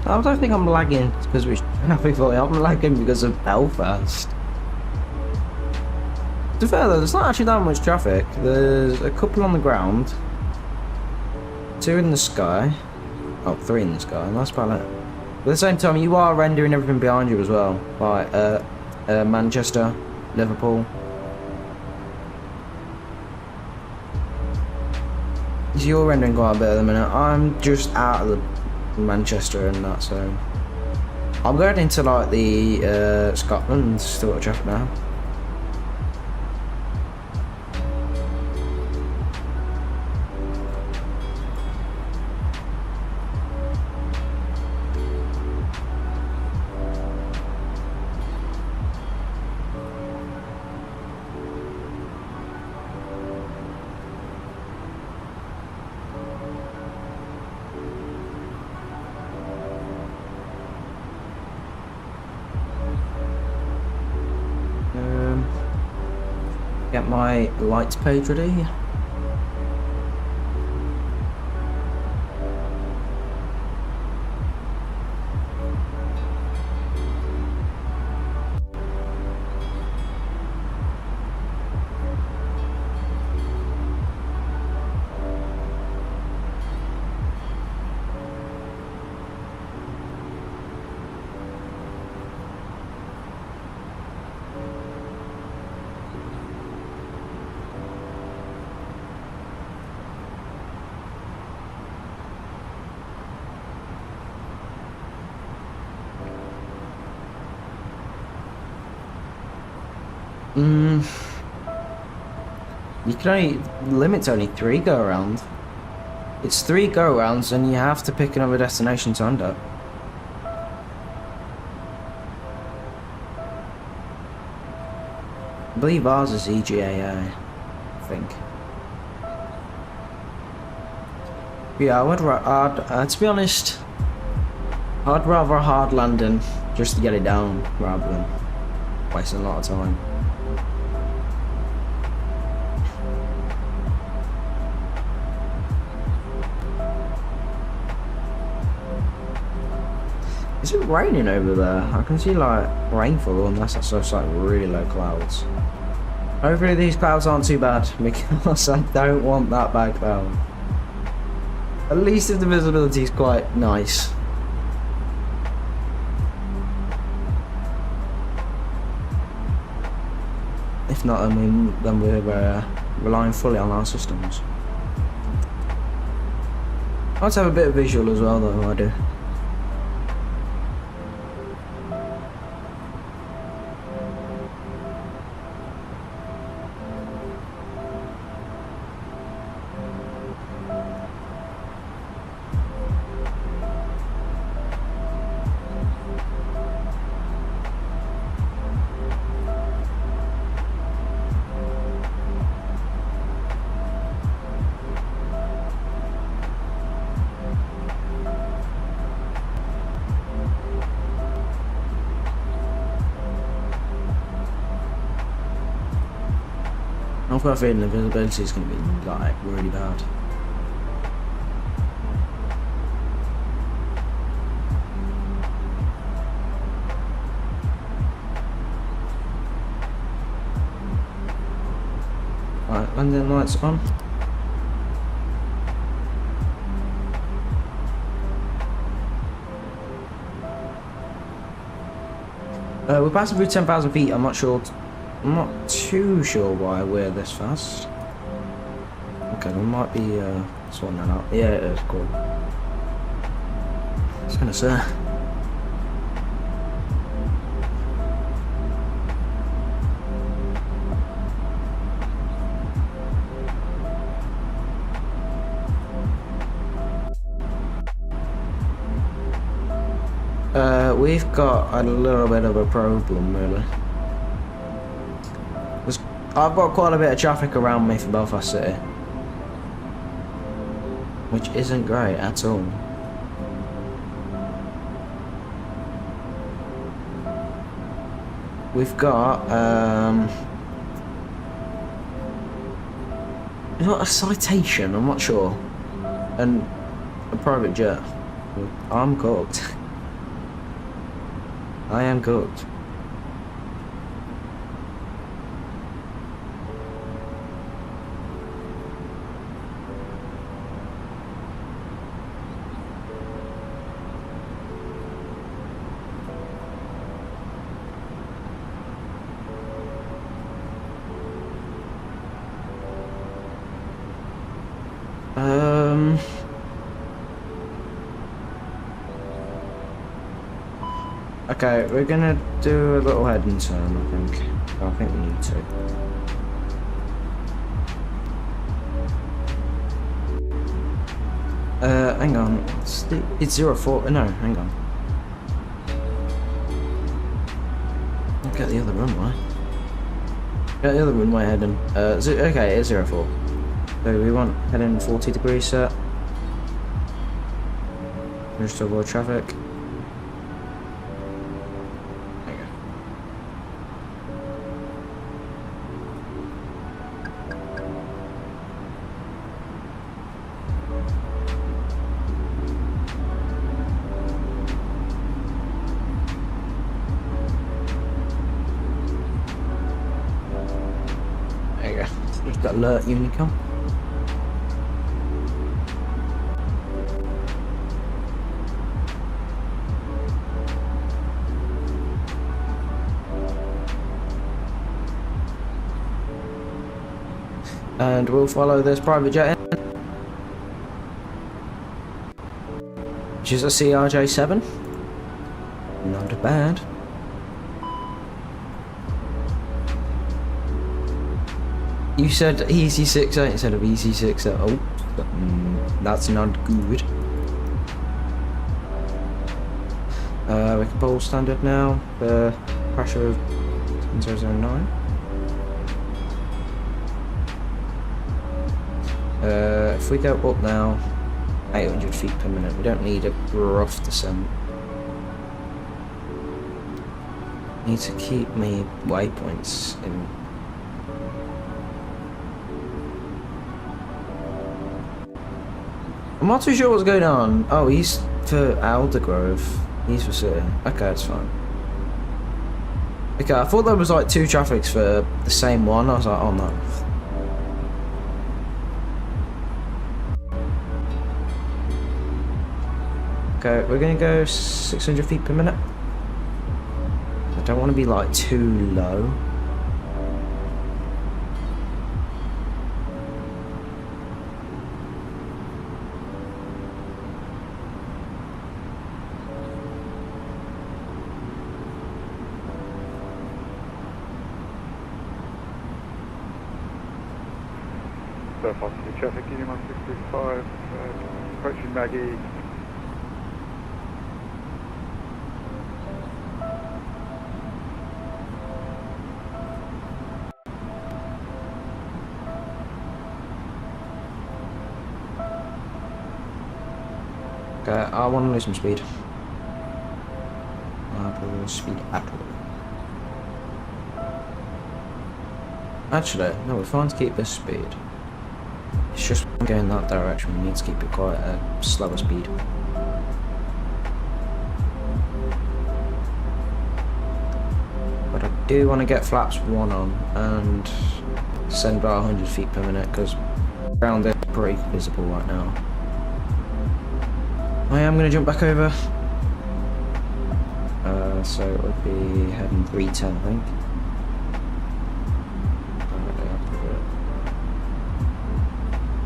I don't think I'm lagging because we're traffic fully. I'm lagging because of Belfast. To be fair though, there's not actually that much traffic. There's a couple on the ground, 2 in the sky, oh 3 in the sky, and that's about it. But at the same time, you are rendering everything behind you as well, like Manchester, Liverpool. So you're rendering quite a bit at the minute. I'm just out of the Manchester and that, so I'm going into like the Scotland sort of traffic now. Get my lights page ready. You can only limit's only 3 go around. It's 3 go rounds, and you have to pick another destination to under. I believe ours is EGAC, I think. Yeah, to be honest, I'd rather a hard landing just to get it down rather than wasting a lot of time. Is it raining over there? I can see like rainfall unless that's just like really low clouds. Hopefully these clouds aren't too bad because I don't want that back down. At least if the visibility is quite nice. If not, then we're relying fully on our systems. I like to have a bit of visual as well though, I do. I've got a feeling the visibility is going to be like really bad. Right, landing lights on. We're passing through 10,000 feet. I'm not too sure why we're this fast. Okay, we might be sorting that out. Yeah, it is cool. I was gonna say. We've got a little bit of a problem, really. I've got quite a bit of traffic around me for Belfast City, which isn't great at all. We've got a citation, I'm not sure, and a private jet. I'm cooked. I am cooked. Okay, we're gonna do a little head and turn, I think we need to. Hang on, it's 04, no, hang on. Look at the other runway. Get the other runway heading. Okay, it's 04. So we want heading 40 degrees set. Just to avoid traffic. Alert Unicom. And we'll follow this private jet in, which is a CRJ7. Not bad. You said EC60 instead of EC60. Oh, that's not good. We can pull standard now. The pressure of 009. If we go up now, 800 feet per minute, we don't need a rough descent. Need to keep my waypoints in. I'm not too sure what's going on. Oh, he's for Aldergrove. He's for City. Okay, that's fine. Okay, I thought there was like 2 traffics for the same one. I was like, oh no. Okay, we're gonna go 600 feet per minute. I don't want to be like too low. Positive traffic, Union 1635, approaching Maggie. Okay, I want to lose some speed. I don't lose speed at all. Actually, no, we're fine to keep this speed. It's just going that direction, we need to keep it quite a slower speed. But I do want to get flaps 1 on and send about 100 feet per minute because ground is pretty visible right now. I am going to jump back over. So it would be heading 310, I think.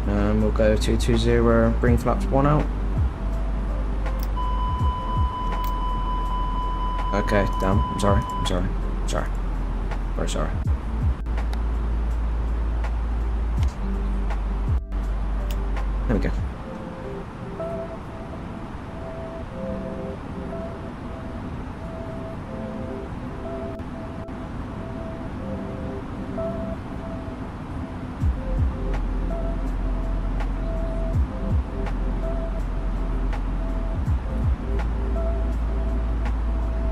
And we'll go 220, bring flaps 1 out. Okay, damn, I'm sorry. Very sorry. There we go.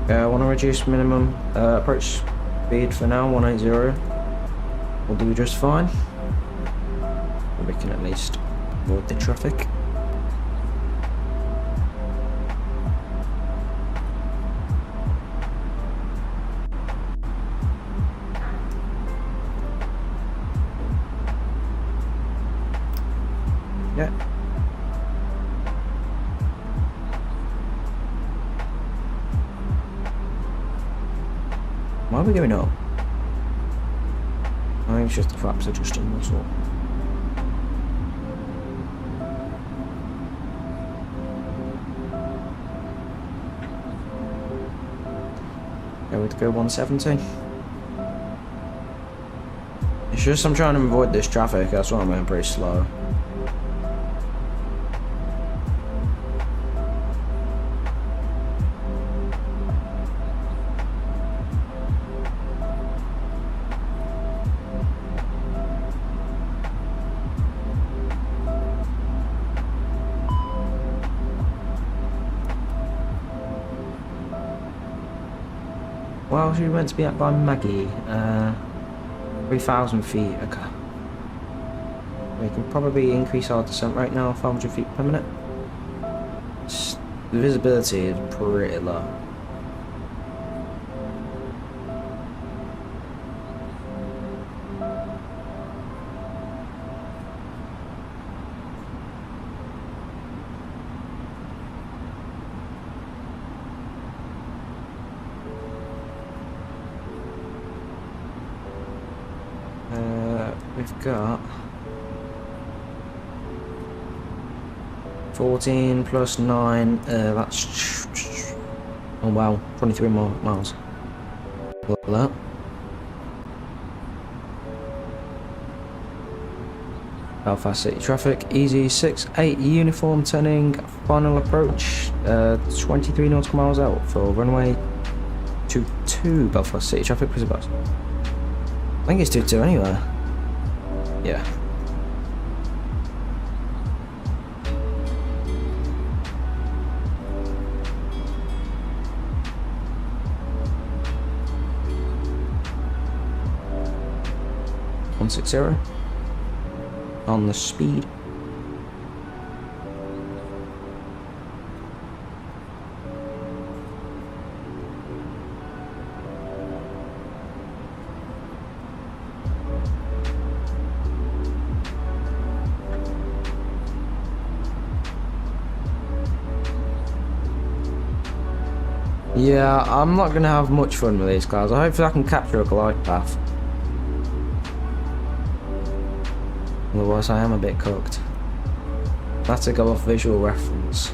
I want to reduce minimum approach speed for now, 180. We'll do just fine. We can at least avoid the traffic. Yeah. Why are we going up? I think it's just the flaps adjusting, that's all. Yeah, we'd go 170. It's just I'm trying to avoid this traffic, that's why I'm going pretty slow. Well, she went to be at by Maggie. 3,000 feet. Okay. We can probably increase our descent right now, 500 feet per minute. The visibility is pretty low. We've got 14 plus 9, that's, oh wow, 23 more miles. Look at that. Belfast City traffic, easy 68 uniform turning, final approach, 23 nautical miles out for runway 22 Belfast City traffic, please advise. I think it's 22 anyway. Yeah. .160 on the speed. Yeah, I'm not going to have much fun with these cars. Hopefully I can capture a glide path. Otherwise I am a bit cooked. That's to go off visual reference.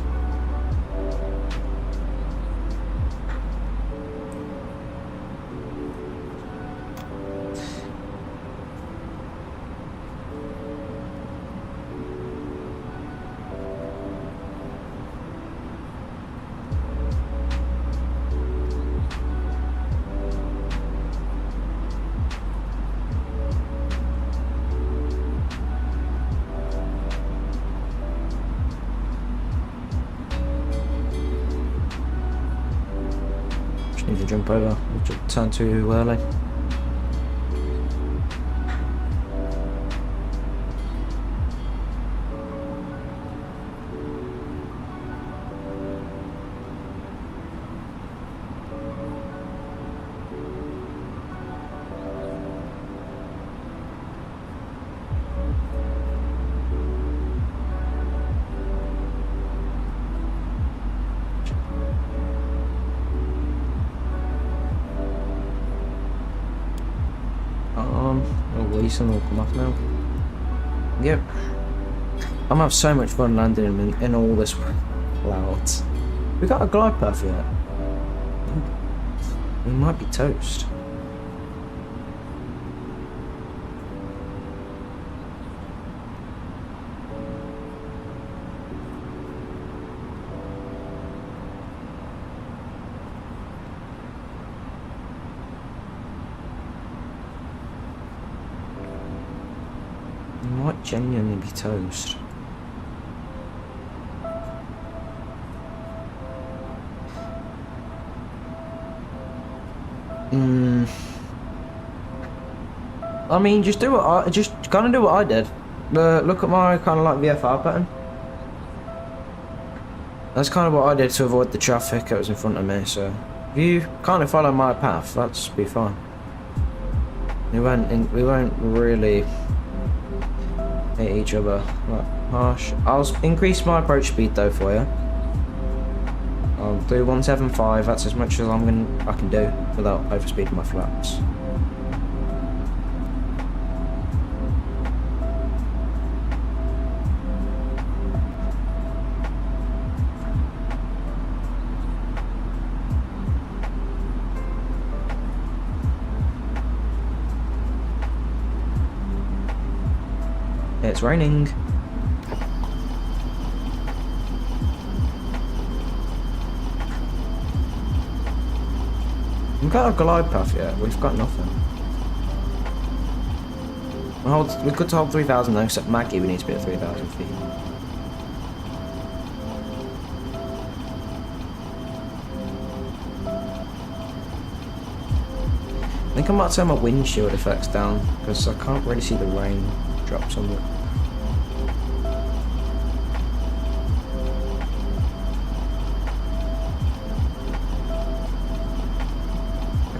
Need to jump over, turn too early. Wilson will come off now. Yep. I'm gonna have so much fun landing in all this clouds. We got a glide path yet. We might be toast. Might genuinely be toast. I mean, just do what I kind of do what I did. Look at my kind of like VFR pattern. That's kind of what I did to avoid the traffic that was in front of me. So if you kind of follow my path, that's be fine. We won't really hit each other like harsh. I'll increase my approach speed though for you. I'll do 175. That's as much as I can do without overspeeding my flaps. It's raining. We've got a glide path yet. We've got nothing. We could hold 3,000 though, except Maggie we need to be at 3,000 feet. I think I might turn my windshield effects down because I can't really see the rain drops on it.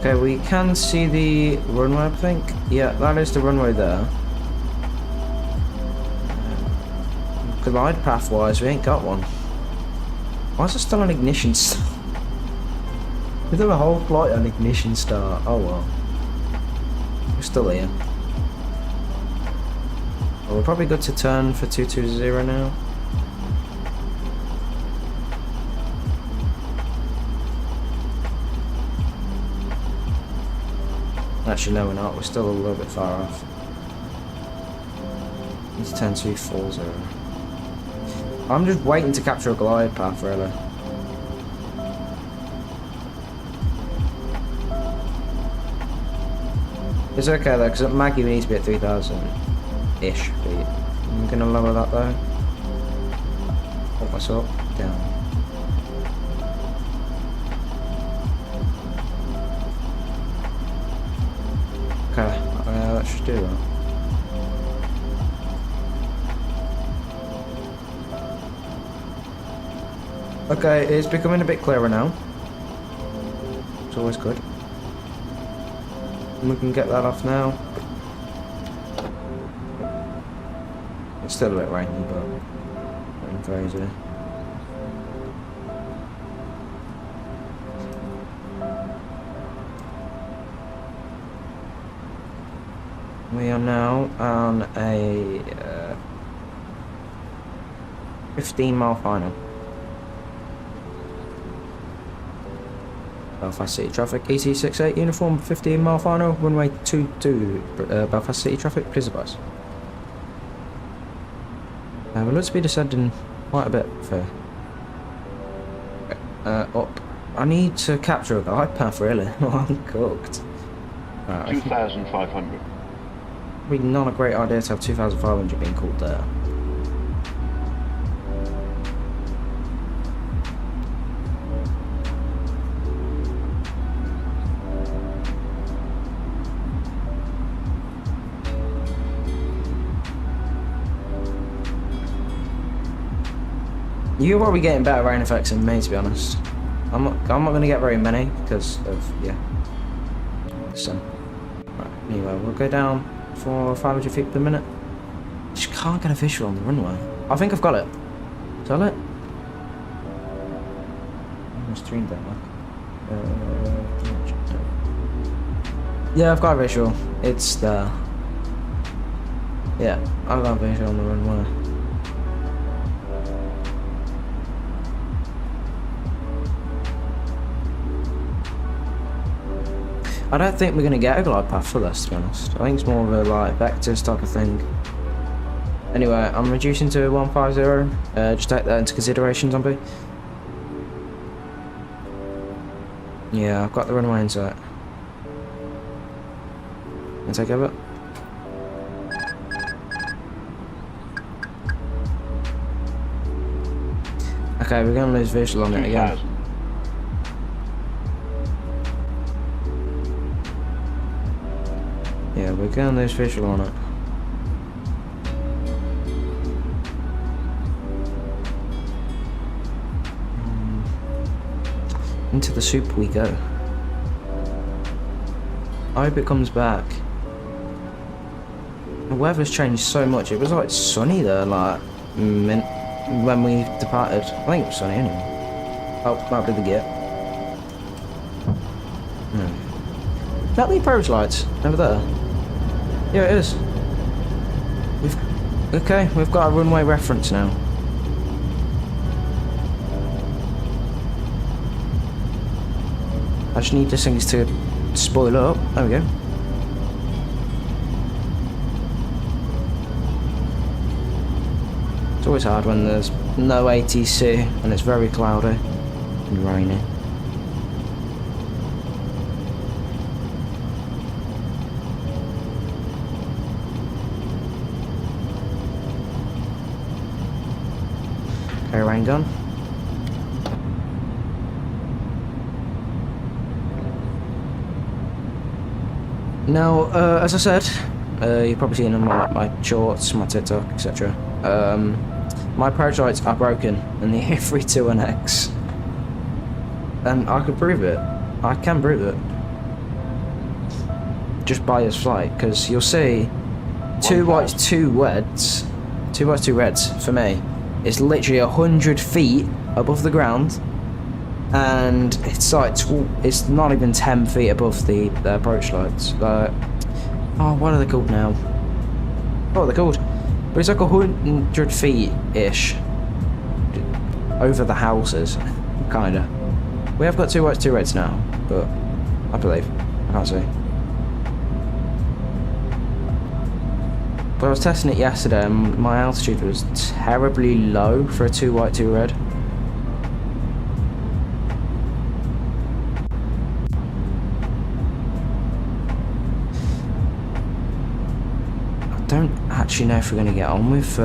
Okay, we can see the runway, I think. Yeah, that is the runway there. Glide path wise, we ain't got one. Why is there still an ignition start? We did a whole flight on ignition start. Oh well. We're still here. Well, we're probably good to turn for 220 now. Actually, no, we're not. We're still a little bit far off. It's 10240. I'm just waiting to capture a glide path, really. It's okay though, because at Maggie we need to be at 3,000-ish feet. I'm gonna lower that though. Put myself down. Okay, that should do that. Okay, it's becoming a bit clearer now. It's always good. And we can get that off now. It's still a bit rainy, but nothing crazy. We are now on a 15-mile final. Belfast City traffic, EC68 uniform, 15-mile final, runway 22, Belfast City traffic, please advise. We look to be descending quite a bit for up. I need to capture a glide path, really. I'm cooked. Right, 2,500. Probably not a great idea to have 2,500 being called there. You're probably getting better rain effects than me, to be honest. I'm not going to get very many because of the sun. Right, anyway, we'll go down for 500 feet per minute. Just can't get a visual on the runway. I think I've got it. Tell it. I'm streamed that one. Yeah, I've got a visual. It's there. Yeah, I've got a visual on the runway. I don't think we're going to get a glide path for this, to be honest. I think it's more of a like vectors type of thing. Anyway, I'm reducing to 150. Just take that into consideration, zombie. Yeah, I've got the runway in sight. Can I take over? Okay, we're going to lose visual on it again. Yeah, we're going to lose visual on it. Into the soup we go. I hope it comes back. The weather's changed so much. It was like sunny there, like when we departed. I think it was sunny anyway. Oh, might be the gate. No. Is that the approach lights over there? Yeah, it is. We've got a runway reference now. I just need these things to spoil up. There we go. It's always hard when there's no ATC and it's very cloudy and rainy. Okay, rain gun. Now, as I said, you've probably seen on my shorts, my TikTok, etc. My approach lights are broken in the A321X. And I could prove it. I can prove it. Just by this flight, because you'll see 2 whites, 2 reds. 2 whites, 2 reds, for me, is literally 100 feet above the ground. And it's like, it's not even 10 feet above the approach lights. Like, oh, what are they called now? What are they called? But it's like 100 feet-ish over the houses, kinda. We have got 2 whites, 2 reds now, but I believe. I can't see. But I was testing it yesterday and my altitude was terribly low for a 2 white 2 red. I don't actually know if we're going to get on with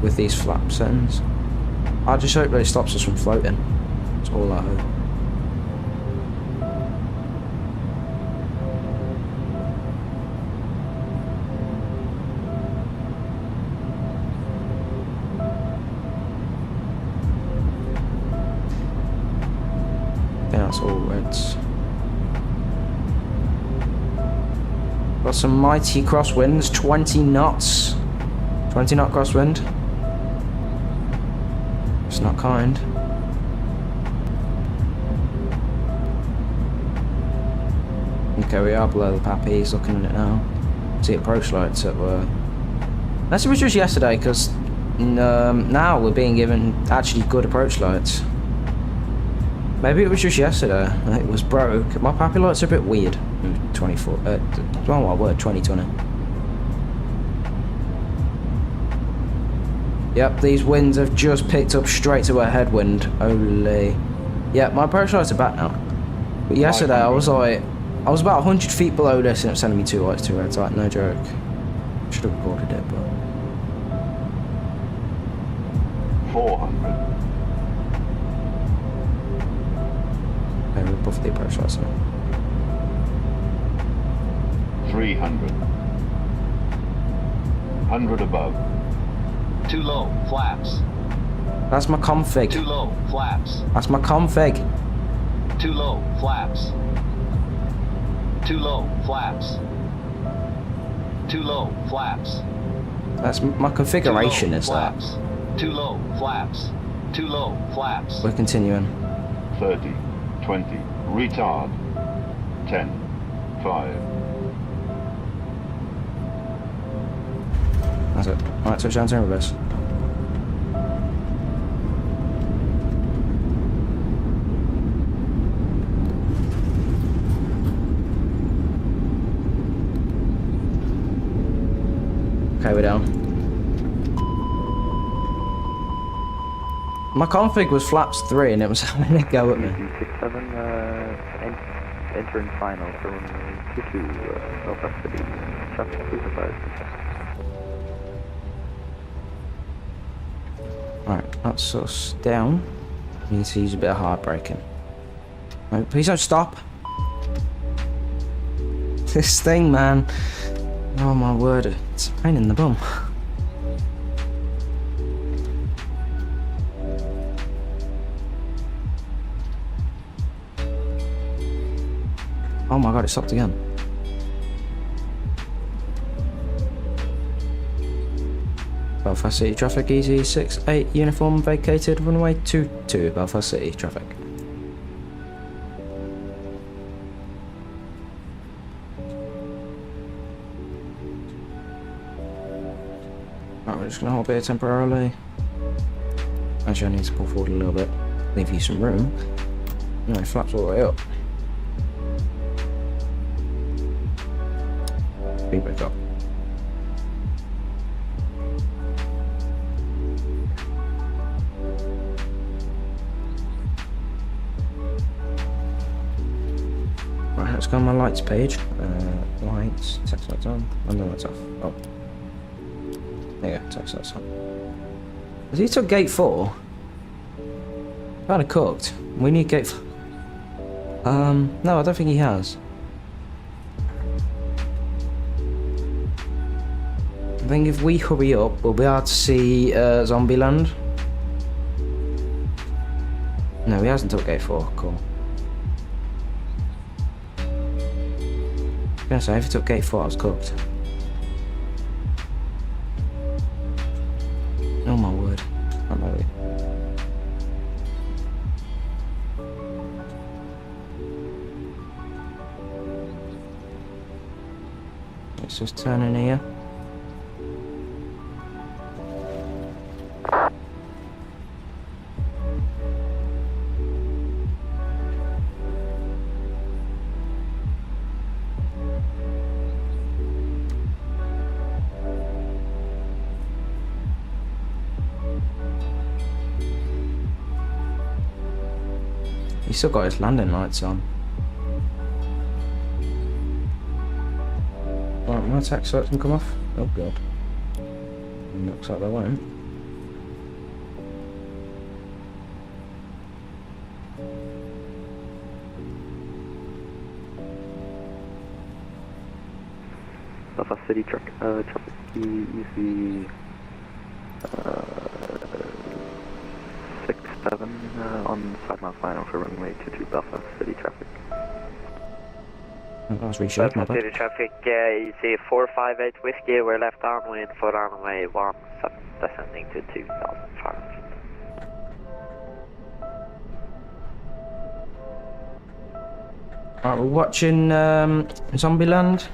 with these flap settings. I just hope that it stops us from floating. That's all I hope. That's all reds. Got some mighty crosswinds, 20 knots. 20 knot crosswind. It's not kind. Okay, we are below the Pappy, he's looking at it now. See approach lights that were... Unless it was just yesterday, because now we're being given actually good approach lights. Maybe it was just yesterday. It was broke. My Pappy lights are a bit weird. 24. Oh my word, 2020. Yep, these winds have just picked up straight to a headwind. Holy. Yep, my approach lights are back now. But yesterday I was about 100 feet below this and it was sending me 2 whites, 2 reds. Like, no joke. Should have recorded it, but. 400. Okay, we'll buff the approach lights now. 300. 100 above. Too low, flaps. That's my config. Too low, flaps. That's my config. Too low, flaps. Too low, flaps. Too low, flaps. That's my configuration is that. Too low, flaps. Too low, flaps. We're continuing. 30. 20. Retard. 10. 5. That's it. Alright, switch down to reverse. Okay, we're down. My config was flaps 3 and it was having a go at me. 67, entering final from 22, Belfast City, traffic supervised. Right, that's us down. We need to use a bit of hard braking. No, please don't stop. This thing, man. Oh my word, it's a pain in the bum. Oh my god, it stopped again. Belfast City traffic, easy 68 uniform vacated, runway 22, Belfast City traffic. Right, we're just gonna hold here temporarily. Actually, I need to pull forward a little bit, leave you some room. No, it flaps all the way up. Speed back up. Right, let's go on my lights page. Lights, text lights on, and the lights off. Oh. There you go, text lights on. Has he took gate 4? Kinda cooked. We need gate 4. No, I don't think he has. I think if we hurry up, we'll be able to see Zombieland. No, he hasn't took gate 4, cool. I was gonna say, if he took gate 4, I was cooked. Oh my word. I'm ready. Let's just turn in here. He's still got his landing lights on. Right, my tax lights can come off. Oh god. Looks like they won't. Belfast City traffic easy 67 on 5 mile final for runway 22 Belfast City traffic. Oh, that was reshaped, my bad. City traffic, easy 458 whiskey, we're left on wind for runway 17, descending to 2,500. Alright, we're watching Zombieland.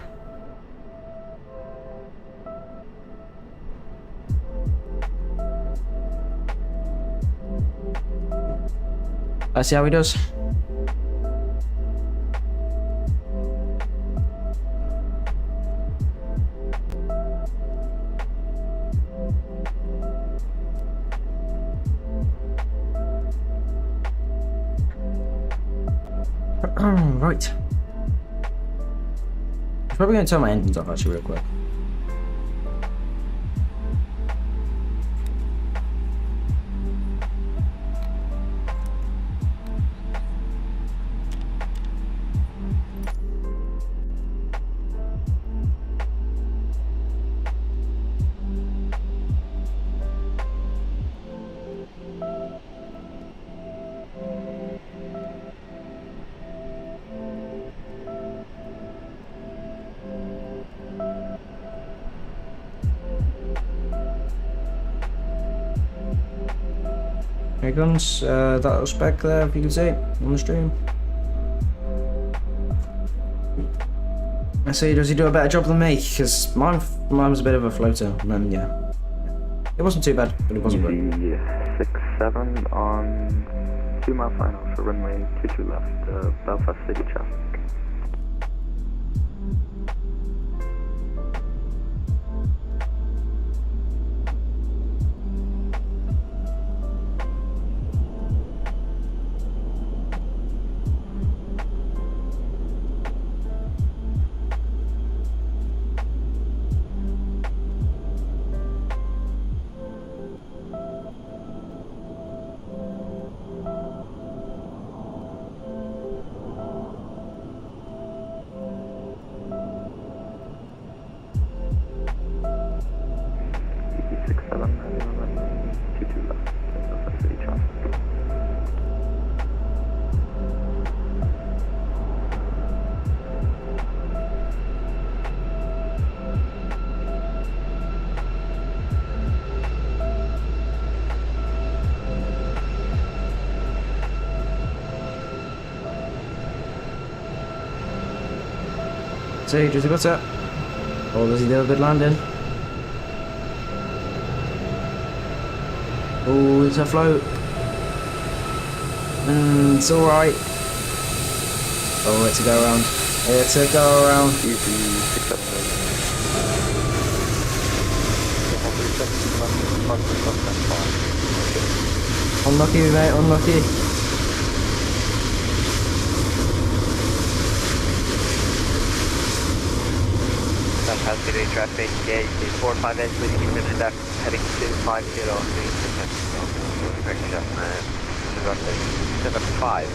Let's see how he does. Right. I'm probably going to turn my engines off actually real quick. Here comes that little speck there, if you can see it on the stream. Let's see, does he do a better job than me? Because mine was a bit of a floater, and then yeah. It wasn't too bad, but it wasn't good. 67 on 2 mile final for runway 22 left, Belfast City traffic. See, does he what's up? Or does he do a good landing? Oh, it's a float. It's alright. Oh, it's a go around. It's a go around. Unlucky, mate, unlucky. Belfast City traffic, yeah, 458 whiskey, turning left, heading to 50, direction, to runway 75.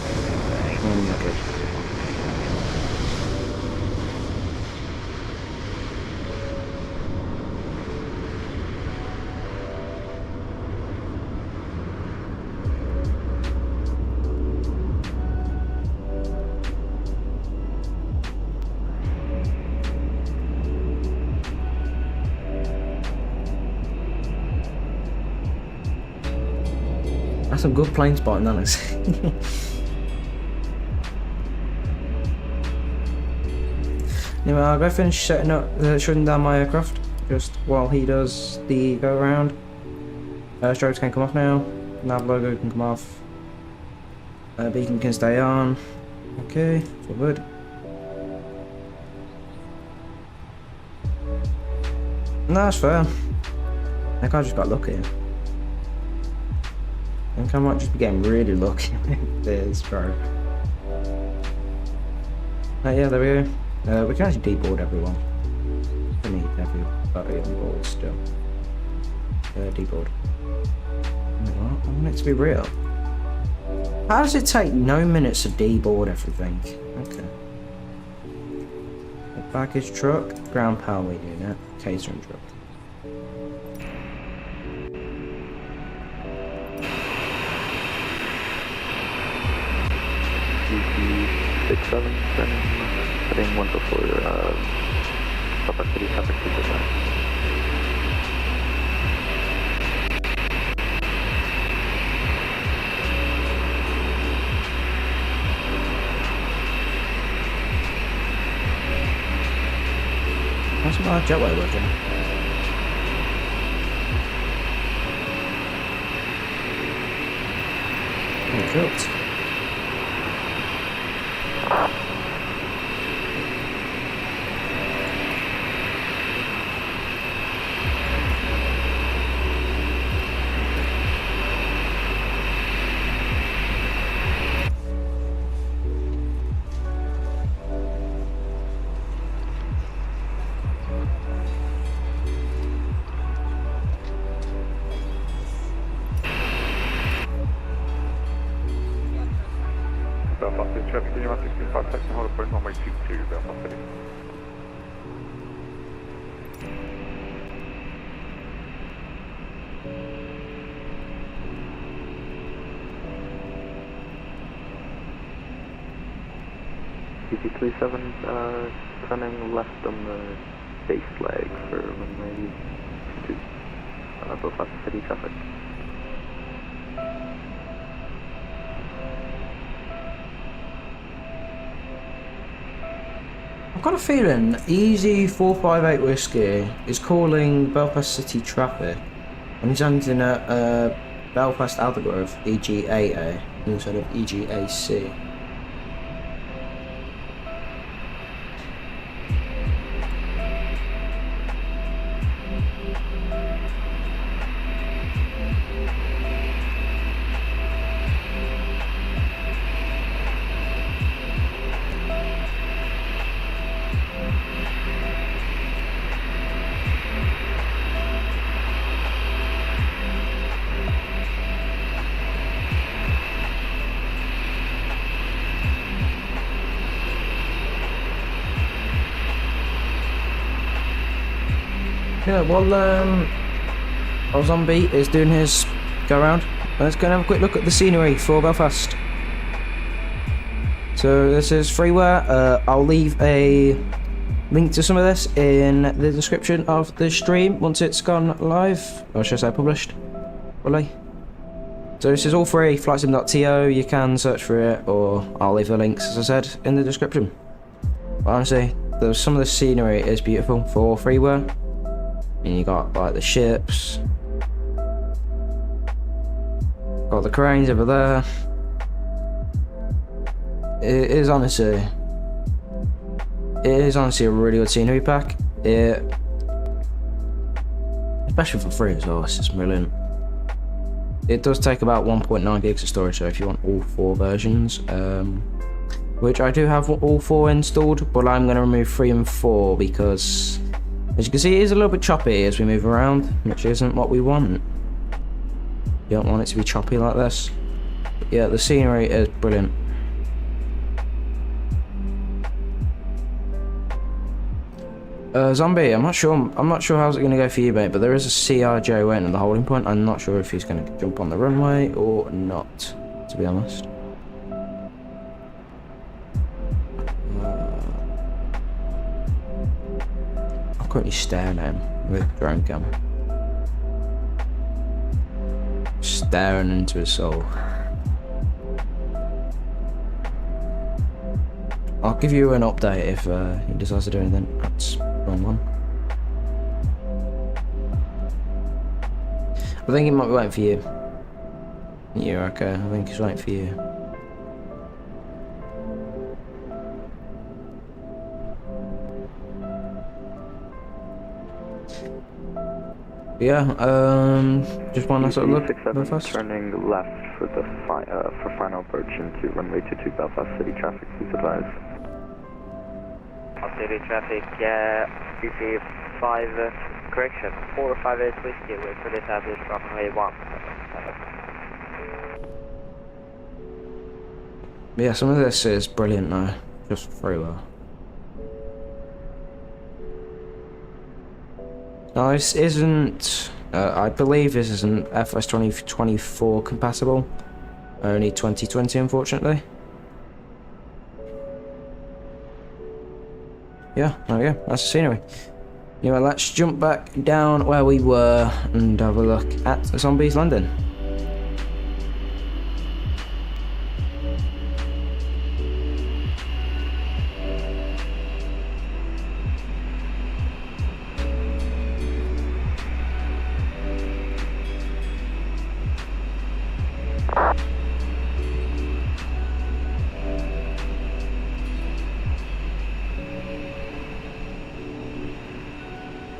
That's some good plane spotting, that is. Anyway, I'll go finish setting up, shutting down my aircraft, just while he does the go around. Strobes can come off now, nav logo can come off, beacon can stay on. Okay, it's all good. No, that's fair. I think I just got lucky. I think I might just be getting really lucky with this, bro. Yeah, there we go. We can actually deboard everyone. We need everybody on board still. Deboard. What? I want it to be real. How does it take no minutes to deboard everything? Okay. A baggage truck, ground power unit, catering truck. GT67, heading 124, Papa City traffic supervised. How's my jetway working? Oh, cooked. Belfast City traffic, Union 165, taxi hold approach runway 22, Belfast City. GT37, turning left on the base leg for runway 2, Belfast City traffic. I've got a feeling Easy 458 Whiskey is calling Belfast City traffic and he's landing at Belfast Aldergrove EGAA instead of EGAC. Yeah, while Zombie is doing his go around, let's go and have a quick look at the scenery for Belfast. So this is freeware. I'll leave a link to some of this in the description of the stream once it's gone live, or should I say published, really. So this is all free, flightsim.to, you can search for it, or I'll leave the links, as I said, in the description. But honestly, some of the scenery is beautiful for freeware. And you got like the ships, got the cranes over there. It is honestly a really good scenery pack. Especially for free as well, it's just brilliant. It does take about 1.9 gigs of storage, so if you want all 4 versions, which I do have all 4 installed, but I'm going to remove 3 and 4 because, as you can see, it is a little bit choppy as we move around, which isn't what we want. You don't want it to be choppy like this. But yeah, the scenery is brilliant. Zombie, I'm not sure how's it going to go for you, mate, but there is a CRJ waiting at the holding point. I'm not sure if he's going to jump on the runway or not, to be honest. I'm currently staring at him with drone cam. Staring into his soul. I'll give you an update if he decides to do anything. That's wrong one. I think he might be waiting for you. You're okay, I think he's waiting for you. Yeah, just one last little look. Belfast. Turning left for the final approach into runway 22 Belfast City traffic, please advise. City traffic, EC 5, correction, 458 whiskey, we're fully established runway 17. Yeah, some of this is brilliant now, just very well. Now this isn't, I believe this isn't FS 2024 compatible, only 2020 unfortunately. Yeah, there we go, that's the scenery. Anyway, let's jump back down where we were and have a look at Zombies London.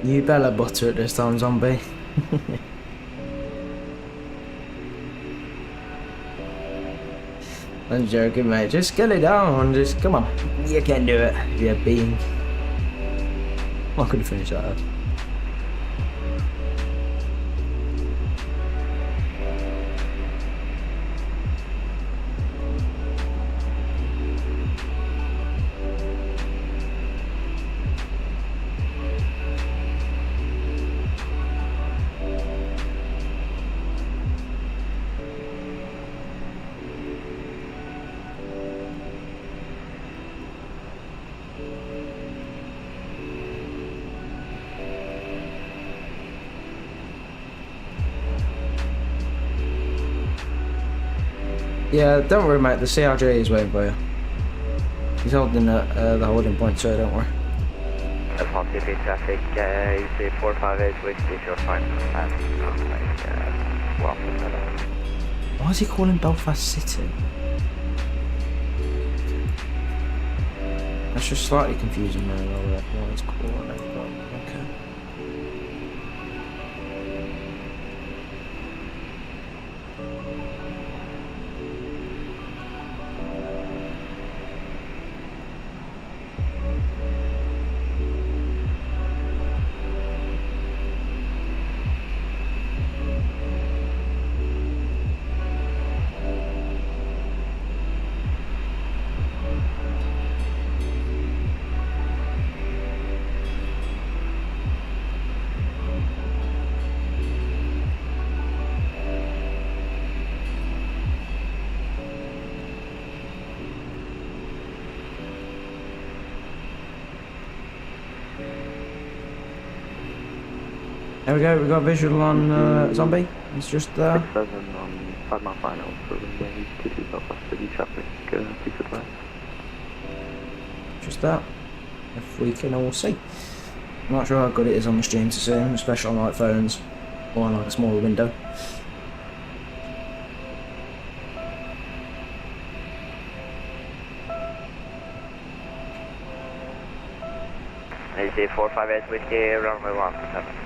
You better butter it this time, zombie. I'm joking, mate. Just get it down. Just come on. You can do it. You're being. I couldn't finish that up. Yeah, don't worry, mate. The CRJ is waiting for you. He's holding the holding point, so don't worry. City traffic, EC 458 whiskey, short fine. Why is he calling Belfast City? That's just slightly confusing, man. What he's calling it, but okay. There we go, we got a visual on Zombie. It's just there. 7 on 5 mile final for runway 22 Belfast City traffic, please advise. Just that. If we can all see. I'm not sure how good it is on the stream to see them, especially on like phones or on like a smaller window. EC 458 whiskey, runway 17.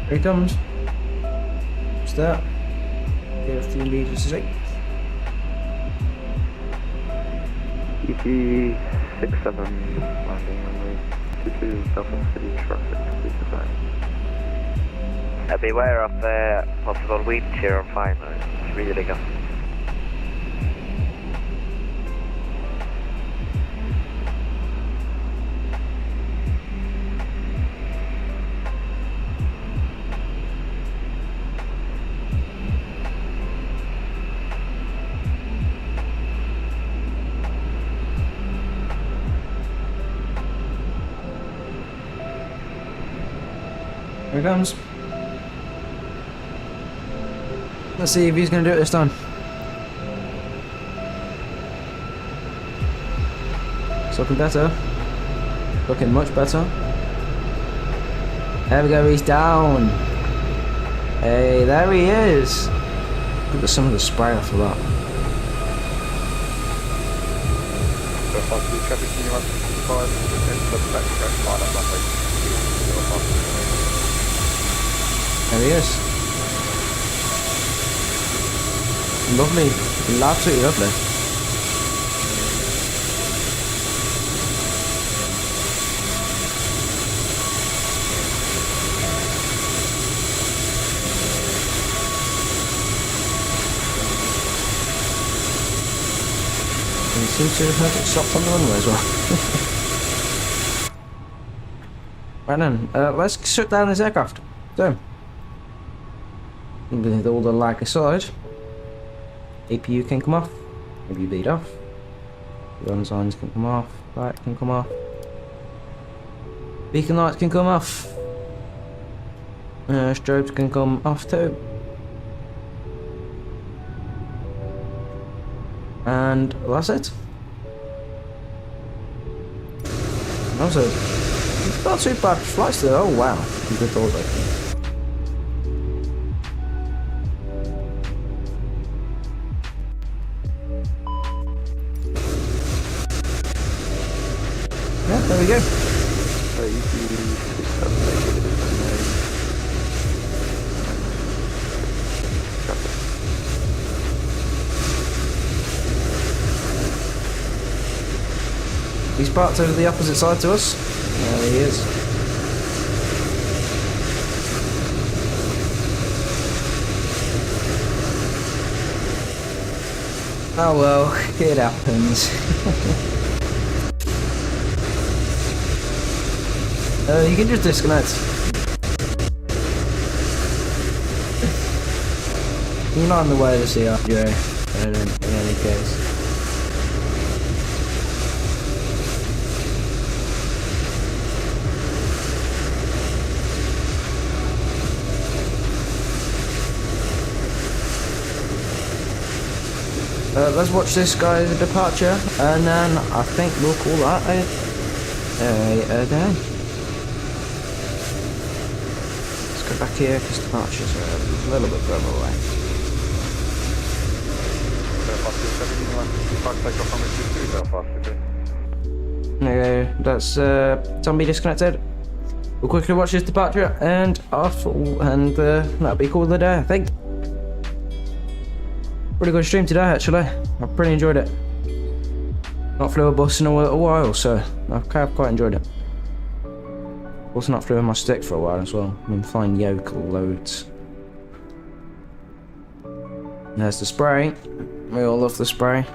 Here he comes. Just that. Get a few meters to see. EG 67 landing runway 22 Belfast City traffic, please advise. Beware of possible wind shear on final. It's really good. Here he comes. Let's see if he's going to do it this time. It's looking better. Looking much better. There we go, he's down. Hey, there he is. Look at some of the spray off of that. There he is. Lovely. Absolutely lovely. And he seems to have it stopped on the runway as well. Right then, let's shut down this aircraft. So, with all the lag aside, APU can come off, APU lead off, run signs can come off, light can come off, beacon lights can come off, strobes can come off too, and that's it. Also, not too bad flights there. Oh wow, good thought I think. Yeah, there we go. He's parked over the opposite side to us. There he is. Oh well, it happens. You can just disconnect. You're not in the way to see RJ in any case. Let's watch this guy's departure, and then I think we'll call that a day. Let's go back here because departures are a little bit further away. Okay, that's zombie disconnected. We'll quickly watch his departure and off, and that'll be called the day, I think. Pretty good stream today, actually. I pretty enjoyed it. Not flew a bus in a while, so I've quite enjoyed it. Also not flew on my stick for a while as well. I've been flying yoke loads. There's the spray. We all love the spray.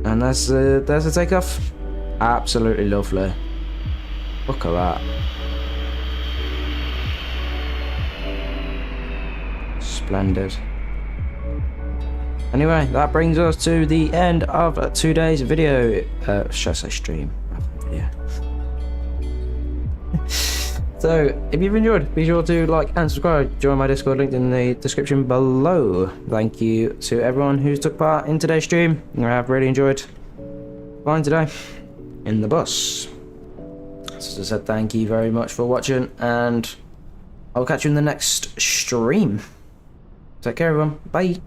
And there's the takeoff. Absolutely lovely. Look at that. Splendid. Anyway, that brings us to the end of today's video. Should I say stream? Yeah. So, if you've enjoyed, be sure to like and subscribe. Join my Discord linked in the description below. Thank you to everyone who's took part in today's stream. I've really enjoyed flying today in the bus. So as I said, thank you very much for watching, and I'll catch you in the next stream. Take care, everyone. Bye.